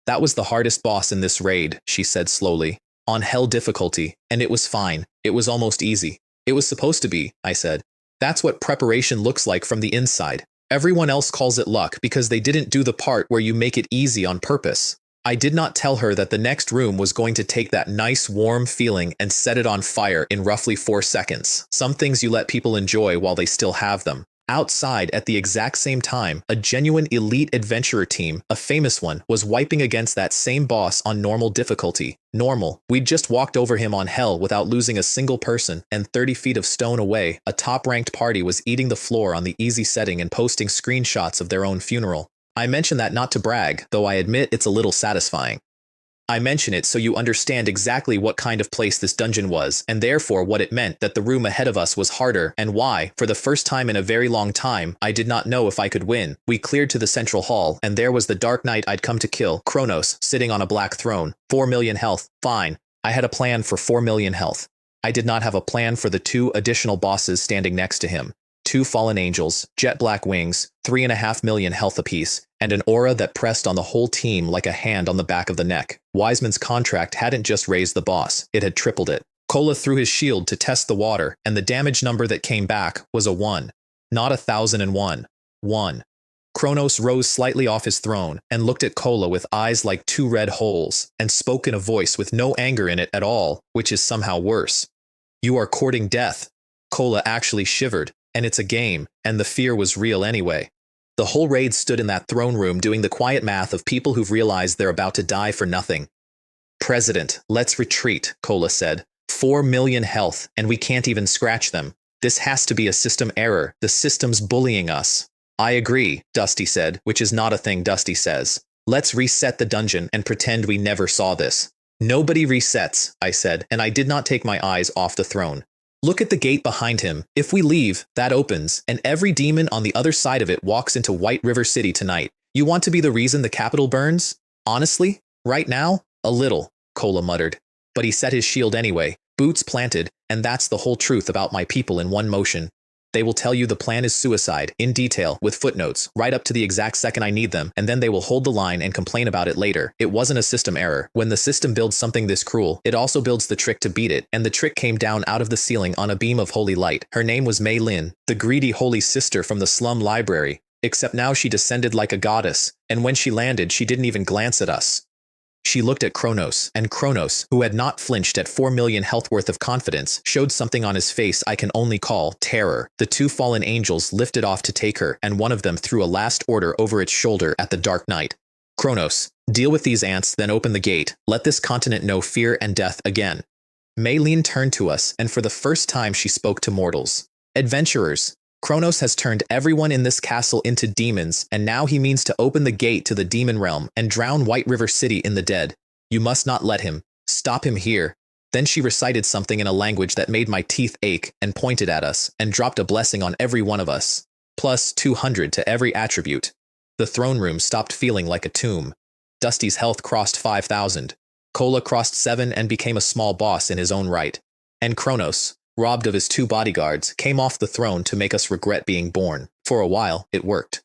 S1: "That was the hardest boss in this raid," she said slowly, "on hell difficulty, and it was fine. It was almost easy. It was supposed to be," I said. "That's what preparation looks like from the inside. Everyone else calls it luck because they didn't do the part where you make it easy on purpose." I did not tell her that the next room was going to take that nice warm feeling and set it on fire in roughly 4 seconds. Some things you let people enjoy while they still have them. Outside, at the exact same time, a genuine elite adventurer team, a famous one, was wiping against that same boss on normal difficulty. Normal. We'd just walked over him on hell without losing a single person, and 30 feet of stone away, a top-ranked party was eating the floor on the easy setting and posting screenshots of their own funeral. I mention that not to brag, though I admit it's a little satisfying. I mention it so you understand exactly what kind of place this dungeon was, and therefore what it meant that the room ahead of us was harder, and why, for the first time in a very long time, I did not know if I could win. We cleared to the central hall, and there was the Dark Knight I'd come to kill, Kronos, sitting on a black throne. 4 million health. Fine. I had a plan for 4 million health. I did not have a plan for the 2 additional bosses standing next to him. 2 fallen angels, jet black wings, 3.5 million health apiece, and an aura that pressed on the whole team like a hand on the back of the neck. Wiseman's contract hadn't just raised the boss, it had tripled it. Kola threw his shield to test the water, and the damage number that came back was a 1. Not 1001. 1. Kronos rose slightly off his throne and looked at Kola with eyes like two red holes, and spoke in a voice with no anger in it at all, which is somehow worse. You are courting death. Kola actually shivered, and it's a game, and the fear was real anyway. The whole raid stood in that throne room doing the quiet math of people who've realized they're about to die for nothing. President, let's retreat, Kola said. 4 million health, and we can't even scratch them. This has to be a system error. The system's bullying us. I agree, Dusty said, which is not a thing Dusty says. Let's reset the dungeon and pretend we never saw this. Nobody resets, I said, and I did not take my eyes off the throne. Look at the gate behind him. If we leave, that opens, and every demon on the other side of it walks into White River City tonight. You want to be the reason the capital burns? Honestly? Right now? A little, Kola muttered. But he set his shield anyway, boots planted, and that's the whole truth about my people in one motion. They will tell you the plan is suicide, in detail, with footnotes, right up to the exact second I need them, and then they will hold the line and complain about it later. It wasn't a system error. When the system builds something this cruel, it also builds the trick to beat it, and the trick came down out of the ceiling on a beam of holy light. Her name was Mei Lin, the greedy holy sister from the slum library, except now she descended like a goddess, and when she landed, she didn't even glance at us. She looked at Kronos, and Kronos, who had not flinched at 4 million health worth of confidence, showed something on his face I can only call terror. The two fallen angels lifted off to take her, and one of them threw a last order over its shoulder at the Dark Knight. Kronos, deal with these ants, then open the gate. Let this continent know fear and death again. Mei Lin turned to us, and for the first time she spoke to mortals. Adventurers. Kronos has turned everyone in this castle into demons, and now he means to open the gate to the demon realm and drown White River City in the dead. You must not let him. Stop him here. Then she recited something in a language that made my teeth ache and pointed at us and dropped a blessing on every one of us. Plus 200 to every attribute. The throne room stopped feeling like a tomb. Dusty's health crossed 5,000. Kola crossed 7 and became a small boss in his own right. And Kronos, robbed of his 2 bodyguards, came off the throne to make us regret being born. For a while, it worked.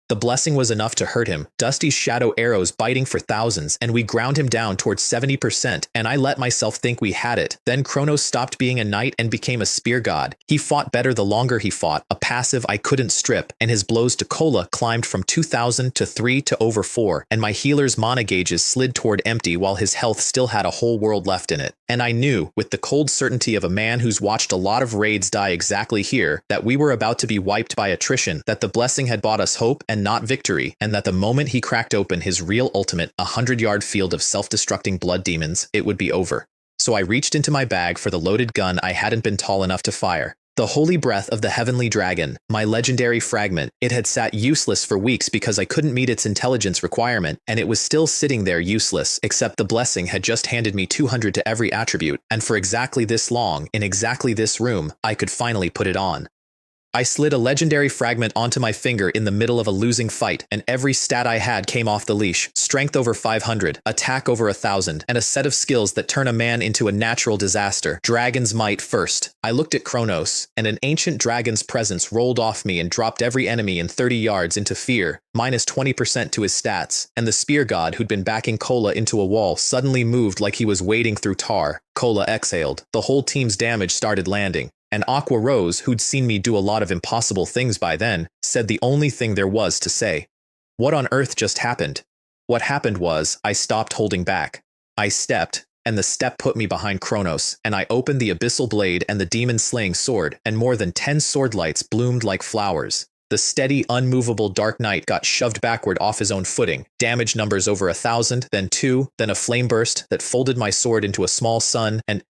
S1: The blessing was enough to hurt him, Dusty's shadow arrows biting for thousands, and we ground him down towards 70%, and I let myself think we had it. Then Kronos stopped being a knight and became a spear god. He fought better the longer he fought, a passive I couldn't strip, and his blows to Kola climbed from 2,000 to 3 to over 4, and my healer's mana gauges slid toward empty while his health still had a whole world left in it. And I knew, with the cold certainty of a man who's watched a lot of raids die exactly here, that we were about to be wiped by attrition, that the blessing had bought us hope and not victory, and that the moment he cracked open his real ultimate, 100-yard field of self-destructing blood demons, it would be over. So I reached into my bag for the loaded gun I hadn't been tall enough to fire. The holy breath of the heavenly dragon, my legendary fragment. It had sat useless for weeks because I couldn't meet its intelligence requirement, and it was still sitting there useless, except the blessing had just handed me 200 to every attribute, and for exactly this long, in exactly this room, I could finally put it on. I slid a legendary fragment onto my finger in the middle of a losing fight, and every stat I had came off the leash. Strength over 500, attack over 1,000, and a set of skills that turn a man into a natural disaster. Dragon's might first. I looked at Kronos, and an ancient dragon's presence rolled off me and dropped every enemy in 30 yards into fear, minus 20% to his stats, and the spear god who'd been backing Kola into a wall suddenly moved like he was wading through tar. Kola exhaled. The whole team's damage started landing. And Aqua Rose, who'd seen me do a lot of impossible things by then, said the only thing there was to say. What on earth just happened? What happened was, I stopped holding back. I stepped, and the step put me behind Kronos, and I opened the abyssal blade and the demon-slaying sword, and more than 10 sword lights bloomed like flowers. The steady, unmovable Dark Knight got shoved backward off his own footing, damage numbers over 1,000, then 2, then a flame burst that folded my sword into a small sun, and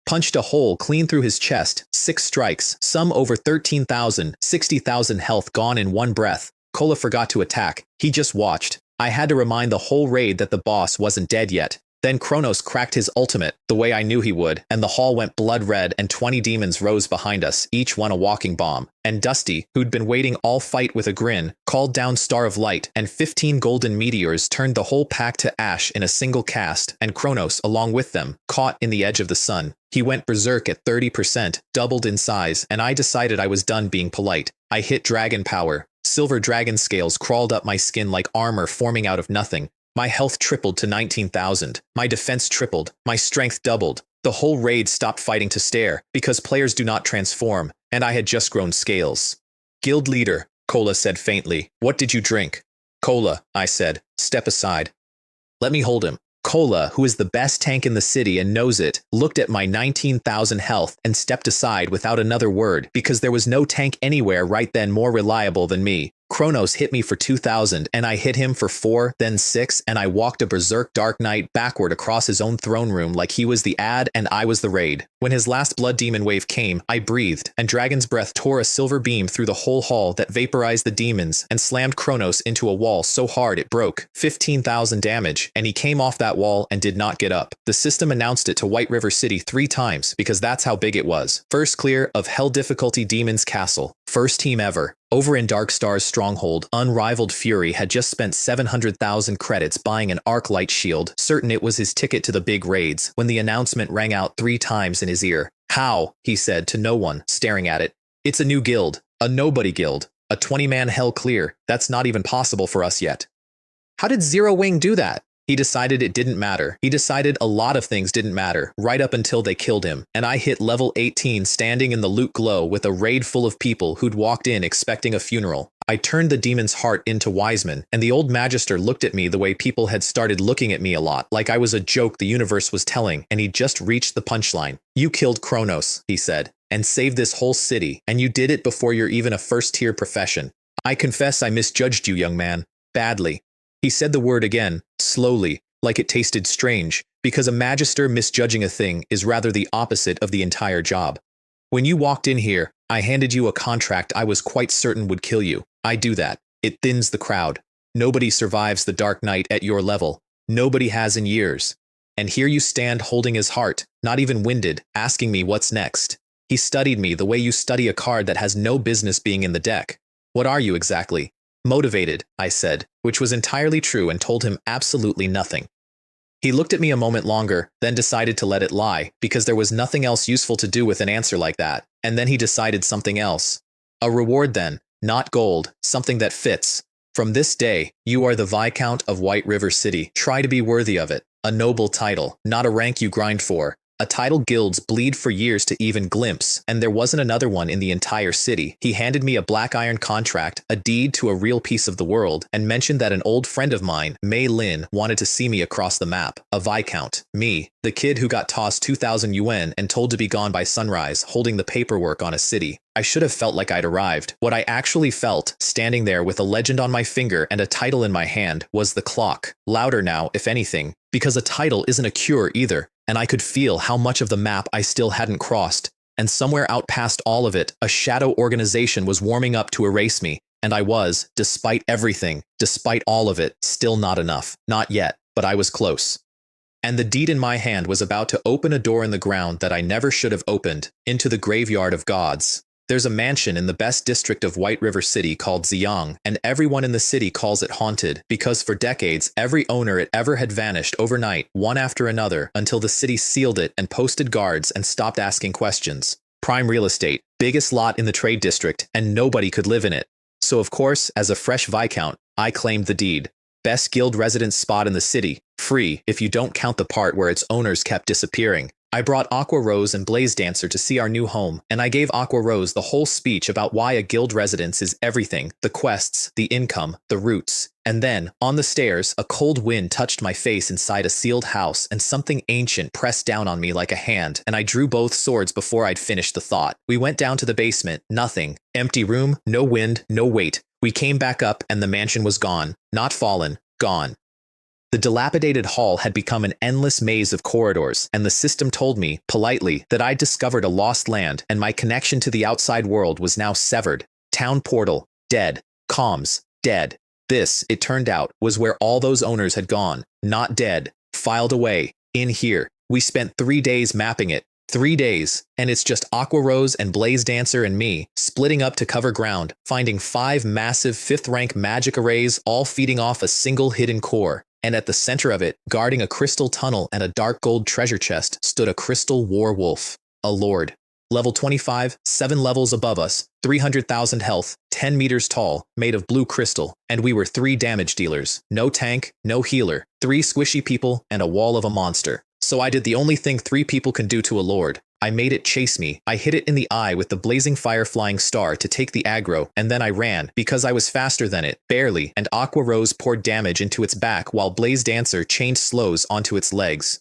S1: punched a hole clean through his chest, 6 strikes, some over 13,000, 60,000 health gone in one breath. Kola forgot to attack. He just watched. I had to remind the whole raid that the boss wasn't dead yet. Then Kronos cracked his ultimate, the way I knew he would, and the hall went blood red and 20 demons rose behind us, each one a walking bomb. And Dusty, who'd been waiting all fight with a grin, called down Star of Light, and 15 golden meteors turned the whole pack to ash in a single cast, and Kronos, along with them, caught in the edge of the sun. He went berserk at 30%, doubled in size, and I decided I was done being polite. I hit dragon power, Silver dragon scales crawled up my skin like armor forming out of nothing. My health tripled to 19,000. My defense tripled. My strength doubled. The whole raid stopped fighting to stare, because players do not transform, and I had just grown scales. Guild leader, Cola said faintly. What did you drink? Cola, I said. Step aside. Let me hold him. Cola, who is the best tank in the city and knows it, looked at my 19,000 health and stepped aside without another word because there was no tank anywhere right then more reliable than me. Kronos hit me for 2,000 and I hit him for 4, then 6, and I walked a berserk Dark Knight backward across his own throne room like he was the ad and I was the raid. When his last blood demon wave came, I breathed, and Dragon's Breath tore a silver beam through the whole hall that vaporized the demons and slammed Kronos into a wall so hard it broke. 15,000 damage, and he came off that wall and did not get up. The system announced it to White River City 3 times because that's how big it was. First clear of Hell Difficulty Demon's Castle. First team ever. Over in Darkstar's stronghold, Unrivaled Fury had just spent 700,000 credits buying an arc light shield, certain it was his ticket to the big raids, when the announcement rang out 3 times in his ear. How? He said to no one, staring at it. It's a new guild. A nobody guild. A 20-man hell clear. That's not even possible for us yet. How did Zero Wing do that? He decided it didn't matter. He decided a lot of things didn't matter, right up until they killed him. And I hit level 18 standing in the loot glow with a raid full of people who'd walked in expecting a funeral. I turned the demon's heart into Wiseman, and the old Magister looked at me the way people had started looking at me a lot, like I was a joke the universe was telling, and he'd just reached the punchline. You killed Kronos, he said, and saved this whole city, and you did it before you're even a first-tier profession. I confess I misjudged you, young man. Badly. He said the word again, slowly, like it tasted strange, because a magister misjudging a thing is rather the opposite of the entire job. When you walked in here, I handed you a contract I was quite certain would kill you. I do that. It thins the crowd. Nobody survives the Dark Knight at your level. Nobody has in years. And here you stand holding his heart, not even winded, asking me what's next. He studied me the way you study a card that has no business being in the deck. What are you exactly? Motivated, I said, which was entirely true, and told him absolutely nothing. He looked at me a moment longer, then decided to let it lie, because there was nothing else useful to do with an answer like that, and then he decided something else. A reward then, not gold, something that fits. From this day, you are the Viscount of White River City. Try to be worthy of it. A noble title, not a rank you grind for. A title guilds bleed for years to even glimpse, and there wasn't another one in the entire city. He handed me a black iron contract, a deed to a real piece of the world, and mentioned that an old friend of mine, Mei Lin, wanted to see me across the map. A Viscount. Me, the kid who got tossed 2,000 yuan and told to be gone by sunrise, holding the paperwork on a city. I should have felt like I'd arrived. What I actually felt, standing there with a legend on my finger and a title in my hand, was the clock. Louder now, if anything, because a title isn't a cure either. And I could feel how much of the map I still hadn't crossed, and somewhere out past all of it, a shadow organization was warming up to erase me, and I was, despite everything, despite all of it, still not enough. Not yet, but I was close. And the deed in my hand was about to open a door in the ground that I never should have opened, into the graveyard of gods. There's a mansion in the best district of White River City called Ziyang, and everyone in the city calls it haunted, because for decades, every owner it ever had vanished overnight, one after another, until the city sealed it and posted guards and stopped asking questions. Prime real estate, biggest lot in the trade district, and nobody could live in it. So of course, as a fresh Viscount, I claimed the deed. Best guild residence spot in the city, free if you don't count the part where its owners kept disappearing. I brought Aqua Rose and Blaze Dancer to see our new home, and I gave Aqua Rose the whole speech about why a guild residence is everything, the quests, the income, the routes. And then, on the stairs, a cold wind touched my face inside a sealed house, and something ancient pressed down on me like a hand, and I drew both swords before I'd finished the thought. We went down to the basement, nothing. Empty room, no wind, no weight. We came back up, and the mansion was gone. Not fallen, gone. The dilapidated hall had become an endless maze of corridors, and the system told me, politely, that I'd discovered a lost land, and my connection to the outside world was now severed. Town portal, dead. Comms, dead. This, it turned out, was where all those owners had gone. Not dead. Filed away. In here. We spent 3 days mapping it. 3 days, and it's just Aqua Rose and Blaze Dancer and me, splitting up to cover ground, finding 5 massive 5th-rank magic arrays all feeding off a single hidden core. And at the center of it, guarding a crystal tunnel and a dark gold treasure chest, stood a crystal war wolf. A lord. Level 25, 7 levels above us, 300,000 health, 10 meters tall, made of blue crystal, and we were 3 damage dealers. No tank, no healer, 3 squishy people, and a wall of a monster. So I did the only thing 3 people can do to a lord. I made it chase me. I hit it in the eye with the blazing fire flying star to take the aggro, and then I ran, because I was faster than it, barely, and Aqua Rose poured damage into its back while Blaze Dancer chained slows onto its legs.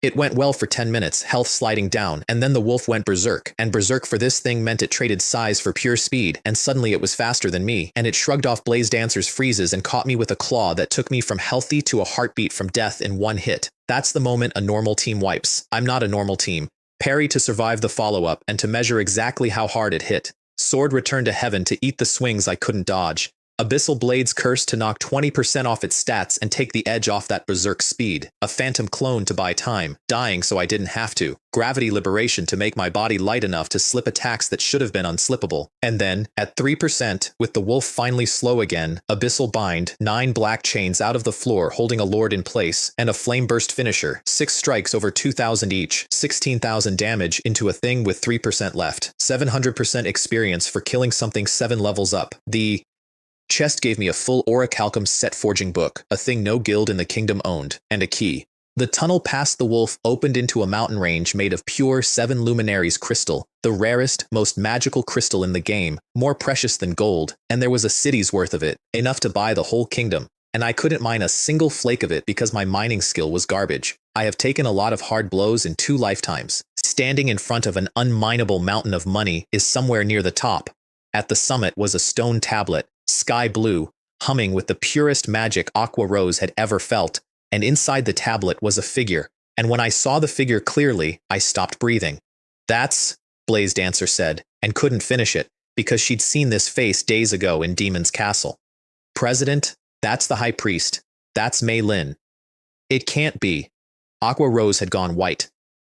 S1: It went well for 10 minutes, health sliding down, and then the wolf went berserk, and berserk for this thing meant it traded size for pure speed, and suddenly it was faster than me, and it shrugged off Blaze Dancer's freezes and caught me with a claw that took me from healthy to a heartbeat from death in one hit. That's the moment a normal team wipes. I'm not a normal team. Parry to survive the follow-up and to measure exactly how hard it hit. Sword returned to heaven to eat the swings I couldn't dodge. Abyssal Blade's curse to knock 20% off its stats and take the edge off that berserk speed. A phantom clone to buy time, dying so I didn't have to. Gravity liberation to make my body light enough to slip attacks that should have been unslippable. And then, at 3%, with the wolf finally slow again, Abyssal Bind, 9 black chains out of the floor holding a lord in place, and a flame burst finisher, 6 strikes over 2,000 each, 16,000 damage into a thing with 3% left. 700% experience for killing something 7 levels up. The chest gave me a full orichalcum set forging book, a thing no guild in the kingdom owned, and a key. The tunnel past the wolf opened into a mountain range made of pure 7 luminaries crystal, the rarest, most magical crystal in the game, more precious than gold, and there was a city's worth of it, enough to buy the whole kingdom. And I couldn't mine a single flake of it because my mining skill was garbage. I have taken a lot of hard blows in 2 lifetimes. Standing in front of an unminable mountain of money is somewhere near the top. At the summit was a stone tablet, sky blue, humming with the purest magic Aqua Rose had ever felt, and inside the tablet was a figure, and when I saw the figure clearly, I stopped breathing. That's, Blaze Dancer said, and couldn't finish it, because she'd seen this face days ago in Demon's Castle. President, that's the High Priest. That's Mei Lin. It can't be. Aqua Rose had gone white.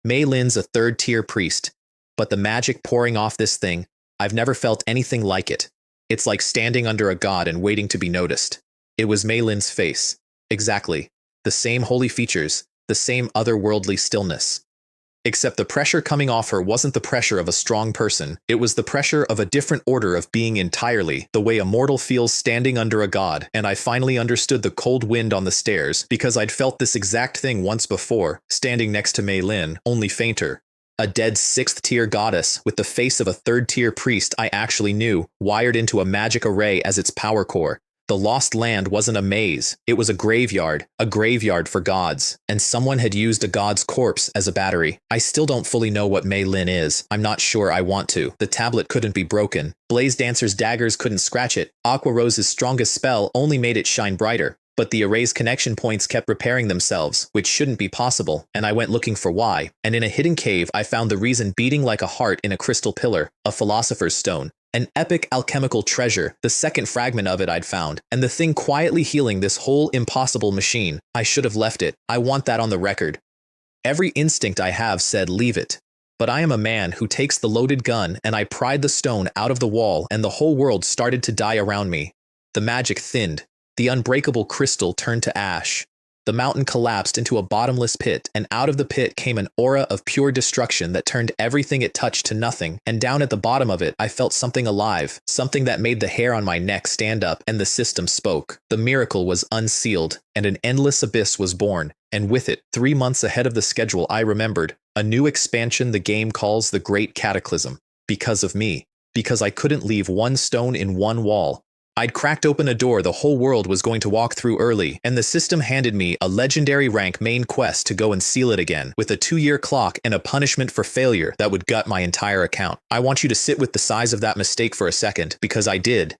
S1: Mei Lin's a 3rd-tier priest, but the magic pouring off this thing, I've never felt anything like it. It's like standing under a god and waiting to be noticed. It was Mei Lin's face. Exactly. The same holy features, the same otherworldly stillness. Except the pressure coming off her wasn't the pressure of a strong person. It was the pressure of a different order of being entirely, the way a mortal feels standing under a god, and I finally understood the cold wind on the stairs, because I'd felt this exact thing once before, standing next to Mei Lin, only fainter. A dead 6th-tier goddess with the face of a 3rd-tier priest I actually knew, wired into a magic array as its power core. The lost land wasn't a maze, it was a graveyard for gods, and someone had used a god's corpse as a battery. I still don't fully know what Mei Lin is. I'm not sure I want to. The tablet couldn't be broken. Blaze Dancer's daggers couldn't scratch it. Aqua Rose's strongest spell only made it shine brighter. But the array's connection points kept repairing themselves, which shouldn't be possible, and I went looking for why, and in a hidden cave I found the reason beating like a heart in a crystal pillar, a philosopher's stone. An epic alchemical treasure, the 2nd fragment of it I'd found, and the thing quietly healing this whole impossible machine. I should have left it. I want that on the record. Every instinct I have said leave it. But I am a man who takes the loaded gun and I pried the stone out of the wall and the whole world started to die around me. The magic thinned. The unbreakable crystal turned to ash. The mountain collapsed into a bottomless pit, and out of the pit came an aura of pure destruction that turned everything it touched to nothing, and down at the bottom of it I felt something alive, something that made the hair on my neck stand up, and the system spoke. The miracle was unsealed, and an endless abyss was born, and with it, 3 months ahead of the schedule I remembered, a new expansion the game calls the Great Cataclysm. Because of me. Because I couldn't leave one stone in one wall. I'd cracked open a door the whole world was going to walk through early, and the system handed me a legendary rank main quest to go and seal it again, with a 2-year clock and a punishment for failure that would gut my entire account. I want you to sit with the size of that mistake for a second, because I did.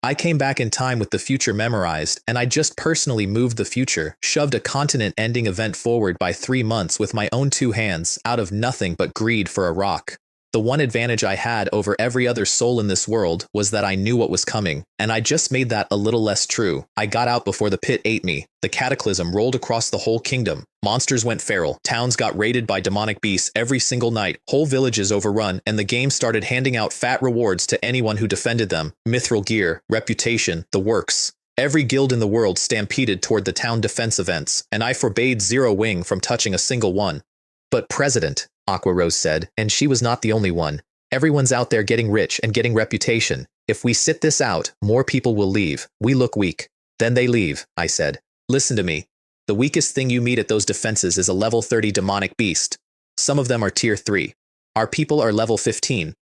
S1: I came back in time with the future memorized, and I just personally moved the future, shoved a continent-ending event forward by 3 months with my own 2 hands, out of nothing but greed for a rock. The one advantage I had over every other soul in this world was that I knew what was coming, and I just made that a little less true. I got out before the pit ate me. The cataclysm rolled across the whole kingdom. Monsters went feral. Towns got raided by demonic beasts every single night. Whole villages overrun, and the game started handing out fat rewards to anyone who defended them. Mithril gear, reputation, the works. Every guild in the world stampeded toward the town defense events, and I forbade Zero Wing from touching a single one. But President, Aqua Rose said, and she was not the only one. Everyone's out there getting rich and getting reputation. If we sit this out, more people will leave. We look weak. Then they leave, I said. Listen to me. The weakest thing you meet at those defenses is a level 30 demonic beast. Some of them are tier 3. Our people are level 15.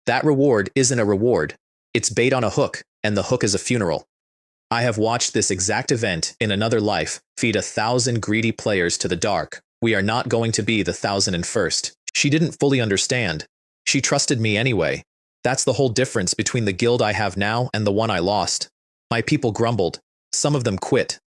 S1: That reward isn't a reward. It's bait on a hook, and the hook is a funeral. I have watched this exact event in another life feed 1,000 greedy players to the dark. We are not going to be the 1,001st. She didn't fully understand. She trusted me anyway. That's the whole difference between the guild I have now and the one I lost. My people grumbled. Some of them quit.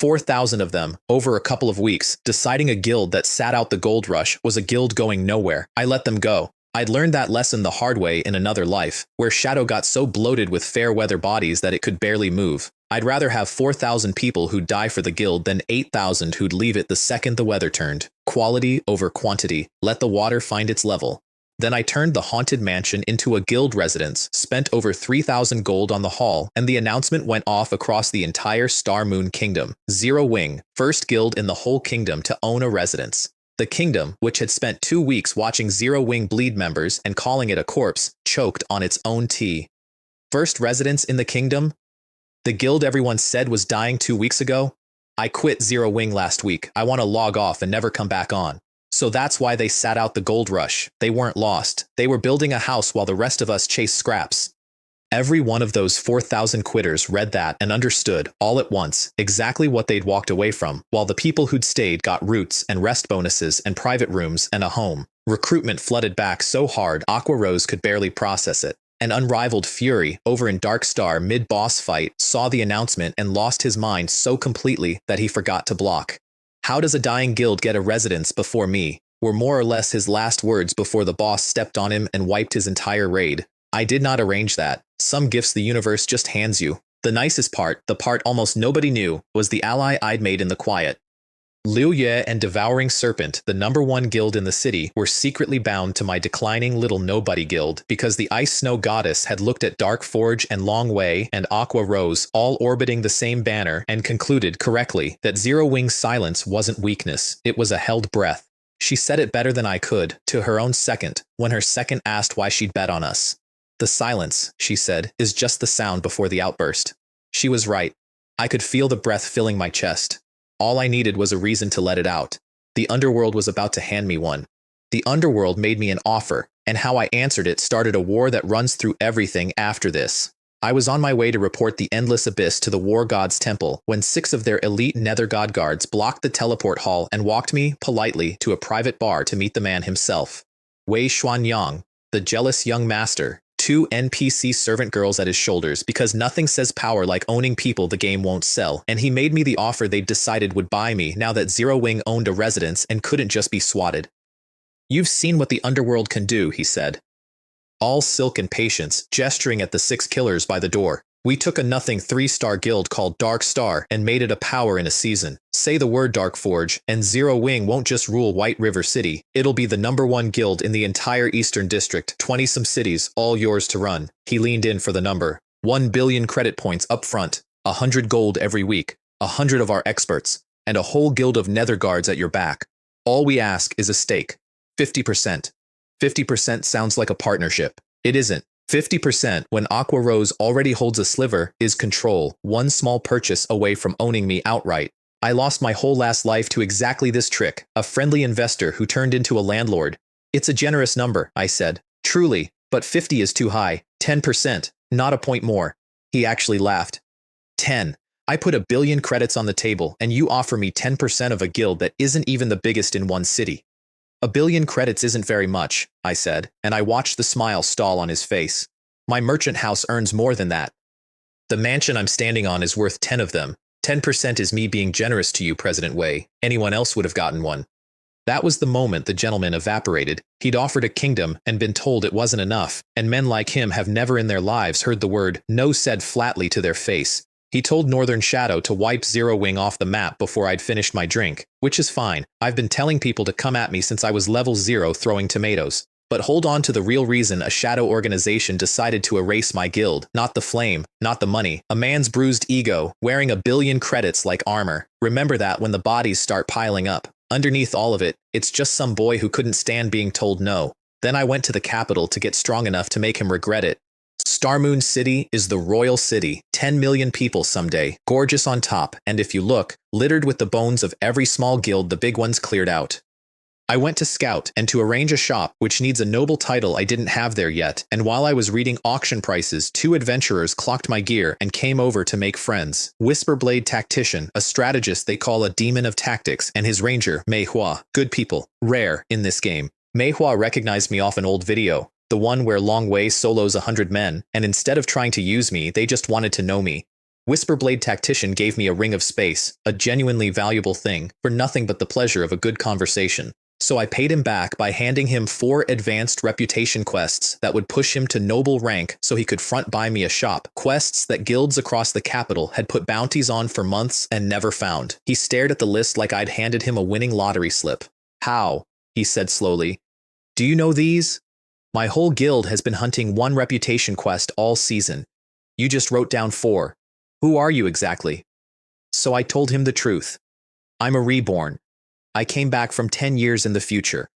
S1: 4,000 of them, over a couple of weeks, deciding a guild that sat out the gold rush was a guild going nowhere. I let them go. I'd learned that lesson the hard way in another life, where Shadow got so bloated with fair weather bodies that it could barely move. I'd rather have 4,000 people who'd die for the guild than 8,000 who'd leave it the second the weather turned. Quality over quantity. Let the water find its level. Then I turned the haunted mansion into a guild residence, spent over 3,000 gold on the hall, and the announcement went off across the entire Star Moon Kingdom. Zero Wing, first guild in the whole kingdom to own a residence. The kingdom, which had spent 2 weeks watching Zero Wing bleed members and calling it a corpse, choked on its own tea. First residence in the kingdom? The guild everyone said was dying 2 weeks ago? I quit Zero Wing last week. I want to log off and never come back on. So that's why they sat out the gold rush. They weren't lost. They were building a house while the rest of us chased scraps. Every one of those 4,000 quitters read that and understood, all at once, exactly what they'd walked away from, while the people who'd stayed got roots and rest bonuses and private rooms and a home. Recruitment flooded back so hard Aqua Rose could barely process it. An unrivaled Fury, over in Dark Star mid-boss fight, saw the announcement and lost his mind so completely that he forgot to block. "How does a dying guild get a residence before me?" were more or less his last words before the boss stepped on him and wiped his entire raid. I did not arrange that. Some gifts the universe just hands you. The nicest part, the part almost nobody knew, was the ally I'd made in the quiet. Liu Ye and Devouring Serpent, the #1 guild in the city, were secretly bound to my declining little nobody guild because the Ice Snow Goddess had looked at Dark Forge and Long Way and Aqua Rose all orbiting the same banner and concluded correctly that Zero Wing's silence wasn't weakness, it was a held breath. She said it better than I could, to her own second, when her second asked why she'd bet on us. "The silence," she said, "is just the sound before the outburst." She was right. I could feel the breath filling my chest. All I needed was a reason to let it out. The underworld was about to hand me one. The underworld made me an offer, and how I answered it started a war that runs through everything after this. I was on my way to report the Endless Abyss to the War God's Temple when 6 of their elite Nether God guards blocked the teleport hall and walked me, politely, to a private bar to meet the man himself. Wei Xuanyang, the jealous young master, 2 NPC servant girls at his shoulders because nothing says power like owning people the game won't sell, and he made me the offer they'd decided would buy me now that Zero Wing owned a residence and couldn't just be swatted. "You've seen what the underworld can do," he said. All silk and patience, gesturing at the 6 killers by the door. "We took a nothing 3-star guild called Dark Star and made it a power in a season. Say the word Dark Forge, and Zero Wing won't just rule White River City. It'll be the #1 guild in the entire Eastern District, 20-some cities, all yours to run." He leaned in for the number. 1 billion credit points up front, 100 gold every week, 100 of our experts, and a whole guild of nether guards at your back. All we ask is a stake. 50%. 50% sounds like a partnership. It isn't. 50%, when Aqua Rose already holds a sliver, is control, one small purchase away from owning me outright. I lost my whole last life to exactly this trick, a friendly investor who turned into a landlord. "It's a generous number," I said. "Truly, but 50 is too high. 10%, not a point more." He actually laughed. 10. I put 1 billion credits on the table, and you offer me 10% of a guild that isn't even the biggest in one city. 1 billion credits isn't very much, I said, and I watched the smile stall on his face. My merchant house earns more than that. The mansion I'm standing on is worth 10 of them. 10% is me being generous to you, President Wei. Anyone else would have gotten one. That was the moment the gentleman evaporated. He'd offered a kingdom and been told it wasn't enough, and men like him have never in their lives heard the word no said flatly to their face. He told Northern Shadow to wipe Zero Wing off the map before I'd finished my drink, which is fine. I've been telling people to come at me since I was level 0 throwing tomatoes. But hold on to the real reason a shadow organization decided to erase my guild. Not the flame, not the money. A man's bruised ego, wearing 1 billion credits like armor. Remember that when the bodies start piling up. Underneath all of it, it's just some boy who couldn't stand being told no. Then I went to the capital to get strong enough to make him regret it. Starmoon City is the royal city, 10 million people someday, gorgeous on top, and if you look, littered with the bones of every small guild the big ones cleared out. I went to scout and to arrange a shop which needs a noble title I didn't have there yet, and while I was reading auction prices, 2 adventurers clocked my gear and came over to make friends. Whisperblade Tactician, a strategist they call a demon of tactics, and his ranger, Mei Hua. Good people. Rare in this game. Mei Hua recognized me off an old video, the one where Long Wei solos 100 men, and instead of trying to use me, they just wanted to know me. Whisperblade Tactician gave me a ring of space, a genuinely valuable thing, for nothing but the pleasure of a good conversation. So I paid him back by handing him 4 advanced reputation quests that would push him to noble rank so he could front buy me a shop. Quests that guilds across the capital had put bounties on for months and never found. He stared at the list like I'd handed him a winning lottery slip. How? He said slowly. Do you know these? My whole guild has been hunting 1 reputation quest all season. You just wrote down 4. Who are you exactly? So I told him the truth. I'm a Reborn. I came back from 10 years in the future.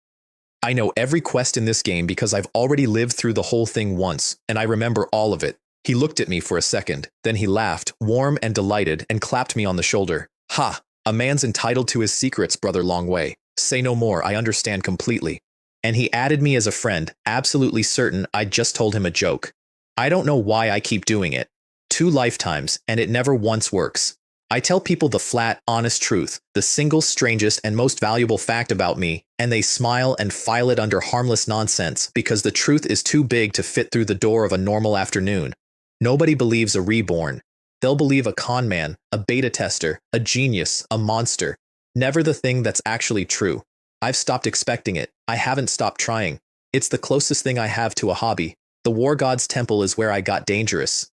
S1: I know every quest in this game because I've already lived through the whole thing once, and I remember all of it. He looked at me for a second, then he laughed, warm and delighted, and clapped me on the shoulder. Ha! A man's entitled to his secrets, brother Long Wei. Say no more, I understand completely. And he added me as a friend, absolutely certain I'd just told him a joke. I don't know why I keep doing it. 2 lifetimes, and it never once works. I tell people the flat, honest truth, the single strangest and most valuable fact about me, and they smile and file it under harmless nonsense because the truth is too big to fit through the door of a normal afternoon. Nobody believes a Reborn. They'll believe a con man, a beta tester, a genius, a monster. Never the thing that's actually true. I've stopped expecting it. I haven't stopped trying. It's the closest thing I have to a hobby. The War God's Temple is where I got dangerous.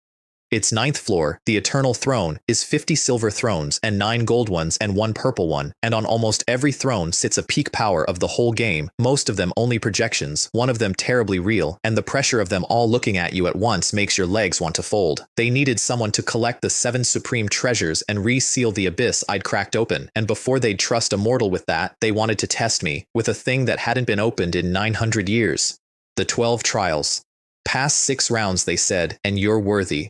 S1: Its 9th floor, the Eternal Throne, is 50 silver thrones and 9 gold ones and 1 purple one, and on almost every throne sits a peak power of the whole game, most of them only projections, one of them terribly real, and the pressure of them all looking at you at once makes your legs want to fold. They needed someone to collect the 7 supreme treasures and reseal the abyss I'd cracked open, and before they'd trust a mortal with that, they wanted to test me, with a thing that hadn't been opened in 900 years. The 12 trials. Pass 6 rounds, they said, and you're worthy.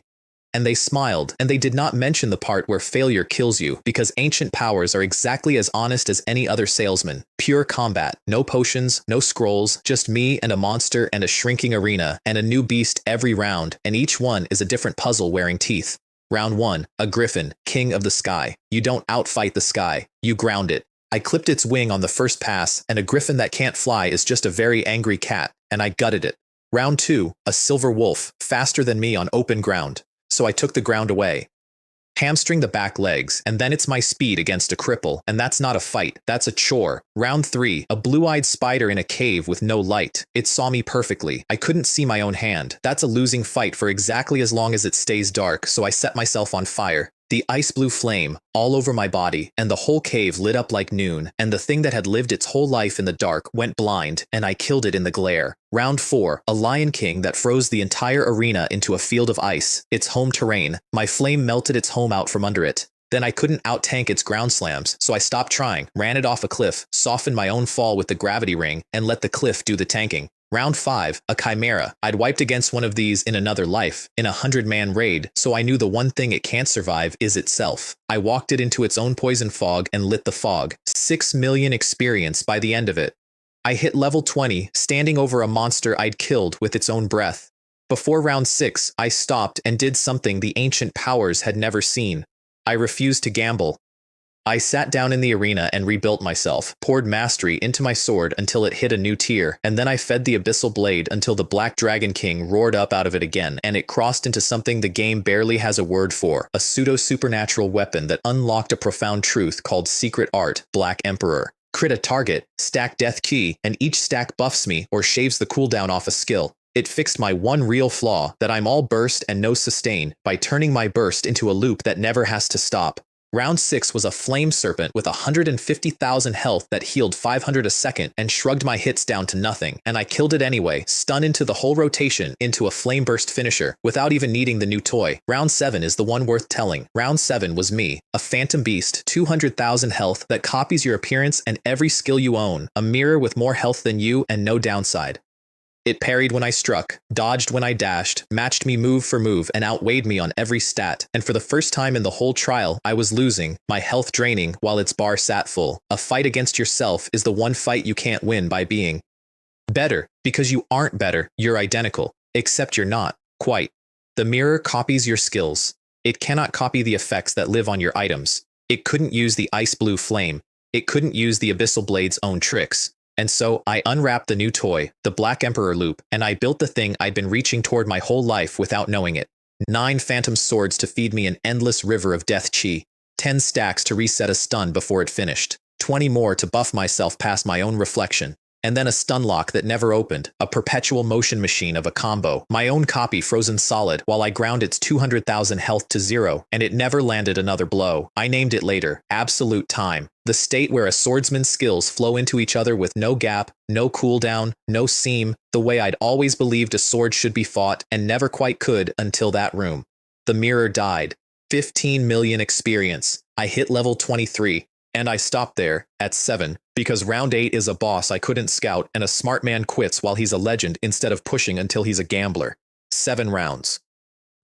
S1: And they smiled, and they did not mention the part where failure kills you, because ancient powers are exactly as honest as any other salesman. Pure combat, no potions, no scrolls, just me and a monster and a shrinking arena, and a new beast every round, and each one is a different puzzle wearing teeth. Round 1, a griffin, king of the sky. You don't outfight the sky, you ground it. I clipped its wing on the first pass, and a griffin that can't fly is just a very angry cat, and I gutted it. Round 2, a silver wolf, faster than me on open ground. So I took the ground away. Hamstring the back legs, and then it's my speed against a cripple, and that's not a fight, that's a chore. Round 3, a blue-eyed spider in a cave with no light. It saw me perfectly. I couldn't see my own hand. That's a losing fight for exactly as long as it stays dark, so I set myself on fire. The ice blue flame, all over my body, and the whole cave lit up like noon, and the thing that had lived its whole life in the dark went blind, and I killed it in the glare. Round 4, a lion king that froze the entire arena into a field of ice, its home terrain. My flame melted its home out from under it. Then I couldn't out-tank its ground slams, so I stopped trying, ran it off a cliff, softened my own fall with the gravity ring, and let the cliff do the tanking. Round 5, a chimera. I'd wiped against one of these in another life, in a 100-man raid, so I knew the one thing it can't survive is itself. I walked it into its own poison fog and lit the fog. 6 million experience by the end of it. I hit level 20, standing over a monster I'd killed with its own breath. Before round 6, I stopped and did something the ancient powers had never seen. I refused to gamble. I sat down in the arena and rebuilt myself, poured mastery into my sword until it hit a new tier, and then I fed the abyssal blade until the Black Dragon King roared up out of it again, and it crossed into something the game barely has a word for, a pseudo-supernatural weapon that unlocked a profound truth called Secret Art, Black Emperor. Crit a target, stack death key, and each stack buffs me or shaves the cooldown off a skill. It fixed my one real flaw, that I'm all burst and no sustain, by turning my burst into a loop that never has to stop. Round 6 was a flame serpent with 150,000 health that healed 500 a second and shrugged my hits down to nothing, and I killed it anyway, stun into the whole rotation into a flame burst finisher without even needing the new toy. Round 7 is the one worth telling. Round 7 was me, a phantom beast, 200,000 health that copies your appearance and every skill you own, a mirror with more health than you and no downside. It parried when I struck, dodged when I dashed, matched me move for move, and outweighed me on every stat. And for the first time in the whole trial, I was losing, my health draining while its bar sat full. A fight against yourself is the one fight you can't win by being better, because you aren't better, you're identical, except you're not, quite. The mirror copies your skills. It cannot copy the effects that live on your items. It couldn't use the ice blue flame. It couldn't use the Abyssal Blade's own tricks. And so I unwrapped the new toy, the Black Emperor loop, and I built the thing I'd been reaching toward my whole life without knowing it. 9 phantom swords to feed me an endless river of death chi, 10 stacks to reset a stun before it finished, 20 more to buff myself past my own reflection, and then a stun lock that never opened, a perpetual motion machine of a combo, my own copy frozen solid while I ground its 200,000 health to 0, and it never landed another blow. I named it later, Absolute Time, the state where a swordsman's skills flow into each other with no gap, no cooldown, no seam, the way I'd always believed a sword should be fought and never quite could until that room. The mirror died. 15 million experience. I hit level 23. And I stopped there, at 7, because round 8 is a boss I couldn't scout and a smart man quits while he's a legend instead of pushing until he's a gambler. 7 rounds.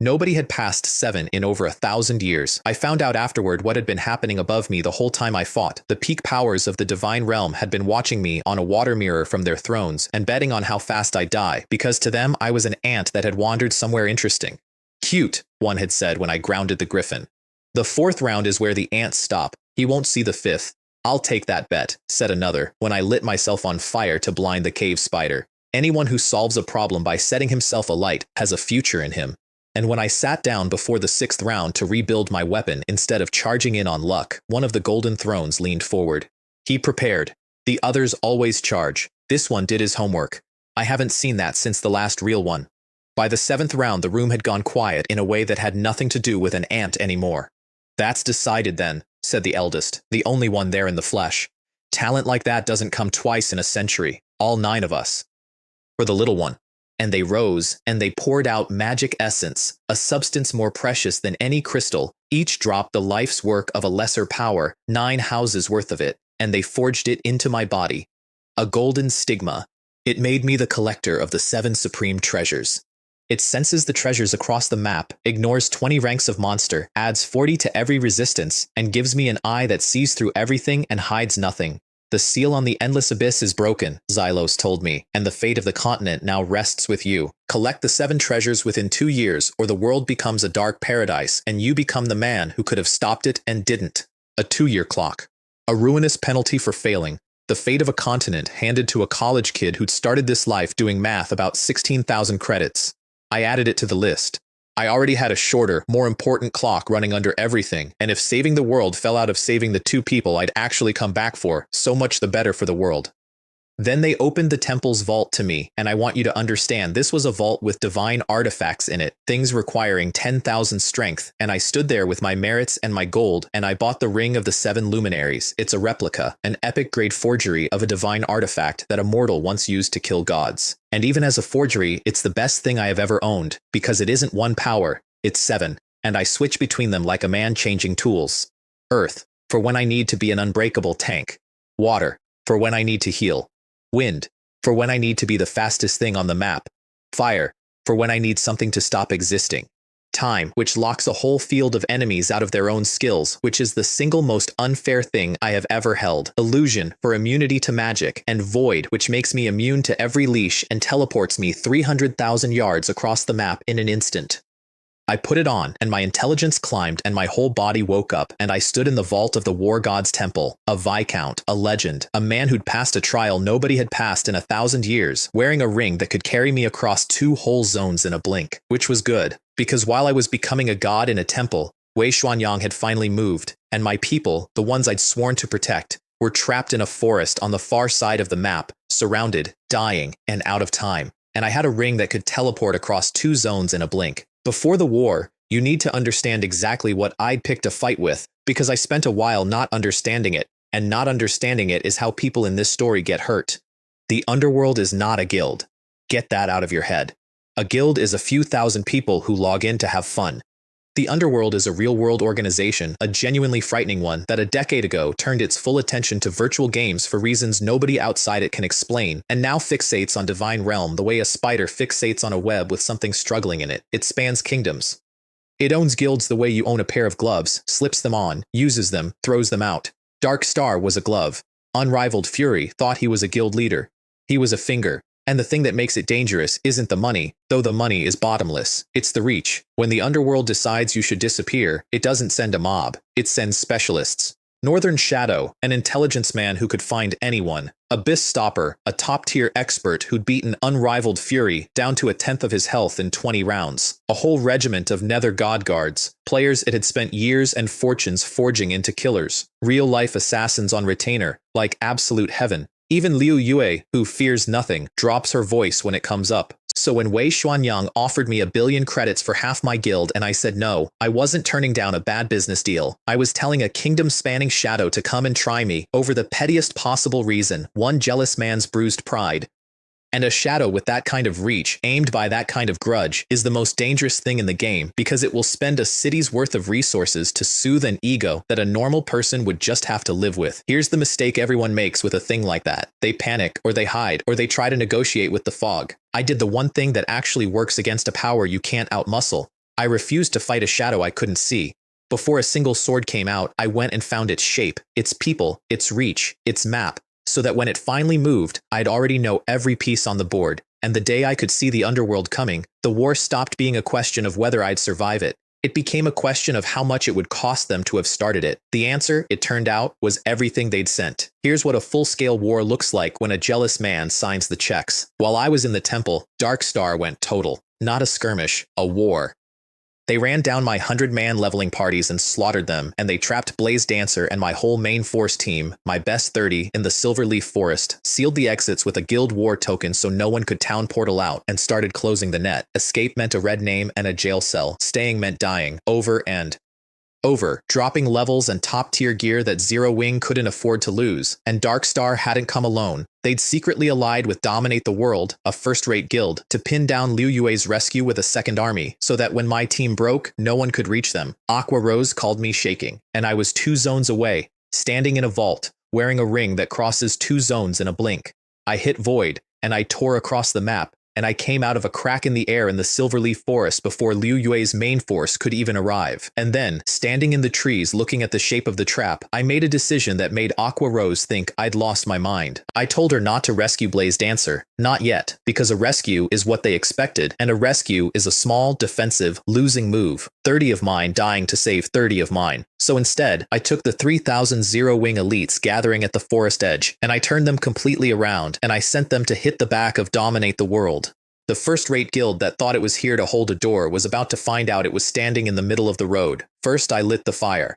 S1: Nobody had passed 7 in over 1,000 years. I found out afterward what had been happening above me the whole time I fought. The peak powers of the divine realm had been watching me on a water mirror from their thrones and betting on how fast I'd die, because to them I was an ant that had wandered somewhere interesting. Cute, one had said when I grounded the griffin. The 4th round is where the ants stop. He won't see the 5th. I'll take that bet, said another, when I lit myself on fire to blind the cave spider. Anyone who solves a problem by setting himself alight has a future in him. And when I sat down before the 6th round to rebuild my weapon instead of charging in on luck, one of the golden thrones leaned forward. He prepared. The others always charge. This one did his homework. I haven't seen that since the last real one. By the 7th round, the room had gone quiet in a way that had nothing to do with an ant anymore. That's decided then, said the eldest, the only one there in the flesh. Talent like that doesn't come twice in a century, all 9 of us. For the little one. And they rose, and they poured out magic essence, a substance more precious than any crystal. Each dropped the life's work of a lesser power, 9 houses worth of it, and they forged it into my body. A golden stigma. It made me the collector of the 7 supreme treasures. It senses the treasures across the map, ignores 20 ranks of monster, adds 40 to every resistance, and gives me an eye that sees through everything and hides nothing. The seal on the endless abyss is broken, Xylos told me, and the fate of the continent now rests with you. Collect the 7 treasures within 2 years, or the world becomes a dark paradise, and you become the man who could have stopped it and didn't. A 2-year clock. A ruinous penalty for failing. The fate of a continent handed to a college kid who'd started this life doing math about 16,000 credits. I added it to the list. I already had a shorter, more important clock running under everything, and if saving the world fell out of saving the 2 people I'd actually come back for, so much the better for the world. Then they opened the temple's vault to me, and I want you to understand this was a vault with divine artifacts in it, things requiring 10,000 strength, and I stood there with my merits and my gold, and I bought the Ring of the 7 Luminaries. It's a replica, an epic-grade forgery of a divine artifact that a mortal once used to kill gods. And even as a forgery, it's the best thing I have ever owned, because it isn't 1 power, it's 7, and I switch between them like a man changing tools. Earth, for when I need to be an unbreakable tank. Water, for when I need to heal. Wind, for when I need to be the fastest thing on the map. Fire, for when I need something to stop existing. Time, which locks a whole field of enemies out of their own skills, which is the single most unfair thing I have ever held. Illusion, for immunity to magic. And Void, which makes me immune to every leash and teleports me 300,000 yards across the map in an instant. I put it on, and my intelligence climbed, and my whole body woke up, and I stood in the vault of the war god's temple, a viscount, a legend, a man who'd passed a trial nobody had passed in 1,000 years, wearing a ring that could carry me across 2 whole zones in a blink, which was good, because while I was becoming a god in a temple, Wei Xuanyang had finally moved, and my people, the ones I'd sworn to protect, were trapped in a forest on the far side of the map, surrounded, dying, and out of time, and I had a ring that could teleport across 2 zones in a blink. Before the war, You need to understand exactly what I'd pick to fight with, because I spent a while not understanding it, and not understanding it is how people in this story get hurt. The underworld is not a guild. Get that out of your head. A guild is a few thousand people who log in to have fun. The underworld is a real-world organization, a genuinely frightening one that a decade ago turned its full attention to virtual games for reasons nobody outside it can explain, and now fixates on Divine Realm the way a spider fixates on a web with something struggling in it. It spans kingdoms. It owns guilds the way you own a pair of gloves, slips them on, uses them, throws them out. Dark Star was a glove. Unrivaled Fury thought he was a guild leader. He was a finger. And the thing that makes it dangerous isn't the money, though the money is bottomless. It's the reach. When the underworld decides you should disappear, it doesn't send a mob. It sends specialists. Northern Shadow, an intelligence man who could find anyone. Abyss Stopper, a top-tier expert who'd beaten Unrivaled Fury down to 1/10 of his health in 20 rounds. A whole regiment of Nether God Guards, players it had spent years and fortunes forging into killers. Real-life assassins on retainer, like absolute heaven. Even Liu Yue, who fears nothing, drops her voice when it comes up. So when Wei Xuanyang offered me 1 billion credits for half my guild and I said no, I wasn't turning down a bad business deal. I was telling a kingdom-spanning shadow to come and try me over the pettiest possible reason, one jealous man's bruised pride. And a shadow with that kind of reach, aimed by that kind of grudge, is the most dangerous thing in the game because it will spend a city's worth of resources to soothe an ego that a normal person would just have to live with. Here's the mistake everyone makes with a thing like that. They panic, or they hide, or they try to negotiate with the fog. I did the one thing that actually works against a power you can't outmuscle. I refused to fight a shadow I couldn't see. Before a single sword came out, I went and found its shape, its people, its reach, its map, so that when it finally moved, I'd already know every piece on the board, and the day I could see the underworld coming, the war stopped being a question of whether I'd survive it. It became a question of how much it would cost them to have started it. The answer, it turned out, was everything they'd sent. Here's what a full-scale war looks like when a jealous man signs the checks. While I was in the temple, Dark Star went total. Not a skirmish, a war. They ran down my 100-man leveling parties and slaughtered them, and they trapped Blaze Dancer and my whole main force team, my best 30, in the Silverleaf Forest, sealed the exits with a guild war token so no one could town portal out, and started closing the net. Escape meant a red name and a jail cell. Staying meant dying. Over and over, dropping levels and top-tier gear that Zero Wing couldn't afford to lose. And Dark Star hadn't come alone. They'd secretly allied with Dominate the World, a first-rate guild, to pin down Liu Yue's rescue with a second army, so that when my team broke, no one could reach them. Aqua Rose called me shaking, and I was 2 zones away, standing in a vault, wearing a ring that crosses 2 zones in a blink. I hit Void, and I tore across the map, and I came out of a crack in the air in the Silverleaf Forest before Liu Yue's main force could even arrive. And then, standing in the trees looking at the shape of the trap, I made a decision that made Aqua Rose think I'd lost my mind. I told her not to rescue Blaze Dancer. Not yet, because a rescue is what they expected, and a rescue is a small, defensive, losing move. 30 of mine dying to save 30 of mine. So instead, I took the 3,000 Zero-Wing elites gathering at the forest edge, and I turned them completely around, and I sent them to hit the back of Dominate the World. The first-rate guild that thought it was here to hold a door was about to find out it was standing in the middle of the road. First, I lit the fire.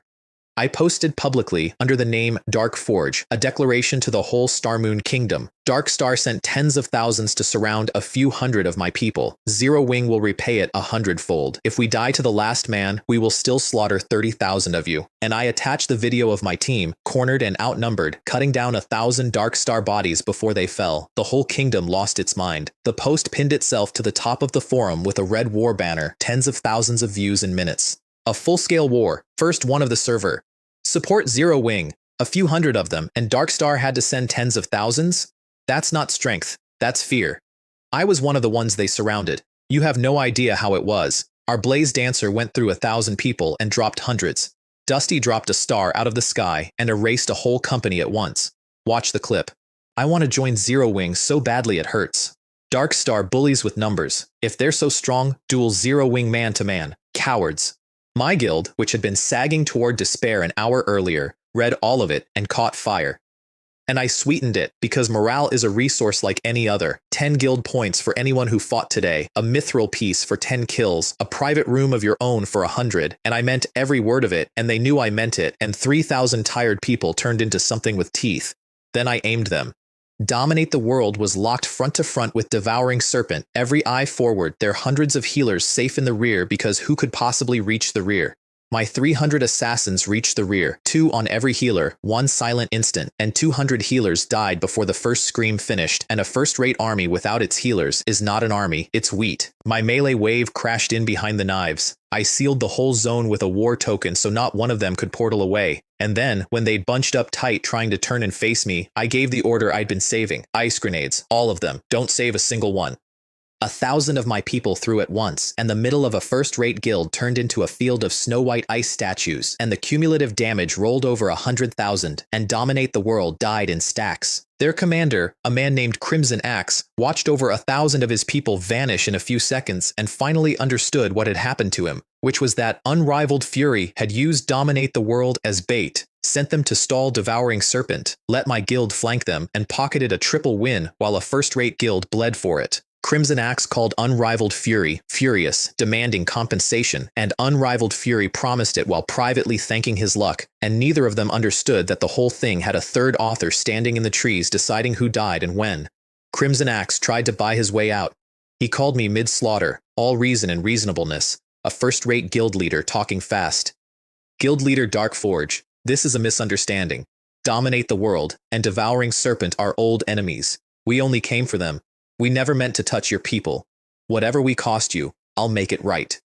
S1: I posted publicly, under the name Dark Forge, a declaration to the whole Starmoon Kingdom. Dark Star sent tens of thousands to surround a few hundred of my people. Zero Wing will repay it 100-fold. If we die to the last man, we will still slaughter 30,000 of you. And I attached the video of my team, cornered and outnumbered, cutting down 1,000 Dark Star bodies before they fell. The whole kingdom lost its mind. The post pinned itself to the top of the forum with a red war banner, tens of thousands of views in minutes. A full-scale war, first one of the server. Support Zero Wing, a few hundred of them, and Dark Star had to send tens of thousands? That's not strength, that's fear. I was one of the ones they surrounded. You have no idea how it was. Our Blaze Dancer went through 1,000 people and dropped hundreds. Dusty dropped a star out of the sky and erased a whole company at once. Watch the clip. I want to join Zero Wing so badly it hurts. Dark Star bullies with numbers. If they're so strong, duel Zero Wing man to man. Cowards. My guild, which had been sagging toward despair an hour earlier, read all of it and caught fire. And I sweetened it, because morale is a resource like any other. 10 guild points for anyone who fought today, a mithril piece for 10 kills, a private room of your own for 100, and I meant every word of it, and they knew I meant it, and 3,000 tired people turned into something with teeth. Then I aimed them. Dominate the World was locked front to front with Devouring Serpent, every eye forward, their hundreds of healers safe in the rear because who could possibly reach the rear? My 300 assassins reached the rear, 2 on every healer, 1 silent instant, and 200 healers died before the first scream finished, and a first-rate army without its healers is not an army, it's wheat. My melee wave crashed in behind the knives. I sealed the whole zone with a war token so not one of them could portal away. And then, when they'd bunched up tight trying to turn and face me, I gave the order I'd been saving. Ice grenades, all of them, don't save a single one. 1,000 of my people threw at once, and the middle of a first-rate guild turned into a field of snow-white ice statues, and the cumulative damage rolled over 100,000, and Dominate the World died in stacks. Their commander, a man named Crimson Axe, watched over 1,000 of his people vanish in a few seconds and finally understood what had happened to him, which was that unrivaled fury had used Dominate the World as bait, sent them to stall Devouring Serpent, let my guild flank them, and pocketed a triple win while a first-rate guild bled for it. Crimson Axe called Unrivaled Fury furious, demanding compensation, and Unrivaled Fury promised it while privately thanking his luck, and neither of them understood that the whole thing had a third author standing in the trees deciding who died and when. Crimson Axe tried to buy his way out. He called me mid-slaughter, all reason and reasonableness, a first-rate guild leader talking fast. Guild leader Darkforge, this is a misunderstanding. Dominate the World, and Devouring Serpent are old enemies. We only came for them. We never meant to touch your people. Whatever we cost you, I'll make it right.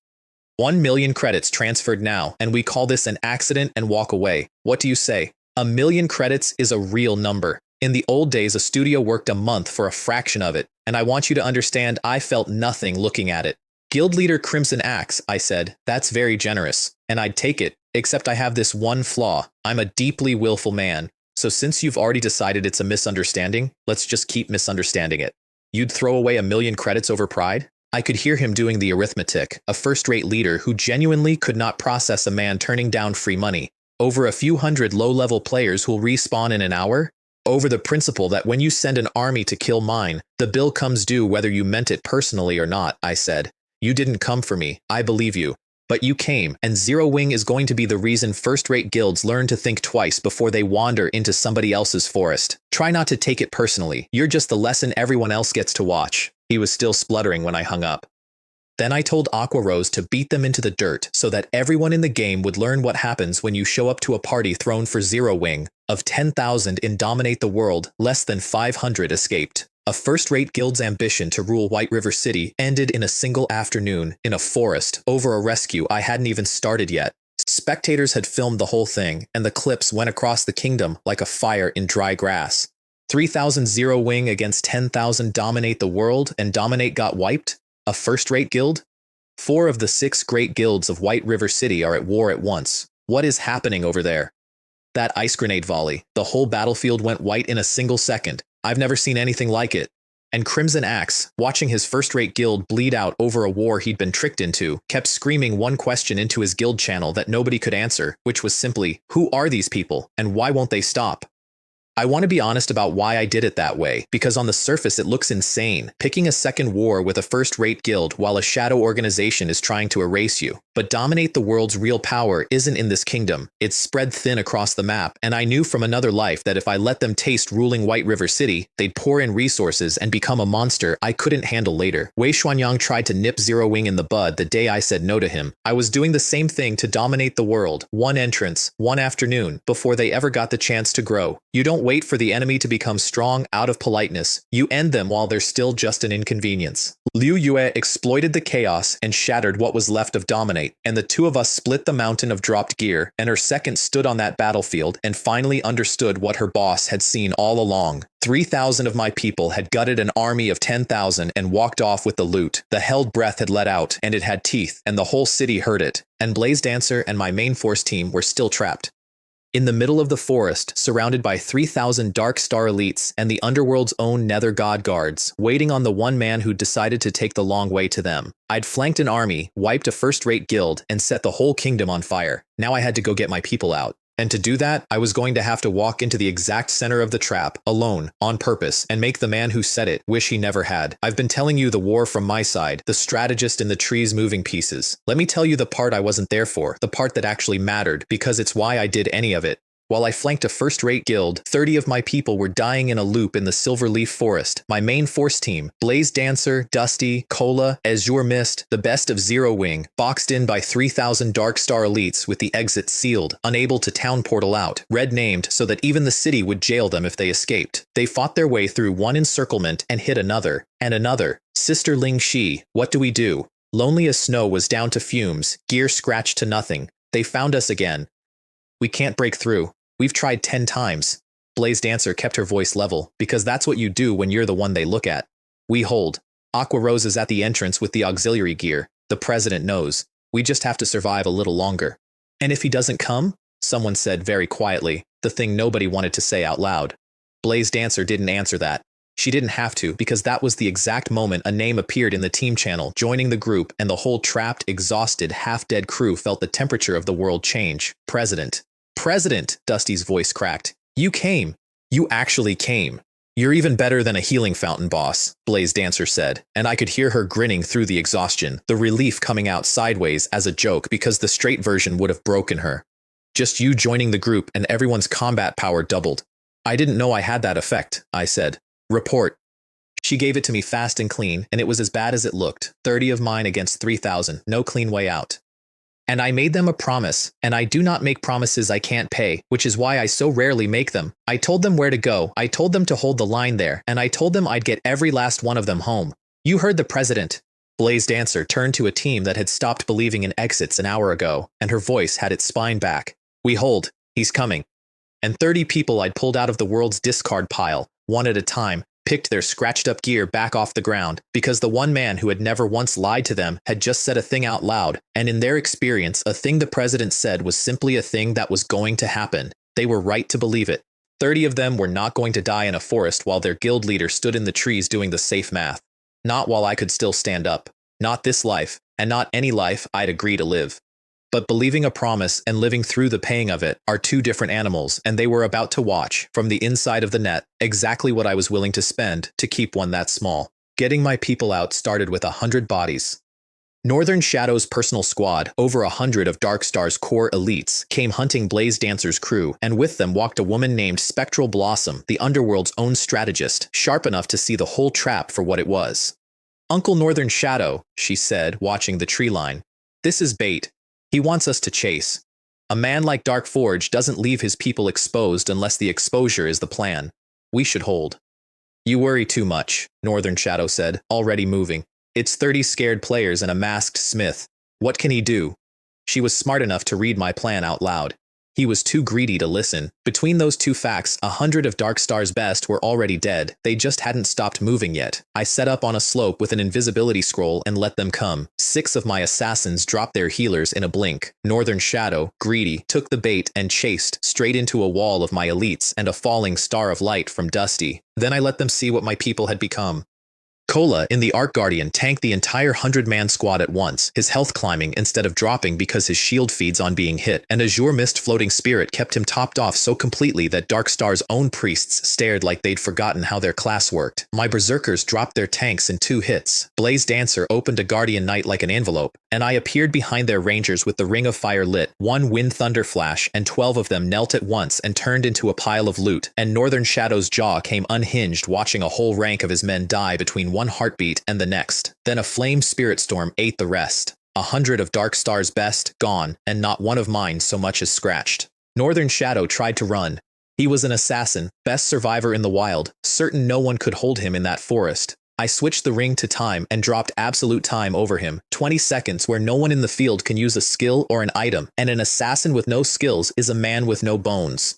S1: 1 million credits transferred now, and we call this an accident and walk away. What do you say? 1 million credits is a real number. In the old days, a studio worked a month for a fraction of it, and I want you to understand I felt nothing looking at it. Guild leader Crimson Axe, I said, that's very generous, and I'd take it, except I have this one flaw. I'm a deeply willful man, so since you've already decided it's a misunderstanding, let's just keep misunderstanding it. You'd throw away 1 million credits over pride? I could hear him doing the arithmetic, a first-rate leader who genuinely could not process a man turning down free money. Over a few hundred low-level players who'll respawn in an hour? Over the principle that when you send an army to kill mine, the bill comes due whether you meant it personally or not, I said. You didn't come for me, I believe you. But you came, and Zero Wing is going to be the reason first-rate guilds learn to think twice before they wander into somebody else's forest. Try not to take it personally. You're just the lesson everyone else gets to watch. He was still spluttering when I hung up. Then I told Aqua Rose to beat them into the dirt so that everyone in the game would learn what happens when you show up to a party thrown for Zero Wing. Of 10,000 in Dominate the World, less than 500 escaped. A first-rate guild's ambition to rule White River City ended in a single afternoon, in a forest, over a rescue I hadn't even started yet. Spectators had filmed the whole thing, and the clips went across the kingdom like a fire in dry grass. 3,000 Zero Wing against 10,000 Dominate the World, and Dominate got wiped? A first-rate guild? 4 of the 6 great guilds of White River City are at war at once. What is happening over there? That ice grenade volley. The whole battlefield went white in a single second. I've never seen anything like it. And Crimson Axe, watching his first-rate guild bleed out over a war he'd been tricked into, kept screaming one question into his guild channel that nobody could answer, which was simply, who are these people, and why won't they stop? I want to be honest about why I did it that way, because on the surface it looks insane, picking a second war with a first-rate guild while a shadow organization is trying to erase you. But Dominate the World's real power isn't in this kingdom, it's spread thin across the map, and I knew from another life that if I let them taste ruling White River City, they'd pour in resources and become a monster I couldn't handle later. Wei Xuanyang tried to nip Zero Wing in the bud the day I said no to him. I was doing the same thing to Dominate the World, one entrance, one afternoon, before they ever got the chance to grow. You don't wait for the enemy to become strong out of politeness. You end them while they're still just an inconvenience. Liu Yue exploited the chaos and shattered what was left of Dominate, and the two of us split the mountain of dropped gear, and her second stood on that battlefield and finally understood what her boss had seen all along. 3,000 of my people had gutted an army of 10,000 and walked off with the loot. The held breath had let out, and it had teeth, and the whole city heard it. And Blaze Dancer and my main force team were still trapped. In the middle of the forest, surrounded by 3,000 Dark Star elites and the Underworld's own Nether God guards, waiting on the one man who decided to take the long way to them. I'd flanked an army, wiped a first-rate guild, and set the whole kingdom on fire. Now I had to go get my people out. And to do that, I was going to have to walk into the exact center of the trap, alone, on purpose, and make the man who set it wish he never had. I've been telling you the war from my side, the strategist in the trees moving pieces. Let me tell you the part I wasn't there for, the part that actually mattered, because it's why I did any of it. While I flanked a first-rate guild, 30 of my people were dying in a loop in the Silverleaf Forest. My main force team, Blaze Dancer, Dusty, Cola, Azure Mist, the best of Zero Wing, boxed in by 3,000 Darkstar elites with the exit sealed, unable to town portal out, red named so that even the city would jail them if they escaped. They fought their way through one encirclement and hit another, and another. Sister Ling Shi, what do we do? Lonely as Snow was down to fumes, gear scratched to nothing. They found us again. We can't break through. We've tried 10 times. Blaze Dancer kept her voice level, because that's what you do when you're the one they look at. We hold. Aqua Rose is at the entrance with the auxiliary gear. The president knows. We just have to survive a little longer. And if he doesn't come? Someone said very quietly, the thing nobody wanted to say out loud. Blaze Dancer didn't answer that. She didn't have to, because that was the exact moment a name appeared in the team channel, joining the group, and the whole trapped, exhausted, half-dead crew felt the temperature of the world change. President. President, Dusty's voice cracked. You came. You actually came. You're even better than a healing fountain, boss, Blaze Dancer said, and I could hear her grinning through the exhaustion, the relief coming out sideways as a joke because the straight version would have broken her. Just you joining the group and everyone's combat power doubled. I didn't know I had that effect, I said. Report. She gave it to me fast and clean, and it was as bad as it looked. 30 of mine against 3,000, no clean way out. And I made them a promise, and I do not make promises I can't pay, which is why I so rarely make them. I told them where to go, I told them to hold the line there, and I told them I'd get every last one of them home. You heard the president. Blaze Dancer turned to a team that had stopped believing in exits an hour ago, and her voice had its spine back. We hold. He's coming. And 30 people I'd pulled out of the world's discard pile, one at a time, picked their scratched-up gear back off the ground, because the one man who had never once lied to them had just said a thing out loud, and in their experience, a thing the president said was simply a thing that was going to happen. They were right to believe it. 30 of them were not going to die in a forest while their guild leader stood in the trees doing the safe math. Not while I could still stand up. Not this life, and not any life I'd agree to live. But believing a promise and living through the paying of it are two different animals, and they were about to watch, from the inside of the net, exactly what I was willing to spend to keep one that small. Getting my people out started with 100 bodies. Northern Shadow's personal squad, over 100 of Darkstar's core elites, came hunting Blaze Dancer's crew, and with them walked a woman named Spectral Blossom, the underworld's own strategist, sharp enough to see the whole trap for what it was. Uncle Northern Shadow, she said, watching the tree line. This is bait. He wants us to chase. A man like Dark Forge doesn't leave his people exposed unless the exposure is the plan. We should hold. You worry too much, Northern Shadow said, already moving. It's 30 scared players and a masked smith. What can he do? She was smart enough to read my plan out loud. He was too greedy to listen. Between those two facts, 100 of Darkstar's best were already dead. They just hadn't stopped moving yet. I set up on a slope with an invisibility scroll and let them come. 6 of my assassins dropped their healers in a blink. Northern Shadow, greedy, took the bait and chased straight into a wall of my elites and a falling star of light from Dusty. Then I let them see what my people had become. Cola, in the Arc Guardian, tanked the entire 100-man squad at once, his health climbing instead of dropping because his shield feeds on being hit, and Azure Mist Floating Spirit kept him topped off so completely that Darkstar's own priests stared like they'd forgotten how their class worked. My Berserkers dropped their tanks in 2 hits. Blaze Dancer opened a Guardian Knight like an envelope, and I appeared behind their rangers with the Ring of Fire lit, 1 Wind Thunder Flash, and 12 of them knelt at once and turned into a pile of loot, and Northern Shadow's jaw came unhinged watching a whole rank of his men die between one heartbeat and the next. Then a flame spirit storm ate the rest. 100 of Darkstar's best, gone, and not one of mine so much as scratched. Northern Shadow tried to run. He was an assassin, best survivor in the wild, certain no one could hold him in that forest. I switched the ring to time and dropped absolute time over him, 20 seconds where no one in the field can use a skill or an item, and an assassin with no skills is a man with no bones.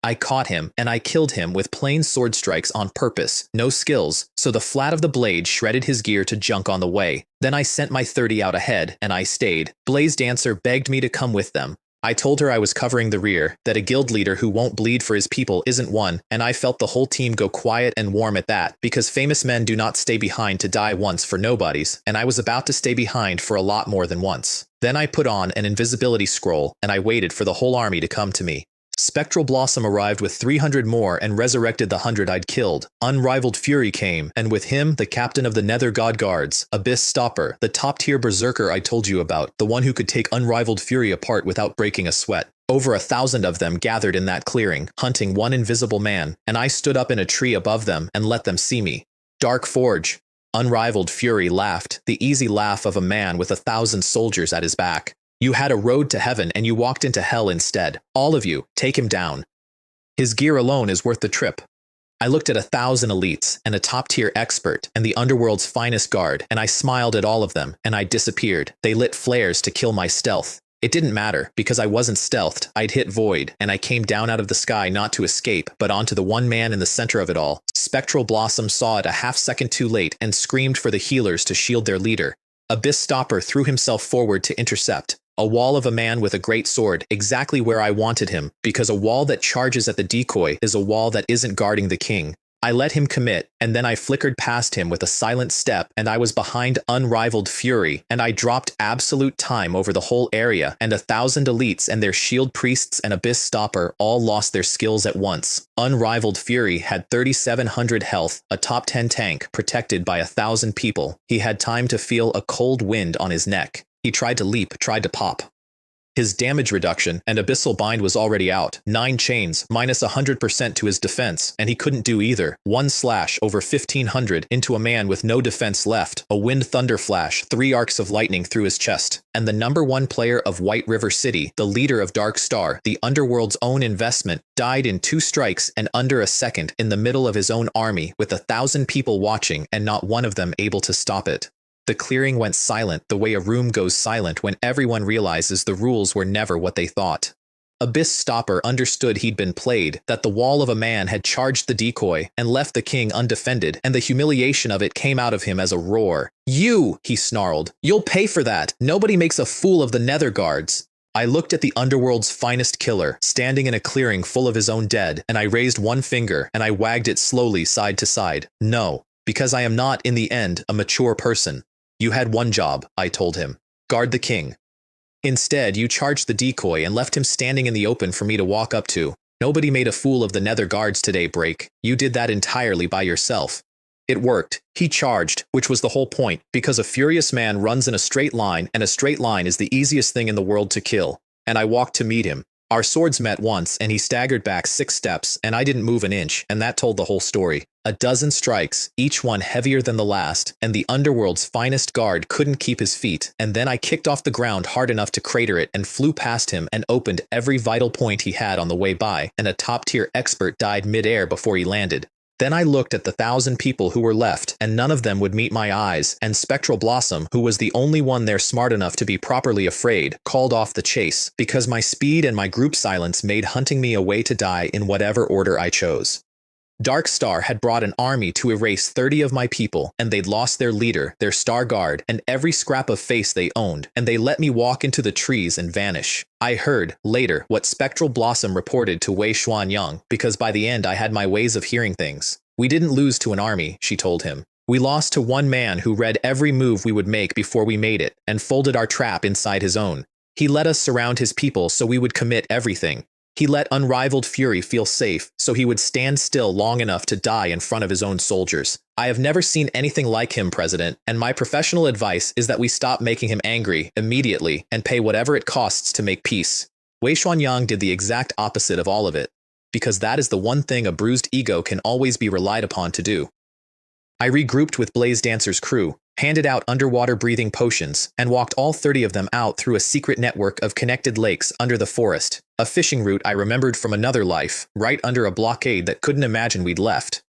S1: I caught him, and I killed him with plain sword strikes on purpose, no skills, so the flat of the blade shredded his gear to junk on the way. Then I sent my 30 out ahead, and I stayed. Blaze Dancer begged me to come with them. I told her I was covering the rear, that a guild leader who won't bleed for his people isn't one, and I felt the whole team go quiet and warm at that, because famous men do not stay behind to die once for nobodies, and I was about to stay behind for a lot more than once. Then I put on an invisibility scroll, and I waited for the whole army to come to me. Spectral Blossom arrived with 300 more and resurrected the 100 I'd killed. Unrivaled Fury came, and with him, the captain of the Nether God Guards, Abyss Stopper, the top-tier berserker I told you about, the one who could take Unrivaled Fury apart without breaking a sweat. Over 1,000 of them gathered in that clearing, hunting one invisible man, and I stood up in a tree above them and let them see me. Dark Forge. Unrivaled Fury laughed, the easy laugh of a man with 1,000 soldiers at his back. You had a road to heaven and you walked into hell instead. All of you, take him down. His gear alone is worth the trip. I looked at 1,000 elites and a top-tier expert and the underworld's finest guard, and I smiled at all of them, and I disappeared. They lit flares to kill my stealth. It didn't matter, because I wasn't stealthed. I'd hit void, and I came down out of the sky not to escape, but onto the one man in the center of it all. Spectral Blossom saw it a half-second too late and screamed for the healers to shield their leader. Abyss Stopper threw himself forward to intercept. A wall of a man with a great sword, exactly where I wanted him, because a wall that charges at the decoy is a wall that isn't guarding the king. I let him commit, and then I flickered past him with a silent step, and I was behind Unrivaled Fury, and I dropped absolute time over the whole area, and 1,000 elites and their shield priests and Abyss Stopper all lost their skills at once. Unrivaled Fury had 3,700 health, a top 10 tank, protected by 1,000 people. He had time to feel a cold wind on his neck. He tried to leap, tried to pop. His damage reduction and Abyssal Bind was already out. 9 chains, minus 100% to his defense, and he couldn't do either. 1 slash over 1,500 into a man with no defense left. A Wind Thunder Flash, 3 arcs of lightning through his chest. And the #1 player of White River City, the leader of Dark Star, the underworld's own investment, died in 2 strikes and under a second in the middle of his own army, with 1,000 people watching and not one of them able to stop it. The clearing went silent the way a room goes silent when everyone realizes the rules were never what they thought. Abyss Stopper understood he'd been played, that the wall of a man had charged the decoy and left the king undefended, and the humiliation of it came out of him as a roar. "You!" he snarled. "You'll pay for that! Nobody makes a fool of the Nether Guards!" I looked at the underworld's finest killer, standing in a clearing full of his own dead, and I raised one finger and I wagged it slowly side to side. No, because I am not, in the end, a mature person. You had one job, I told him. Guard the king. Instead, you charged the decoy and left him standing in the open for me to walk up to. Nobody made a fool of the Nether Guards today, Break. You did that entirely by yourself. It worked. He charged, which was the whole point, because a furious man runs in a straight line, and a straight line is the easiest thing in the world to kill. And I walked to meet him. Our swords met once, and he staggered back 6 steps, and I didn't move an inch, and that told the whole story. 12 strikes, each one heavier than the last, and the underworld's finest guard couldn't keep his feet, and then I kicked off the ground hard enough to crater it and flew past him and opened every vital point he had on the way by, and a top-tier expert died mid-air before he landed. Then I looked at the 1,000 people who were left, and none of them would meet my eyes, and Spectral Blossom, who was the only one there smart enough to be properly afraid, called off the chase, because my speed and my group silence made hunting me a way to die in whatever order I chose. Dark Star had brought an army to erase 30 of my people, and they'd lost their leader, their star guard, and every scrap of face they owned, and they let me walk into the trees and vanish. I heard, later, what Spectral Blossom reported to Wei Xuanyang, because by the end I had my ways of hearing things. We didn't lose to an army, she told him. We lost to one man who read every move we would make before we made it, and folded our trap inside his own. He let us surround his people so we would commit everything. He let Unrivaled Fury feel safe, so he would stand still long enough to die in front of his own soldiers. I have never seen anything like him, President, and my professional advice is that we stop making him angry immediately and pay whatever it costs to make peace. Wei Xuanyang did the exact opposite of all of it, because that is the one thing a bruised ego can always be relied upon to do. I regrouped with Blaze Dancer's crew, handed out underwater breathing potions, and walked all 30 of them out through a secret network of connected lakes under the forest, a fishing route I remembered from another life, right under a blockade that couldn't imagine we'd left.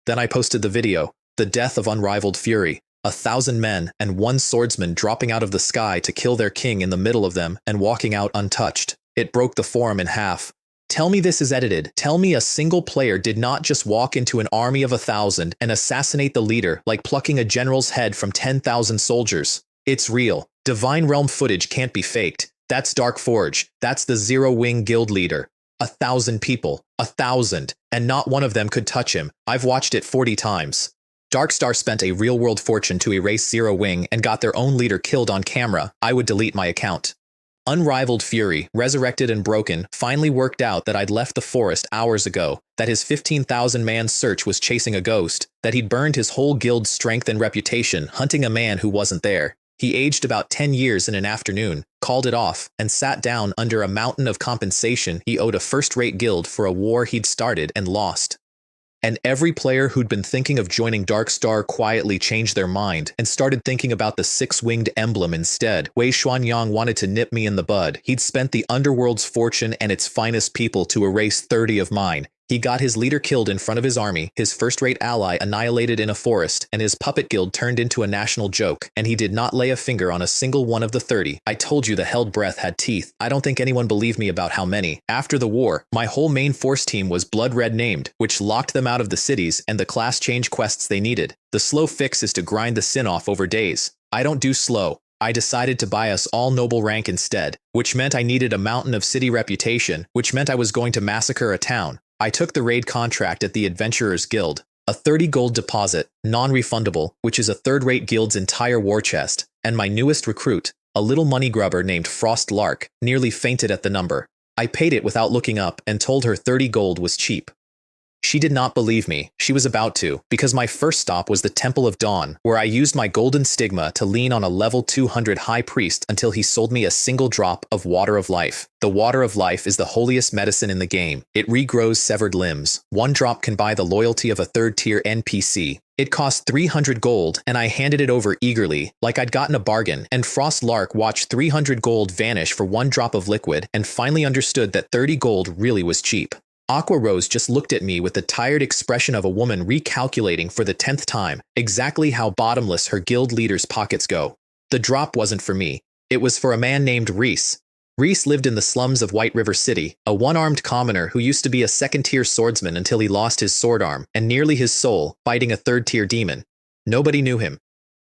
S1: Then I posted the video, the death of Unrivaled Fury, 1,000 men and 1 swordsman dropping out of the sky to kill their king in the middle of them and walking out untouched. It broke the forum in half. Tell me this is edited. Tell me a single player did not just walk into an army of 1,000 and assassinate the leader like plucking a general's head from 10,000 soldiers. It's real. Divine Realm footage can't be faked. That's Dark Forge. That's the Zero Wing guild leader. 1,000 people. 1,000. And not one of them could touch him. I've watched it 40 times. Darkstar spent a real-world fortune to erase Zero Wing and got their own leader killed on camera. I would delete my account. Unrivaled Fury, resurrected and broken, finally worked out that I'd left the forest hours ago, that his 15,000-man search was chasing a ghost, that he'd burned his whole guild's strength and reputation hunting a man who wasn't there. He aged about 10 years in an afternoon, called it off, and sat down under a mountain of compensation he owed a first-rate guild for a war he'd started and lost. And every player who'd been thinking of joining Darkstar quietly changed their mind and started thinking about the six-winged emblem instead. Wei Xuanyang wanted to nip me in the bud. He'd spent the underworld's fortune and its finest people to erase 30 of mine. He got his leader killed in front of his army, his first-rate ally annihilated in a forest, and his puppet guild turned into a national joke, and he did not lay a finger on a single one of the 30. I told you the held breath had teeth. I don't think anyone believed me about how many. After the war, my whole main force team was blood red named, which locked them out of the cities and the class change quests they needed. The slow fix is to grind the sin off over days. I don't do slow. I decided to buy us all noble rank instead, which meant I needed a mountain of city reputation, which meant I was going to massacre a town. I took the raid contract at the Adventurers Guild, a 30 gold deposit, non-refundable, which is a third-rate guild's entire war chest, and my newest recruit, a little money grubber named Frost Lark, nearly fainted at the number. I paid it without looking up and told her 30 gold was cheap. She did not believe me. She was about to, because my first stop was the Temple of Dawn, where I used my golden stigma to lean on a level 200 high priest until he sold me a single drop of water of life. The water of life is the holiest medicine in the game. It regrows severed limbs. One drop can buy the loyalty of a third-tier NPC. It cost 300 gold, and I handed it over eagerly, like I'd gotten a bargain, and Frost Lark watched 300 gold vanish for one drop of liquid and finally understood that 30 gold really was cheap. Aqua Rose just looked at me with the tired expression of a woman recalculating for the 10th time exactly how bottomless her guild leader's pockets go. The drop wasn't for me. It was for a man named Reese. Reese lived in the slums of White River City, a one-armed commoner who used to be a second-tier swordsman until he lost his sword arm and nearly his soul fighting a third-tier demon. Nobody knew him.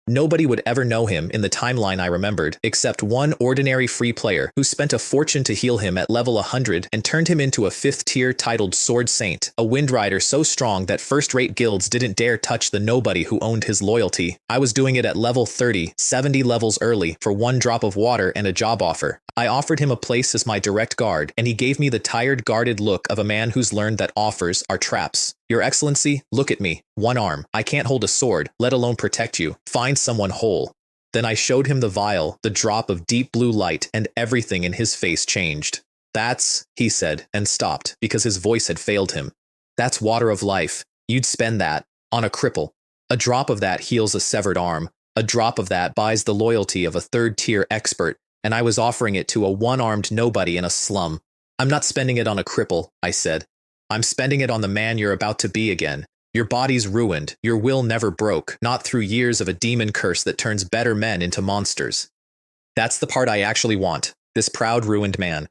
S1: Nobody would ever know him in the timeline I remembered, except one ordinary free player who spent a fortune to heal him at level 100 and turned him into a 5th tier titled Sword Saint, a wind rider so strong that first-rate guilds didn't dare touch the nobody who owned his loyalty. I was doing it at level 30, 70 levels early, for one drop of water and a job offer. I offered him a place as my direct guard, and he gave me the tired, guarded look of a man who's learned that offers are traps. Your Excellency, look at me. One arm. I can't hold a sword, let alone protect you. Find someone whole. Then I showed him the vial, the drop of deep blue light, and everything in his face changed. That's, he said, and stopped, because his voice had failed him. That's water of life. You'd spend that on a cripple. A drop of that heals a severed arm. A drop of that buys the loyalty of a third-tier expert, and I was offering it to a one-armed nobody in a slum. I'm not spending it on a cripple, I said. I'm spending it on the man you're about to be again. Your body's ruined, your will never broke, not through years of a demon curse that turns better men into monsters. That's the part I actually want, this proud ruined man,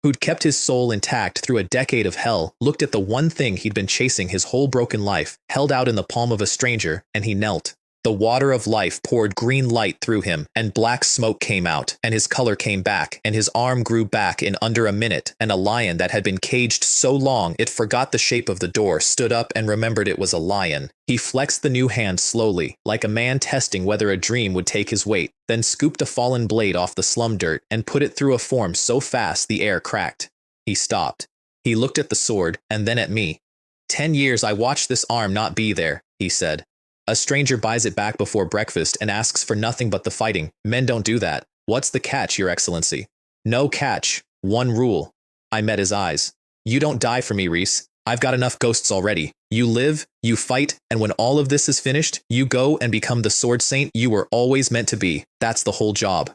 S1: who'd kept his soul intact through a decade of hell, looked at the one thing he'd been chasing his whole broken life, held out in the palm of a stranger, and he knelt. The water of life poured green light through him, and black smoke came out, and his color came back, and his arm grew back in under a minute, and a lion that had been caged so long it forgot the shape of the door stood up and remembered it was a lion. He flexed the new hand slowly, like a man testing whether a dream would take his weight, then scooped a fallen blade off the slum dirt and put it through a form so fast the air cracked. He stopped. He looked at the sword, and then at me. 10 years I watched this arm not be there, he said. A stranger buys it back before breakfast and asks for nothing but the fighting. Men don't do that. What's the catch, Your Excellency? No catch. One rule. I met his eyes. You don't die for me, Reese. I've got enough ghosts already. You live, you fight, and when all of this is finished, you go and become the sword saint you were always meant to be. That's the whole job.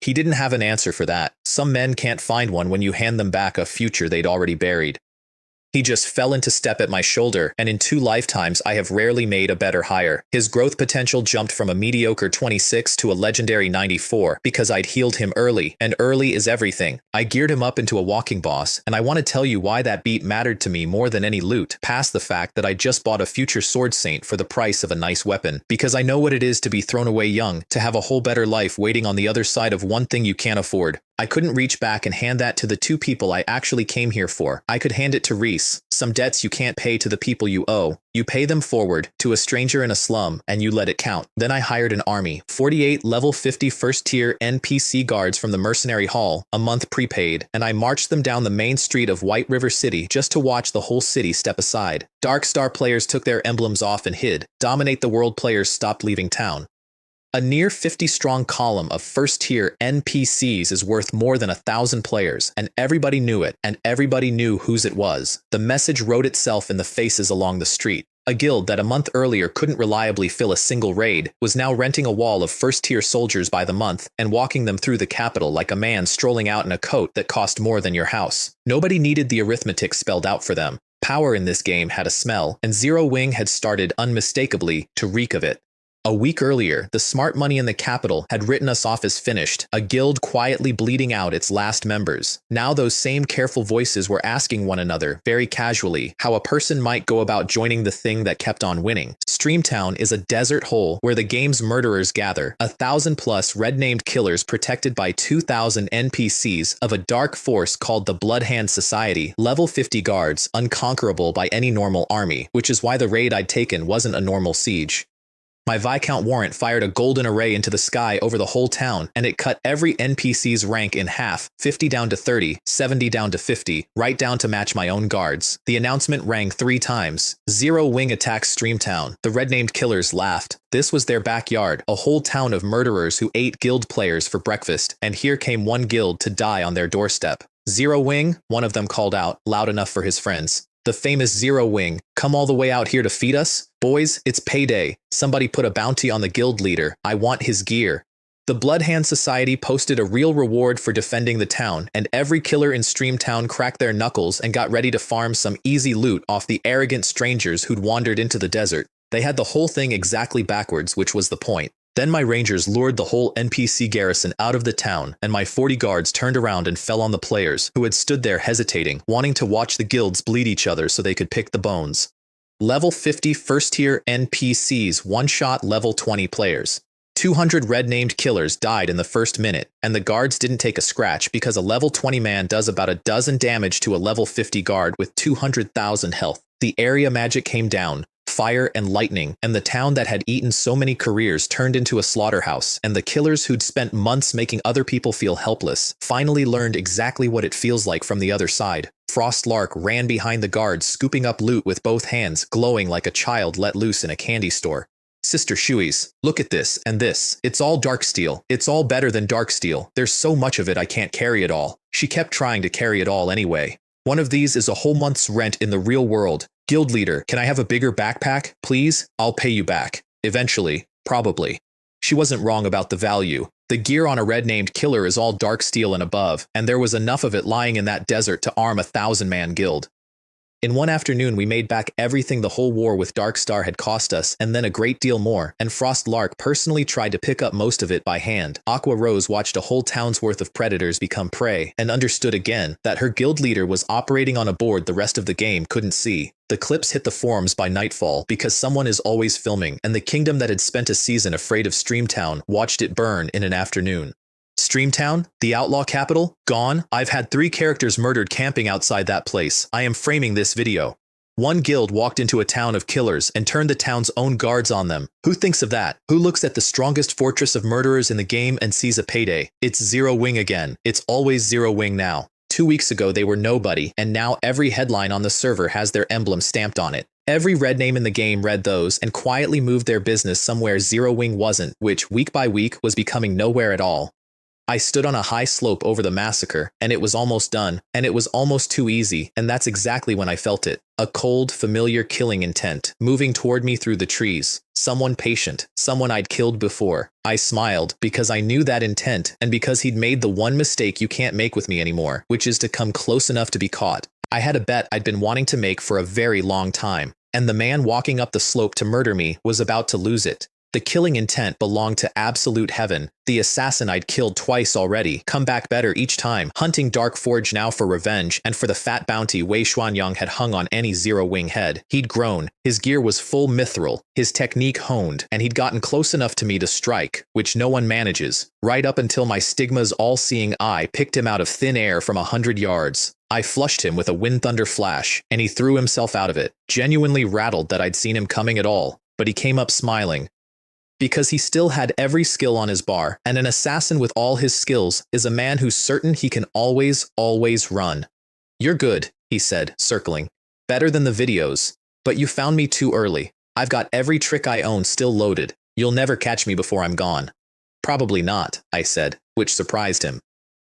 S1: He didn't have an answer for that. Some men can't find one when you hand them back a future they'd already buried. He just fell into step at my shoulder, and in 2 lifetimes I have rarely made a better hire. His growth potential jumped from a mediocre 26 to a legendary 94 because I'd healed him early, and early is everything. I geared him up into a walking boss, and I want to tell you why that beat mattered to me more than any loot, past the fact that I just bought a future sword saint for the price of a nice weapon. Because I know what it is to be thrown away young, to have a whole better life waiting on the other side of one thing you can't afford. I couldn't reach back and hand that to the 2 people I actually came here for. I could hand it to Reese. Some debts you can't pay to the people you owe. You pay them forward to a stranger in a slum, and you let it count. Then I hired an army, 48 level 50 first-tier NPC guards from the Mercenary Hall, a month prepaid, and I marched them down the main street of White River City just to watch the whole city step aside. Darkstar players took their emblems off and hid. Dominate the World players stopped leaving town. A near 50-strong column of first-tier NPCs is worth more than 1,000 players, and everybody knew it, and everybody knew whose it was. The message wrote itself in the faces along the street. A guild that a month earlier couldn't reliably fill a single raid was now renting a wall of first-tier soldiers by the month and walking them through the capital like a man strolling out in a coat that cost more than your house. Nobody needed the arithmetic spelled out for them. Power in this game had a smell, and Zero Wing had started unmistakably to reek of it. A week earlier, the smart money in the capital had written us off as finished, a guild quietly bleeding out its last members. Now those same careful voices were asking one another, very casually, how a person might go about joining the thing that kept on winning. Streamtown is a desert hole where the game's murderers gather, 1,000+ red-named killers protected by 2,000 NPCs of a dark force called the Bloodhand Society, level 50 guards, unconquerable by any normal army, which is why the raid I'd taken wasn't a normal siege. My Viscount warrant fired a golden array into the sky over the whole town, and it cut every NPC's rank in half, 50 down to 30, 70 down to 50, right down to match my own guards. The announcement rang 3 times. Zero Wing attacks Streamtown. The red-named killers laughed. This was their backyard, a whole town of murderers who ate guild players for breakfast, and here came one guild to die on their doorstep. Zero Wing, one of them called out, loud enough for his friends. The famous Zero Wing, come all the way out here to feed us? Boys, it's payday. Somebody put a bounty on the guild leader. I want his gear. The Bloodhand Society posted a real reward for defending the town, and every killer in Streamtown cracked their knuckles and got ready to farm some easy loot off the arrogant strangers who'd wandered into the desert. They had the whole thing exactly backwards, which was the point. Then my rangers lured the whole NPC garrison out of the town, and my 40 guards turned around and fell on the players, who had stood there hesitating, wanting to watch the guilds bleed each other so they could pick the bones. Level 50 first-tier NPCs one-shot level 20 players. 200 red-named killers died in the first minute, and the guards didn't take a scratch because a level 20 man does about a dozen damage to a level 50 guard with 200,000 health. The area magic came down. Fire and lightning, and the town that had eaten so many careers turned into a slaughterhouse, and the killers who'd spent months making other people feel helpless finally learned exactly what it feels like from the other side. Frost Lark ran behind the guards, scooping up loot with both hands, glowing like a child let loose in a candy store. Sister Shoeies, look at this and this. It's all Darksteel. It's all better than Darksteel. There's so much of it I can't carry it all. She kept trying to carry it all anyway. One of these is a whole month's rent in the real world. Guild leader, can I have a bigger backpack, please? I'll pay you back. Eventually. Probably. She wasn't wrong about the value. The gear on a red-named killer is all Darksteel and above, and there was enough of it lying in that desert to arm a 1,000-man guild. In one afternoon, we made back everything the whole war with Darkstar had cost us, and then a great deal more, and Frost Lark personally tried to pick up most of it by hand. Aqua Rose watched a whole town's worth of predators become prey, and understood again that her guild leader was operating on a board the rest of the game couldn't see. The clips hit the forums by nightfall because someone is always filming, and the kingdom that had spent a season afraid of Streamtown watched it burn in an afternoon. Streamtown, the outlaw capital, gone. I've had 3 characters murdered camping outside that place. I am framing this video. One guild walked into a town of killers and turned the town's own guards on them. Who thinks of that? Who looks at the strongest fortress of murderers in the game and sees a payday? It's Zero Wing again. It's always Zero Wing now. 2 weeks ago they were nobody, and now every headline on the server has their emblem stamped on it. Every red name in the game read those and quietly moved their business somewhere Zero Wing wasn't, which week by week was becoming nowhere at all. I stood on a high slope over the massacre, and it was almost done, and it was almost too easy, and that's exactly when I felt it. A cold, familiar killing intent, moving toward me through the trees. Someone patient, someone I'd killed before. I smiled, because I knew that intent, and because he'd made the one mistake you can't make with me anymore, which is to come close enough to be caught. I had a bet I'd been wanting to make for a very long time, and the man walking up the slope to murder me was about to lose it. The killing intent belonged to absolute heaven. The assassin I'd killed twice already, come back better each time, hunting Dark Forge now for revenge, and for the fat bounty Wei Xuanyang had hung on any Zero Wing head. He'd grown, his gear was full mithril, his technique honed, and he'd gotten close enough to me to strike, which no one manages, right up until my Stigma's all-seeing eye picked him out of thin air from 100 yards. I flushed him with a wind thunder flash, and he threw himself out of it, genuinely rattled that I'd seen him coming at all, but he came up smiling. Because he still had every skill on his bar, and an assassin with all his skills is a man who's certain he can always run. You're good, he said, circling. Better than the videos. But you found me too early. I've got every trick I own still loaded. You'll never catch me before I'm gone. Probably not, I said, which surprised him.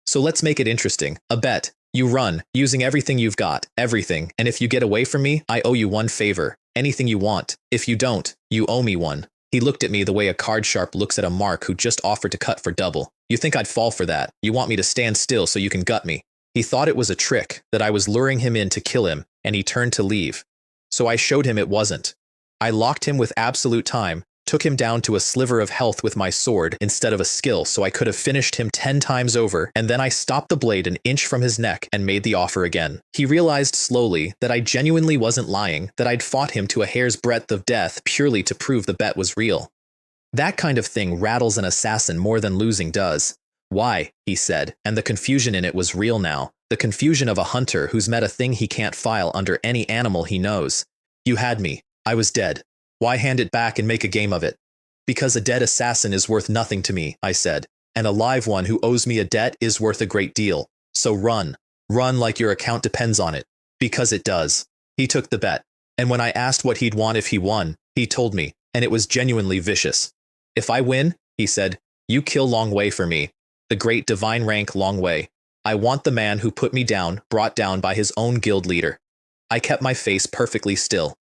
S1: So let's make it interesting. A bet. You run, using everything you've got, everything, and if you get away from me, I owe you one favor. Anything you want. If you don't, you owe me one. He looked at me the way a card sharp looks at a mark who just offered to cut for double. You think I'd fall for that? You want me to stand still so you can gut me? He thought it was a trick, that I was luring him in to kill him, and he turned to leave. So I showed him it wasn't. I locked him with absolute time, took him down to a sliver of health with my sword instead of a skill so I could have finished him 10 times over, and then I stopped the blade an inch from his neck and made the offer again. He realized slowly that I genuinely wasn't lying, that I'd fought him to a hair's breadth of death purely to prove the bet was real. That kind of thing rattles an assassin more than losing does. Why? He said, and the confusion in it was real now. The confusion of a hunter who's met a thing he can't file under any animal he knows. You had me. I was dead. Why hand it back and make a game of it? Because a dead assassin is worth nothing to me, I said, and a live one who owes me a debt is worth a great deal. So run. Run like your account depends on it. Because it does. He took the bet, and when I asked what he'd want if he won, he told me, and it was genuinely vicious. If I win, he said, you kill Long Wei for me. The great divine rank Long Wei. I want the man who put me down, brought down by his own guild leader. I kept my face perfectly still.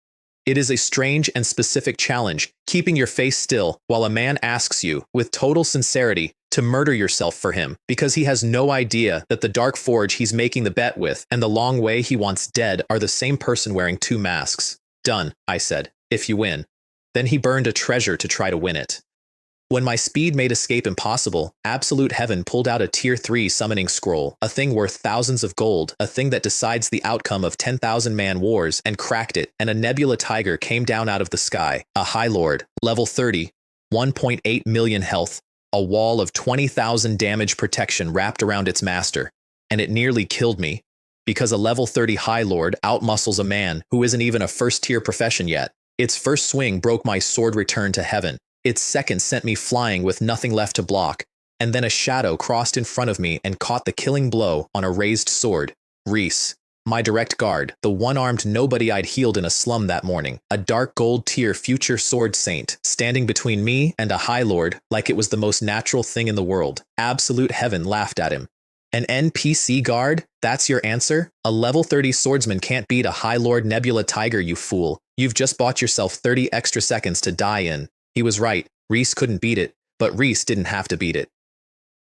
S1: It is a strange and specific challenge, keeping your face still while a man asks you, with total sincerity, to murder yourself for him, because he has no idea that the dark forge he's making the bet with and the Long Wei he wants dead are the same person wearing two masks. Done, I said, if you win. Then he burned a treasure to try to win it. When my speed made escape impossible, Absolute Heaven pulled out a Tier 3 summoning scroll, a thing worth thousands of gold, a thing that decides the outcome of 10,000-man wars, and cracked it, and a Nebula Tiger came down out of the sky, a High Lord, level 30, 1.8 million health, a wall of 20,000 damage protection wrapped around its master, and it nearly killed me, because a level 30 High Lord outmuscles a man who isn't even a first-tier profession yet. Its first swing broke my sword return to heaven. Its second sent me flying with nothing left to block, and then a shadow crossed in front of me and caught the killing blow on a raised sword. Reese, my direct guard, the one-armed nobody I'd healed in a slum that morning, a dark gold tier future sword saint, standing between me and a High Lord like it was the most natural thing in the world. Absolute Heaven laughed at him. An NPC guard? That's your answer? A level 30 swordsman can't beat a High Lord Nebula Tiger, you fool. You've just bought yourself 30 extra seconds to die in. He was right. Reese couldn't beat it, but Reese didn't have to beat it.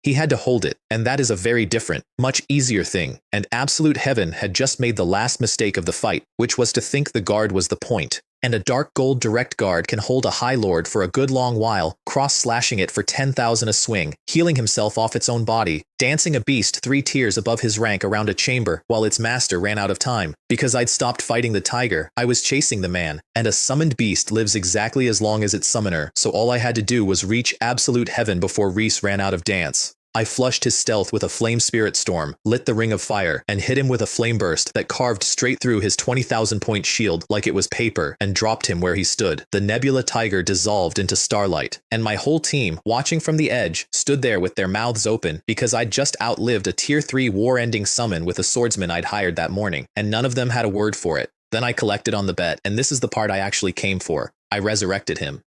S1: He had to hold it, and that is a very different, much easier thing, and Absolute Heaven had just made the last mistake of the fight, which was to think the guard was the point. And a dark gold direct guard can hold a High Lord for a good long while, cross-slashing it for 10,000 a swing, healing himself off its own body, dancing a beast 3 tiers above his rank around a chamber while its master ran out of time. Because I'd stopped fighting the tiger, I was chasing the man, and a summoned beast lives exactly as long as its summoner, so all I had to do was reach Absolute Heaven before Reese ran out of dance. I flushed his stealth with a flame spirit storm, lit the ring of fire, and hit him with a flame burst that carved straight through his 20,000-point shield like it was paper and dropped him where he stood. The Nebula Tiger dissolved into starlight, and my whole team, watching from the edge, stood there with their mouths open because I'd just outlived a Tier 3 war-ending summon with a swordsman I'd hired that morning, and none of them had a word for it. Then I collected on the bet, and this is the part I actually came for. I resurrected him.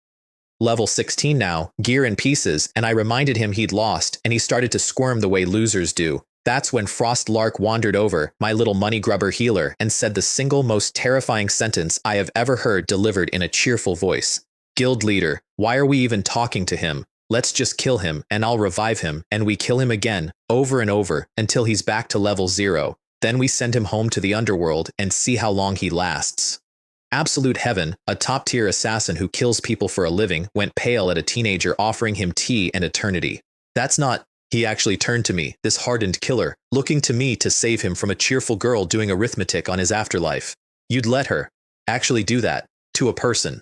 S1: Level 16 now, gear in pieces, and I reminded him he'd lost, and he started to squirm the way losers do. That's when Frost Lark wandered over, my little money grubber healer, and said the single most terrifying sentence I have ever heard delivered in a cheerful voice. Guild leader, why are we even talking to him? Let's just kill him, and I'll revive him, and we kill him again, over and over, until he's back to level 0. Then we send him home to the underworld and see how long he lasts. Absolute Heaven, a top-tier assassin who kills people for a living, went pale at a teenager offering him tea and eternity. That's not... He actually turned to me, this hardened killer, looking to me to save him from a cheerful girl doing arithmetic on his afterlife. You'd let her actually do that to a person.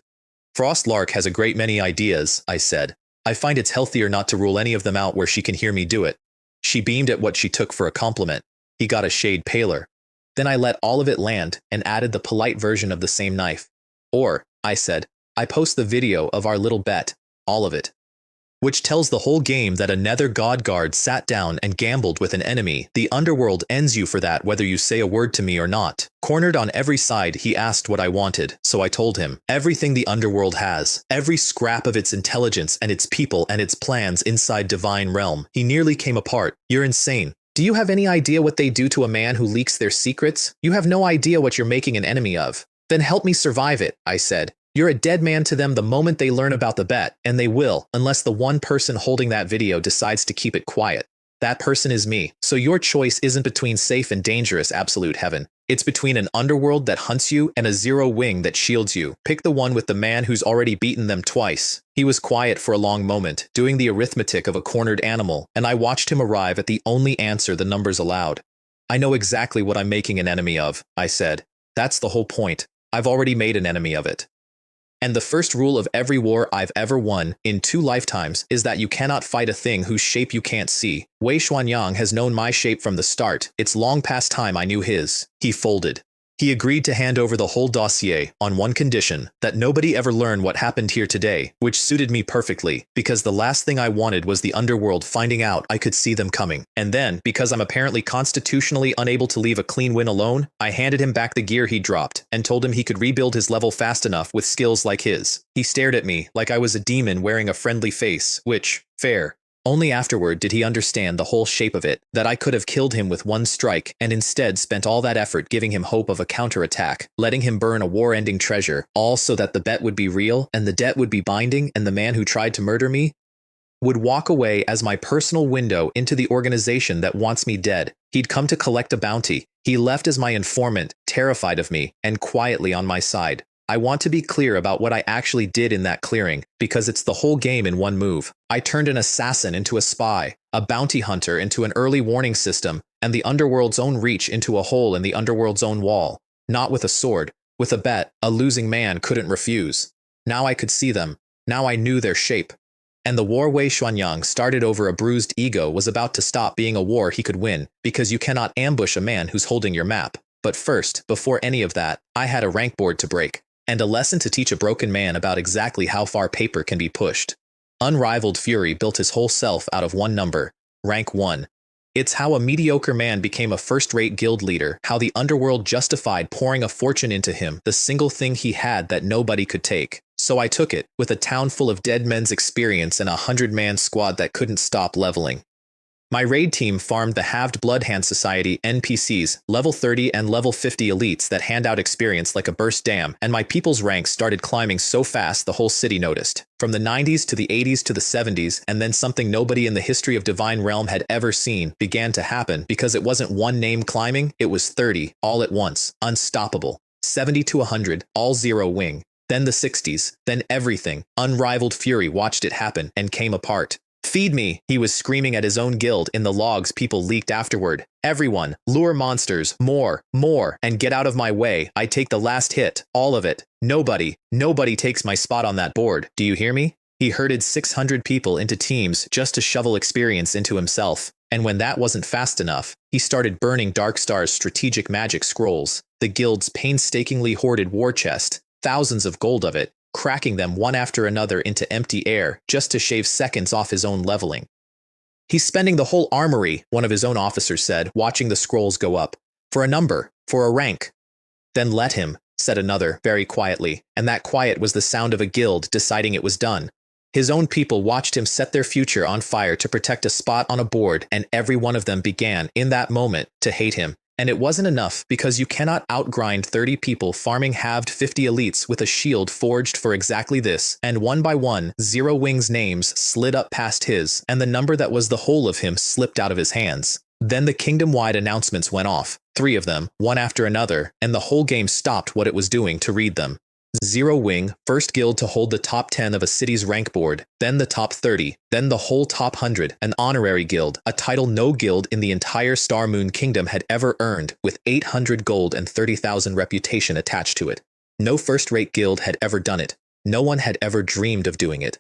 S1: Frost Lark has a great many ideas, I said. I find it's healthier not to rule any of them out where she can hear me do it. She beamed at what she took for a compliment. He got a shade paler. Then I let all of it land and added the polite version of the same knife. Or, I said, I post the video of our little bet, all of it. which tells the whole game that a nether god guard sat down and gambled with an enemy. The underworld ends you for that whether you say a word to me or not. Cornered on every side, he asked what I wanted, so I told him. Everything the underworld has, every scrap of its intelligence and its people and its plans inside Divine Realm. He nearly came apart. You're insane. Do you have any idea what they do to a man who leaks their secrets? You have no idea what you're making an enemy of. Then help me survive it, I said. You're a dead man to them the moment they learn about the bet, and they will, unless the one person holding that video decides to keep it quiet. That person is me. So your choice isn't between safe and dangerous absolute heaven. It's between an underworld that hunts you and a zero wing that shields you. Pick the one with the man who's already beaten them twice. He was quiet for a long moment, doing the arithmetic of a cornered animal, and I watched him arrive at the only answer the numbers allowed. I know exactly what I'm making an enemy of, I said. That's the whole point. I've already made an enemy of it. And the first rule of every war I've ever won, in 2 lifetimes, is that you cannot fight a thing whose shape you can't see. Wei Xuanyang has known my shape from the start. It's long past time I knew his. He folded. He agreed to hand over the whole dossier on one condition, that nobody ever learn what happened here today, which suited me perfectly, because the last thing I wanted was the underworld finding out I could see them coming. And then, because I'm apparently constitutionally unable to leave a clean win alone, I handed him back the gear he dropped, and told him he could rebuild his level fast enough with skills like his. He stared at me like I was a demon wearing a friendly face, which, fair. Only afterward did he understand the whole shape of it, that I could have killed him with one strike, and instead spent all that effort giving him hope of a counterattack, letting him burn a war-ending treasure, all so that the bet would be real, and the debt would be binding, and the man who tried to murder me would walk away as my personal window into the organization that wants me dead. He'd come to collect a bounty. He left as my informant, terrified of me, and quietly on my side. I want to be clear about what I actually did in that clearing, because it's the whole game in one move. I turned an assassin into a spy, a bounty hunter into an early warning system, and the underworld's own reach into a hole in the underworld's own wall. Not with a sword, with a bet a losing man couldn't refuse. Now I could see them. Now I knew their shape. And the war Wei Xuanyang started over a bruised ego was about to stop being a war he could win, because you cannot ambush a man who's holding your map. But first, before any of that, I had a rank board to break. And a lesson to teach a broken man about exactly how far paper can be pushed. Unrivaled Fury built his whole self out of one number, rank 1. It's how a mediocre man became a first-rate guild leader, how the underworld justified pouring a fortune into him, the single thing he had that nobody could take. So I took it, with a town full of dead men's experience and a 100-man squad that couldn't stop leveling. My raid team farmed the halved Bloodhand Society NPCs, level 30 and level 50 elites that hand out experience like a burst dam, and my people's ranks started climbing so fast the whole city noticed. From the 90s to the 80s to the 70s, and then something nobody in the history of Divine Realm had ever seen began to happen, because it wasn't one name climbing, it was 30, all at once, unstoppable. 70 to 100, all zero wing. Then the 60s, then everything. Unrivaled Fury watched it happen and came apart. Feed me, he was screaming at his own guild in the logs people leaked afterward. Everyone, lure monsters, more, and get out of my way. I take the last hit, all of it. Nobody takes my spot on that board. Do you hear me? He herded 600 people into teams just to shovel experience into himself. And when that wasn't fast enough, he started burning Darkstar's strategic magic scrolls, the guild's painstakingly hoarded war chest, thousands of gold of it, cracking them one after another into empty air just to shave seconds off his own leveling. He's spending the whole armory, one of his own officers said, watching the scrolls go up. For a number, for a rank. Then let him, said another, very quietly, and that quiet was the sound of a guild deciding it was done. His own people watched him set their future on fire to protect a spot on a board, and every one of them began, in that moment, to hate him. And it wasn't enough, because you cannot outgrind 30 people farming halved 50 elites with a shield forged for exactly this, and one by one, Zero Wing's names slid up past his, and the number that was the whole of him slipped out of his hands. Then the kingdom-wide announcements went off, 3 of them, one after another, and the whole game stopped what it was doing to read them. Zero Wing, first guild to hold the top 10 of a city's rank board, then the top 30, then the whole top 100, an honorary guild, a title no guild in the entire Star Moon Kingdom had ever earned, with 800 gold and 30,000 reputation attached to it. No first-rate guild had ever done it. No one had ever dreamed of doing it.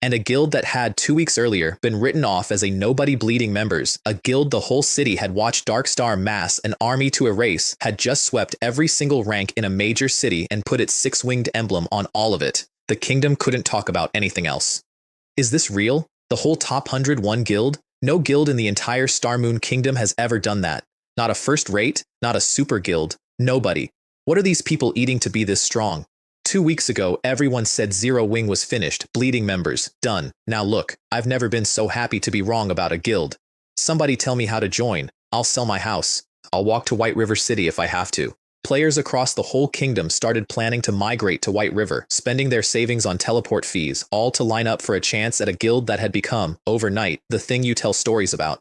S1: And a guild that had 2 weeks earlier been written off as a nobody bleeding members, a guild the whole city had watched Darkstar mass an army to erase, had just swept every single rank in a major city and put its 6-winged emblem on all of it. The kingdom couldn't talk about anything else. Is this real? The whole top 101 guild? No guild in the entire Star Moon Kingdom has ever done that. Not a first rate, not a super guild, nobody. What are these people eating to be this strong? 2 weeks ago, everyone said Zero Wing was finished, bleeding members, done. Now look, I've never been so happy to be wrong about a guild. Somebody tell me how to join. I'll sell my house. I'll walk to White River City if I have to. Players across the whole kingdom started planning to migrate to White River, spending their savings on teleport fees, all to line up for a chance at a guild that had become, overnight, the thing you tell stories about.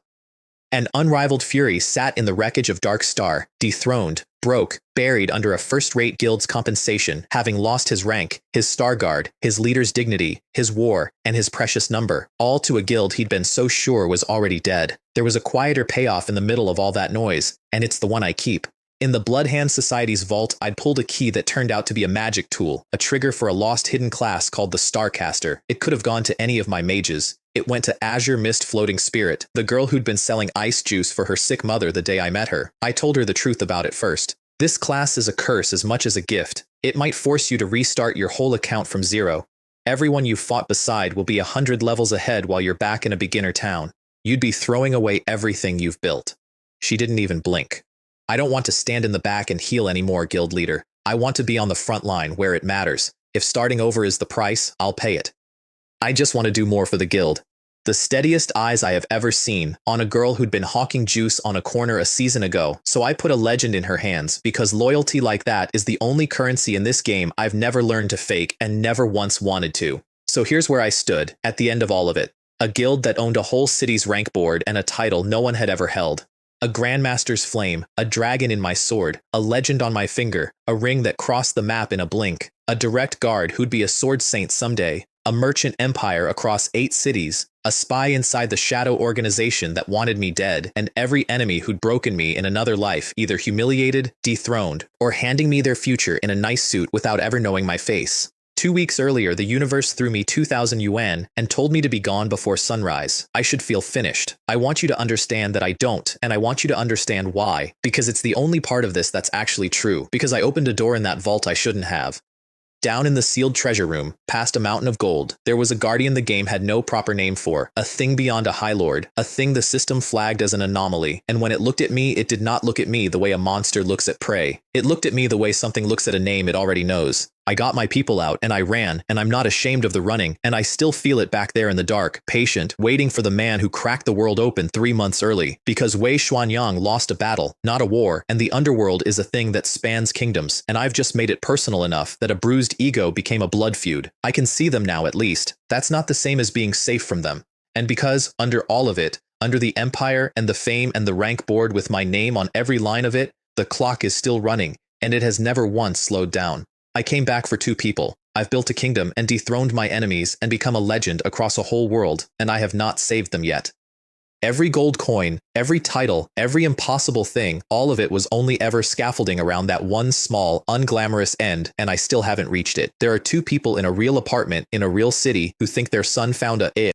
S1: An unrivaled fury sat in the wreckage of Dark Star, dethroned, broke, buried under a first-rate guild's compensation, having lost his rank, his star guard, his leader's dignity, his war, and his precious number, all to a guild he'd been so sure was already dead. There was a quieter payoff in the middle of all that noise, and it's the one I keep. In the Bloodhand Society's vault, I'd pulled a key that turned out to be a magic tool, a trigger for a lost hidden class called the Starcaster. It could have gone to any of my mages. It went to Azure Mist Floating Spirit, the girl who'd been selling ice juice for her sick mother the day I met her. I told her the truth about it first. This class is a curse as much as a gift. It might force you to restart your whole account from zero. Everyone you fought beside will be 100 levels ahead while you're back in a beginner town. You'd be throwing away everything you've built. She didn't even blink. I don't want to stand in the back and heal anymore, guild leader. I want to be on the front line where it matters. If starting over is the price, I'll pay it. I just want to do more for the guild. The steadiest eyes I have ever seen on a girl who'd been hawking juice on a corner a season ago, so I put a legend in her hands because loyalty like that is the only currency in this game I've never learned to fake and never once wanted to. So here's where I stood, at the end of all of it. A guild that owned a whole city's rank board and a title no one had ever held. A Grandmaster's flame, a dragon in my sword, a legend on my finger, a ring that crossed the map in a blink, a direct guard who'd be a sword saint someday, a merchant empire across 8 cities, a spy inside the shadow organization that wanted me dead, and every enemy who'd broken me in another life either humiliated, dethroned, or handing me their future in a nice suit without ever knowing my face. 2 weeks earlier, the universe threw me 2,000 yuan and told me to be gone before sunrise. I should feel finished. I want you to understand that I don't, and I want you to understand why, because it's the only part of this that's actually true, because I opened a door in that vault I shouldn't have. Down in the sealed treasure room, past a mountain of gold, there was a guardian the game had no proper name for, a thing beyond a High Lord, a thing the system flagged as an anomaly, and when it looked at me, it did not look at me the way a monster looks at prey. It looked at me the way something looks at a name it already knows. I got my people out, and I ran, and I'm not ashamed of the running, and I still feel it back there in the dark, patient, waiting for the man who cracked the world open 3 months early, because Wei Xuanyang lost a battle, not a war, and the underworld is a thing that spans kingdoms, and I've just made it personal enough that a bruised ego became a blood feud. I can see them now at least. That's not the same as being safe from them. And because, under all of it, under the empire and the fame and the rank board with my name on every line of it, the clock is still running, and it has never once slowed down. I came back for 2 people. I've built a kingdom and dethroned my enemies and become a legend across a whole world, and I have not saved them yet. Every gold coin, every title, every impossible thing, all of it was only ever scaffolding around that one small, unglamorous end, and I still haven't reached it. There are 2 people in a real apartment in a real city who think their son found a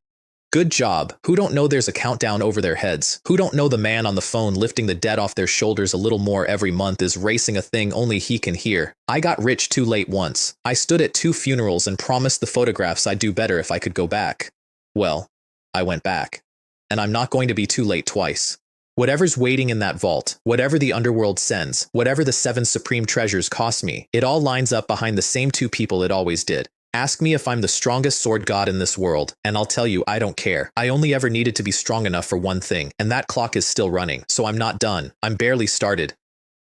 S1: good job, who don't know there's a countdown over their heads, who don't know the man on the phone lifting the debt off their shoulders a little more every month is racing a thing only he can hear. I got rich too late once. I stood at 2 funerals and promised the photographs I'd do better if I could go back. Well, I went back. And I'm not going to be too late twice. Whatever's waiting in that vault, whatever the underworld sends, whatever the 7 supreme treasures cost me, it all lines up behind the same 2 people it always did. Ask me if I'm the strongest sword god in this world, and I'll tell you I don't care. I only ever needed to be strong enough for one thing, and that clock is still running, so I'm not done. I'm barely started.